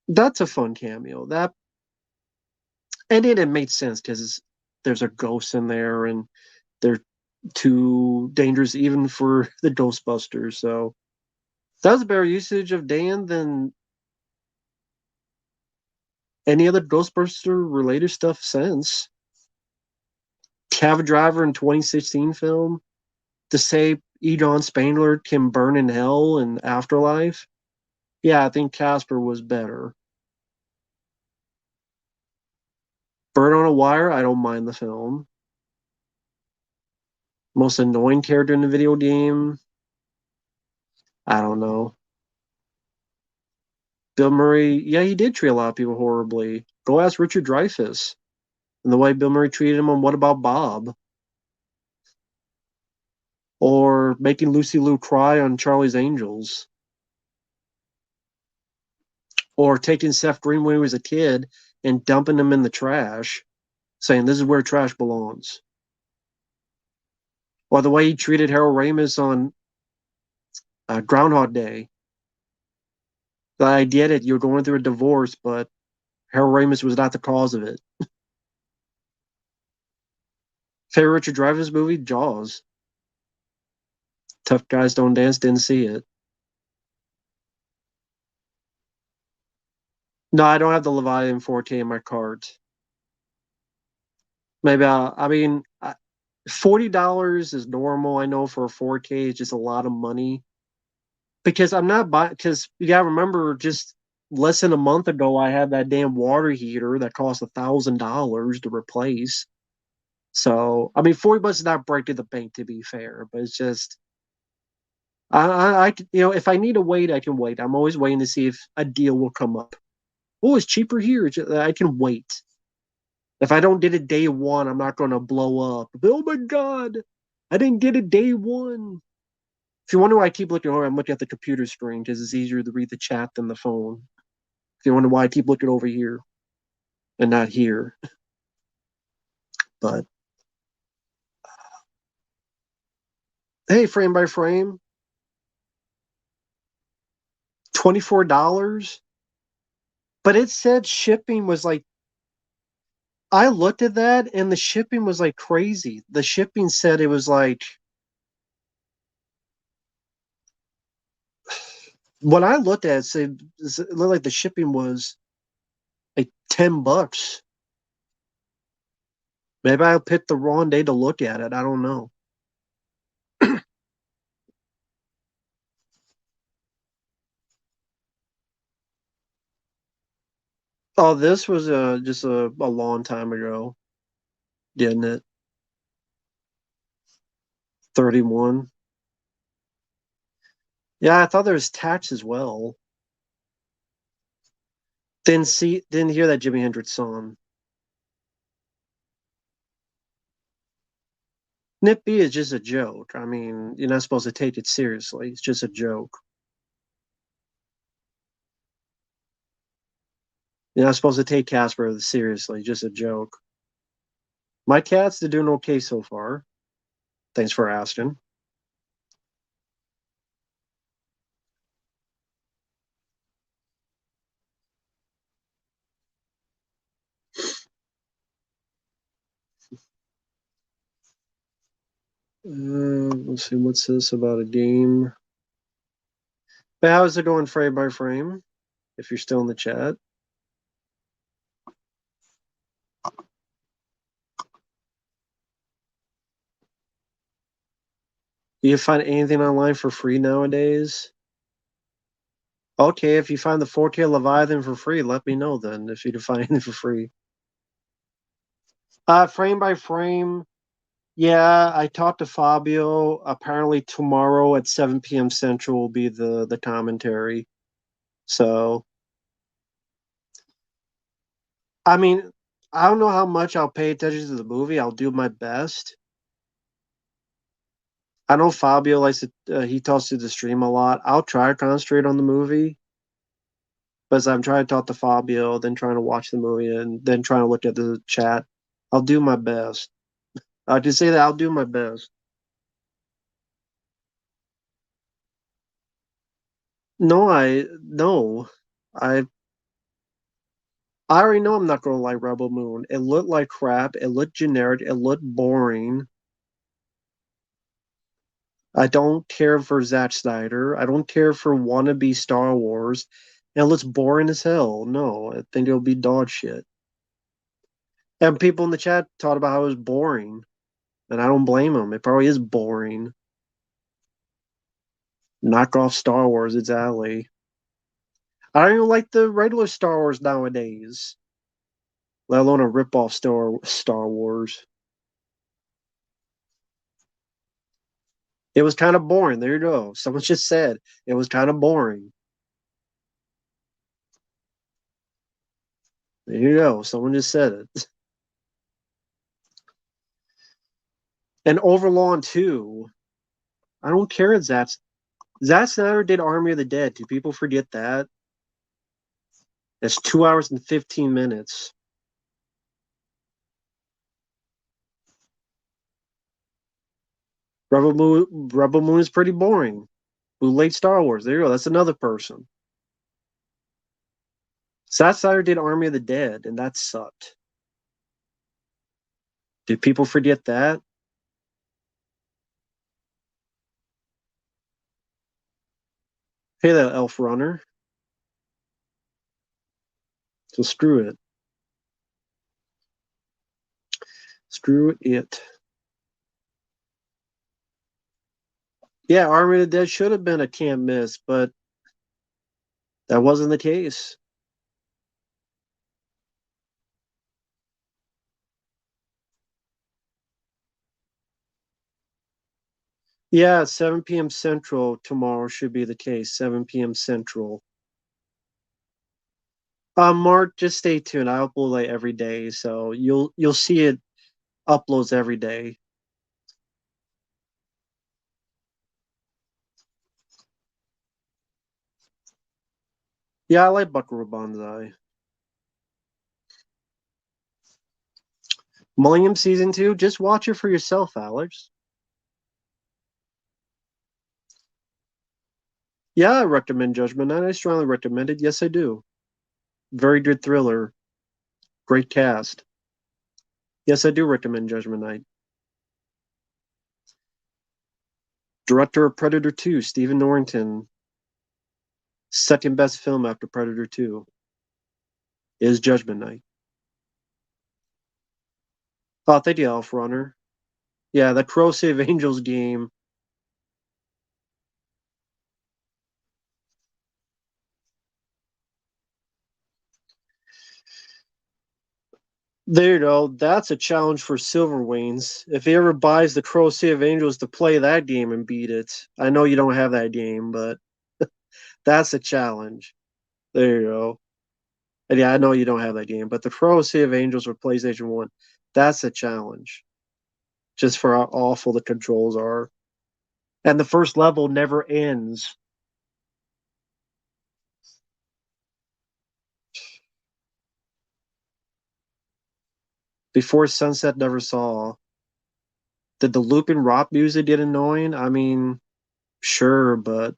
That's a fun cameo. That and it made sense because there's a ghost in there, and they're too dangerous even for the Ghostbusters. So that was a better usage of Dan than any other Ghostbuster related stuff since. Cab Driver in 2016 film to say Egon Spangler can burn in hell in Afterlife. Yeah, I think Casper was better. Bird on a Wire, I don't mind the film. Most annoying character in the video game, I don't know. Bill Murray, yeah, he did treat a lot of people horribly. Go ask Richard Dreyfuss and the way Bill Murray treated him on What About Bob? Or making Lucy Liu cry on Charlie's Angels. Or taking Seth Green when he was a kid and dumping him in the trash, saying this is where trash belongs. Or the way he treated Harold Ramis on Groundhog Day. I get it, you're going through a divorce, but Harold Ramis was not the cause of it. Favorite Richard Dreyfuss movie? Jaws. Tough Guys Don't Dance, didn't see it. No, I don't have the Leviathan 4K in my cart. Maybe I mean, $40 is normal. I know for a 4K, it's just a lot of money. Because I'm not buying. Because you gotta remember, just less than a month ago, I had that damn water heater that cost $1,000 to replace. So I mean, $40 is not breaking the bank to be fair, but it's just if I need to wait, I can wait. I'm always waiting to see if a deal will come up. Oh, it's cheaper here. I can wait. If I don't get it day one, I'm not going to blow up. Oh my god, I didn't get it day one. If you wonder why I keep looking over, I'm looking at the computer screen because it's easier to read the chat than the phone. If you wonder why I keep looking over here and not here, but hey, frame by frame, $24. But it said shipping was like, I looked at that and the shipping was like crazy. The shipping said it was like, when I looked at it, it looked like the shipping was like $10. Maybe I picked the wrong day to look at it. I don't know. Oh, this was just a long time ago, didn't it? 31. Yeah, I thought there was tax as well. Didn't hear that Jimi Hendrix song. Nip B is just a joke. I mean, you're not supposed to take it seriously. It's just a joke. You're not supposed to take Casper seriously. Just a joke. My cats, they're doing okay so far. Thanks for asking. Let's see, what's this about a game? But how is it going frame by frame? If you're still in the chat. You find anything online for free nowadays? Okay, if you find the 4K Leviathan for free, let me know then if you can find anything for free. Frame by frame. Yeah, I talked to Fabio. Apparently tomorrow at 7 p.m. Central will be the commentary. So I mean, I don't know how much I'll pay attention to the movie. I'll do my best. I know Fabio likes to he talks to the stream a lot. I'll try to concentrate on the movie, but as I'm trying to talk to Fabio, then trying to watch the movie, and then trying to look at the chat. I'll do my best. I can say that I'll do my best. No, no. I I already know I'm not gonna like Rebel Moon. It looked like crap. It looked generic. It looked boring. I don't care for Zack Snyder. I don't care for wannabe Star Wars. And it looks boring as hell. No, I think it'll be dog shit. And people in the chat talked about how it was boring. And I don't blame them. It probably is boring. Knock off Star Wars, exactly. I don't even like the regular Star Wars nowadays, let alone a rip-off Star Wars. It was kind of boring. There you go. Someone just said it was kind of boring. There you go. Someone just said it. And Overlord 2, I don't care if Zack Snyder did Army of the Dead. Do people forget that? That's 2 hours and 15 minutes. Rebel Moon is pretty boring. Bootleg Star Wars. There you go. That's another person. Zack Snyder did Army of the Dead, and that sucked. Did people forget that? Hey, that Elf Runner. So screw it. Screw it. Yeah, Army of the Dead should have been a can't miss, but that wasn't the case. Yeah, 7 p.m. Central tomorrow should be the case. 7 p.m. Central. Mark, just stay tuned. I upload like every day, so you'll see it uploads every day. Yeah, I like Buckaroo Banzai. Millennium Season 2, just watch it for yourself, Alex. Yeah, I recommend Judgment Night. I strongly recommend it. Yes, I do. Very good thriller. Great cast. Yes, I do recommend Judgment Night. Director of Predator 2, Stephen Norrington. Second best film after Predator 2 is Judgment Night. Oh, thank you, Elf Runner. Yeah, the Crow Save Angels game. There you go. That's a challenge for Silver Wings. If he ever buys the Crow Save Angels to play that game and beat it, I know you don't have that game, but that's a challenge. There you go. And yeah, I know you don't have that game, but the Crow Save Angels for PlayStation 1, that's a challenge. Just for how awful the controls are. And the first level never ends. Before Sunset Never Saw. Did the looping rock music get annoying? I mean, sure, but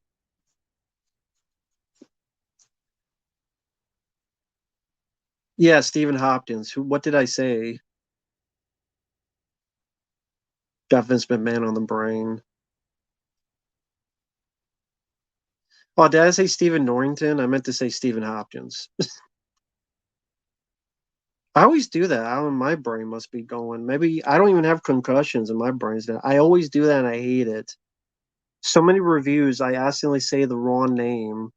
yeah, Stephen Hopkins. Who? What did I say? Got Vince McMahon on the brain. Oh, did I say Stephen Norrington? I meant to say Stephen Hopkins. I always do that. I don't, my brain must be going. Maybe I don't even have concussions and my brain's dead. I always do that and I hate it. So many reviews, I accidentally say the wrong name.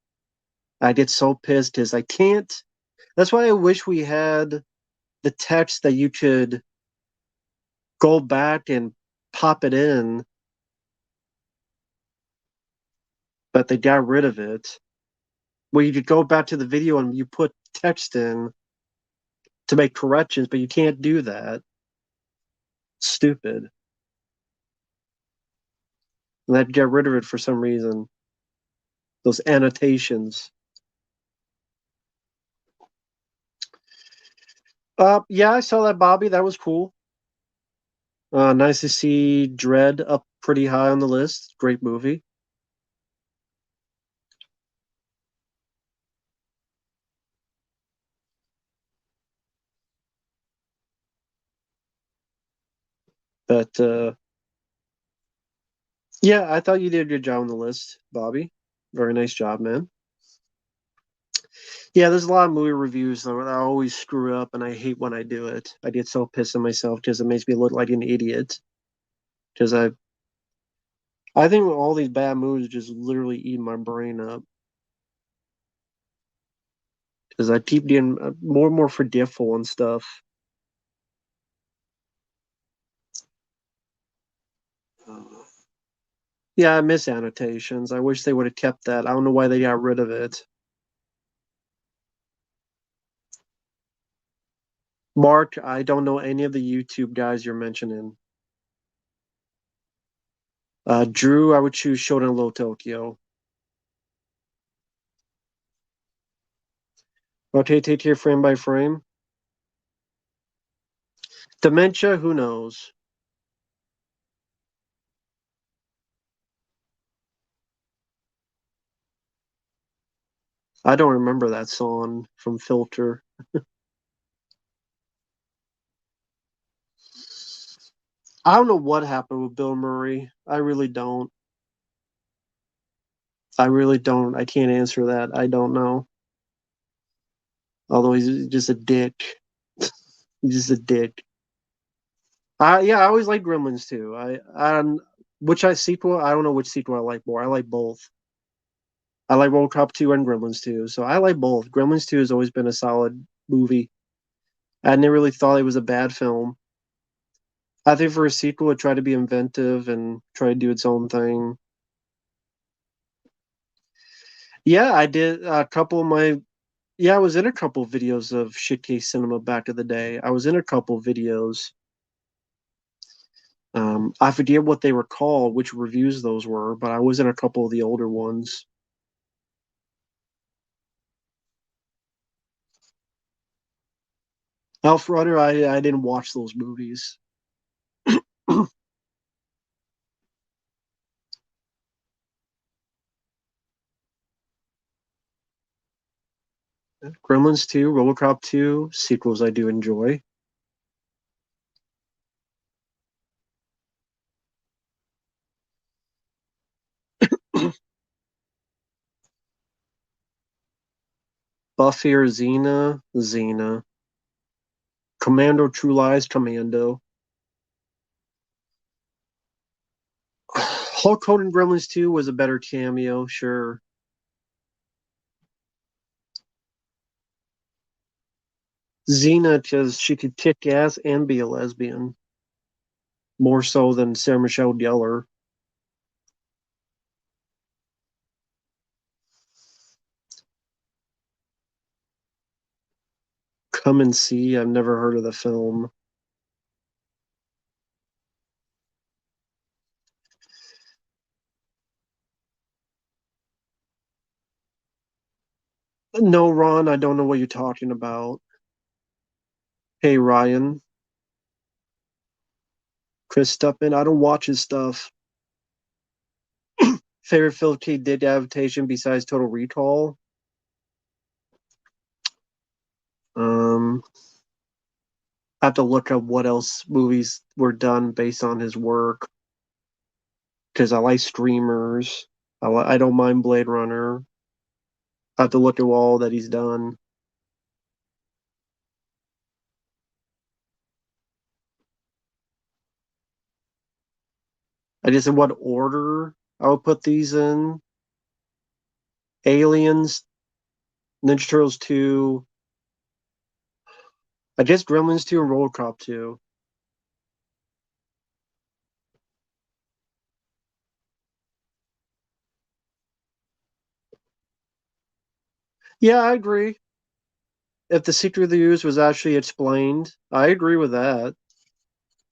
I get so pissed because I can't. That's why I wish we had the text that you could go back and pop it in, but they got rid of it. Where you could go back to the video and you put text in to make corrections, but you can't do that. Stupid. And they'd get rid of it for some reason. Those annotations. Yeah, I saw that, Bobby. That was cool. Nice to see Dread up pretty high on the list. Great movie. But yeah, I thought you did a good job on the list, Bobby. Very nice job, man. Yeah, there's a lot of movie reviews that I always screw up, and I hate when I do it. I get so pissed at myself because it makes me look like an idiot. Because I think all these bad movies just literally eat my brain up. Because I keep getting more and more forgetful and stuff. Yeah, I miss annotations. I wish they would have kept that. I don't know why they got rid of it. Mark, I don't know any of the YouTube guys you're mentioning. Drew, I would choose Shonen Low Tokyo. Okay, take here frame by frame. Dementia, who knows? I don't remember that song from Filter. I don't know what happened with Bill Murray. I really don't. I really don't. I can't answer that. I don't know. Although he's just a dick. He's just a dick. Yeah, I always like Gremlins too. Which I sequel? I don't know which sequel I like more. I like both. I like World Cup 2 and Gremlins 2, so I like both. Gremlins 2 has always been a solid movie. I never really thought it was a bad film. I think for a sequel, it tried to be inventive and try to do its own thing. Yeah, I did a couple of my. Yeah, I was in a couple of videos of Shitcase Cinema back in the day. I was in a couple of videos. I forget what they were called, which reviews those were, but I was in a couple of the older ones. Elf Runner, I didn't watch those movies. Gremlins 2, Robocop 2, sequels I do enjoy. Buffy or Xena, Xena. Commando True Lies, Commando. Hulk Hogan Gremlins 2 was a better cameo, sure. Xena, because she could kick ass and be a lesbian. More so than Sarah Michelle Gellar. Come and See, I've never heard of the film. No, Ron, I don't know what you're talking about. Hey, Ryan. Chris Stuppin, I don't watch his stuff. Favorite Phil K. Dick adaptation besides Total Recall? Um, I have to look up what else movies were done based on his work because I like Streamers. I don't mind Blade Runner. I have to look at all that he's done. I just in what order I would put these in. Aliens, Ninja Turtles 2, I guess Gremlins 2 and Robocop 2. Yeah, I agree. If the Secret of the Ooze was actually explained, I agree with that.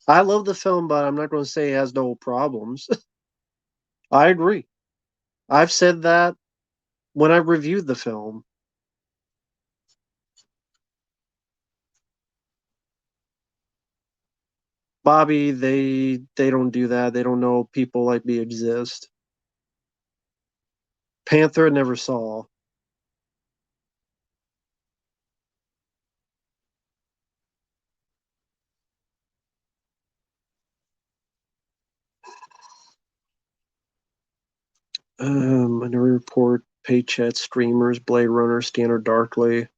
I love the film, but I'm not going to say it has no problems. I agree. I've said that when I reviewed the film. Bobby, they don't do that. They don't know people like me exist. Panther I never saw. Minority Report, Paycheck, Streamers, Blade Runner, Scanner Darkly.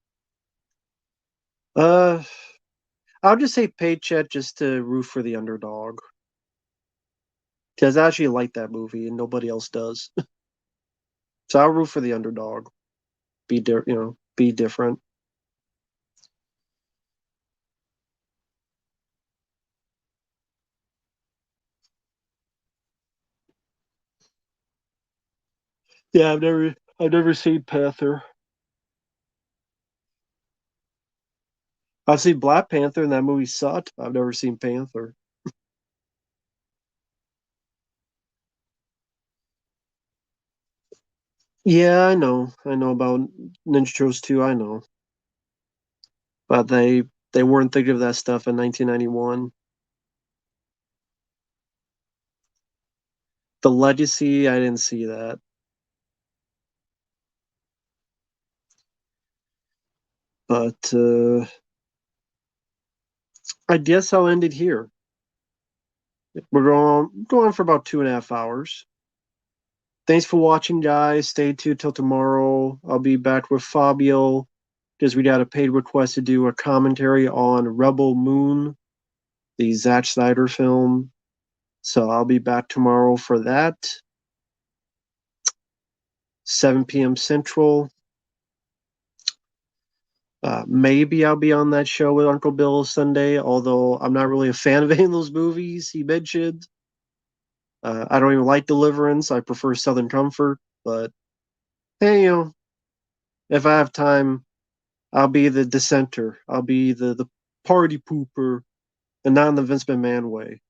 Uh, I'll just say Paycheck just to root for the underdog. Because I actually like that movie and nobody else does. So I'll root for the underdog. Be different. Yeah, I've never seen Panther. I've seen Black Panther and that movie sucked. I've never seen Panther. Yeah, I know. I know about Ninja Turtles 2, I know. But they weren't thinking of that stuff in 1991. The Legacy, I didn't see that. But I guess I'll end it here. We're going for about 2.5 hours. Thanks for watching, guys. Stay tuned till tomorrow. I'll be back with Fabio because we got a paid request to do a commentary on Rebel Moon, the Zack Snyder film. So I'll be back tomorrow for that. 7 p.m. Central. Maybe I'll be on that show with Uncle Bill Sunday, although I'm not really a fan of any of those movies he mentioned. I don't even like Deliverance. I prefer Southern Comfort. But hey, if I have time, I'll be the dissenter. I'll be the party pooper, and not in the Vince McMahon way.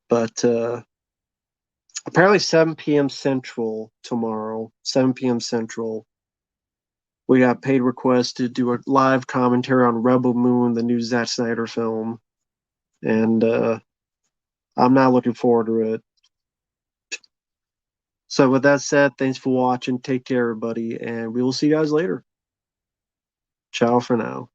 But Apparently 7 p.m. Central tomorrow. 7 p.m. Central. We got paid requests to do a live commentary on Rebel Moon, the new Zack Snyder film, and I'm not looking forward to it. So with that said, thanks for watching. Take care, everybody, and we will see you guys later. Ciao for now.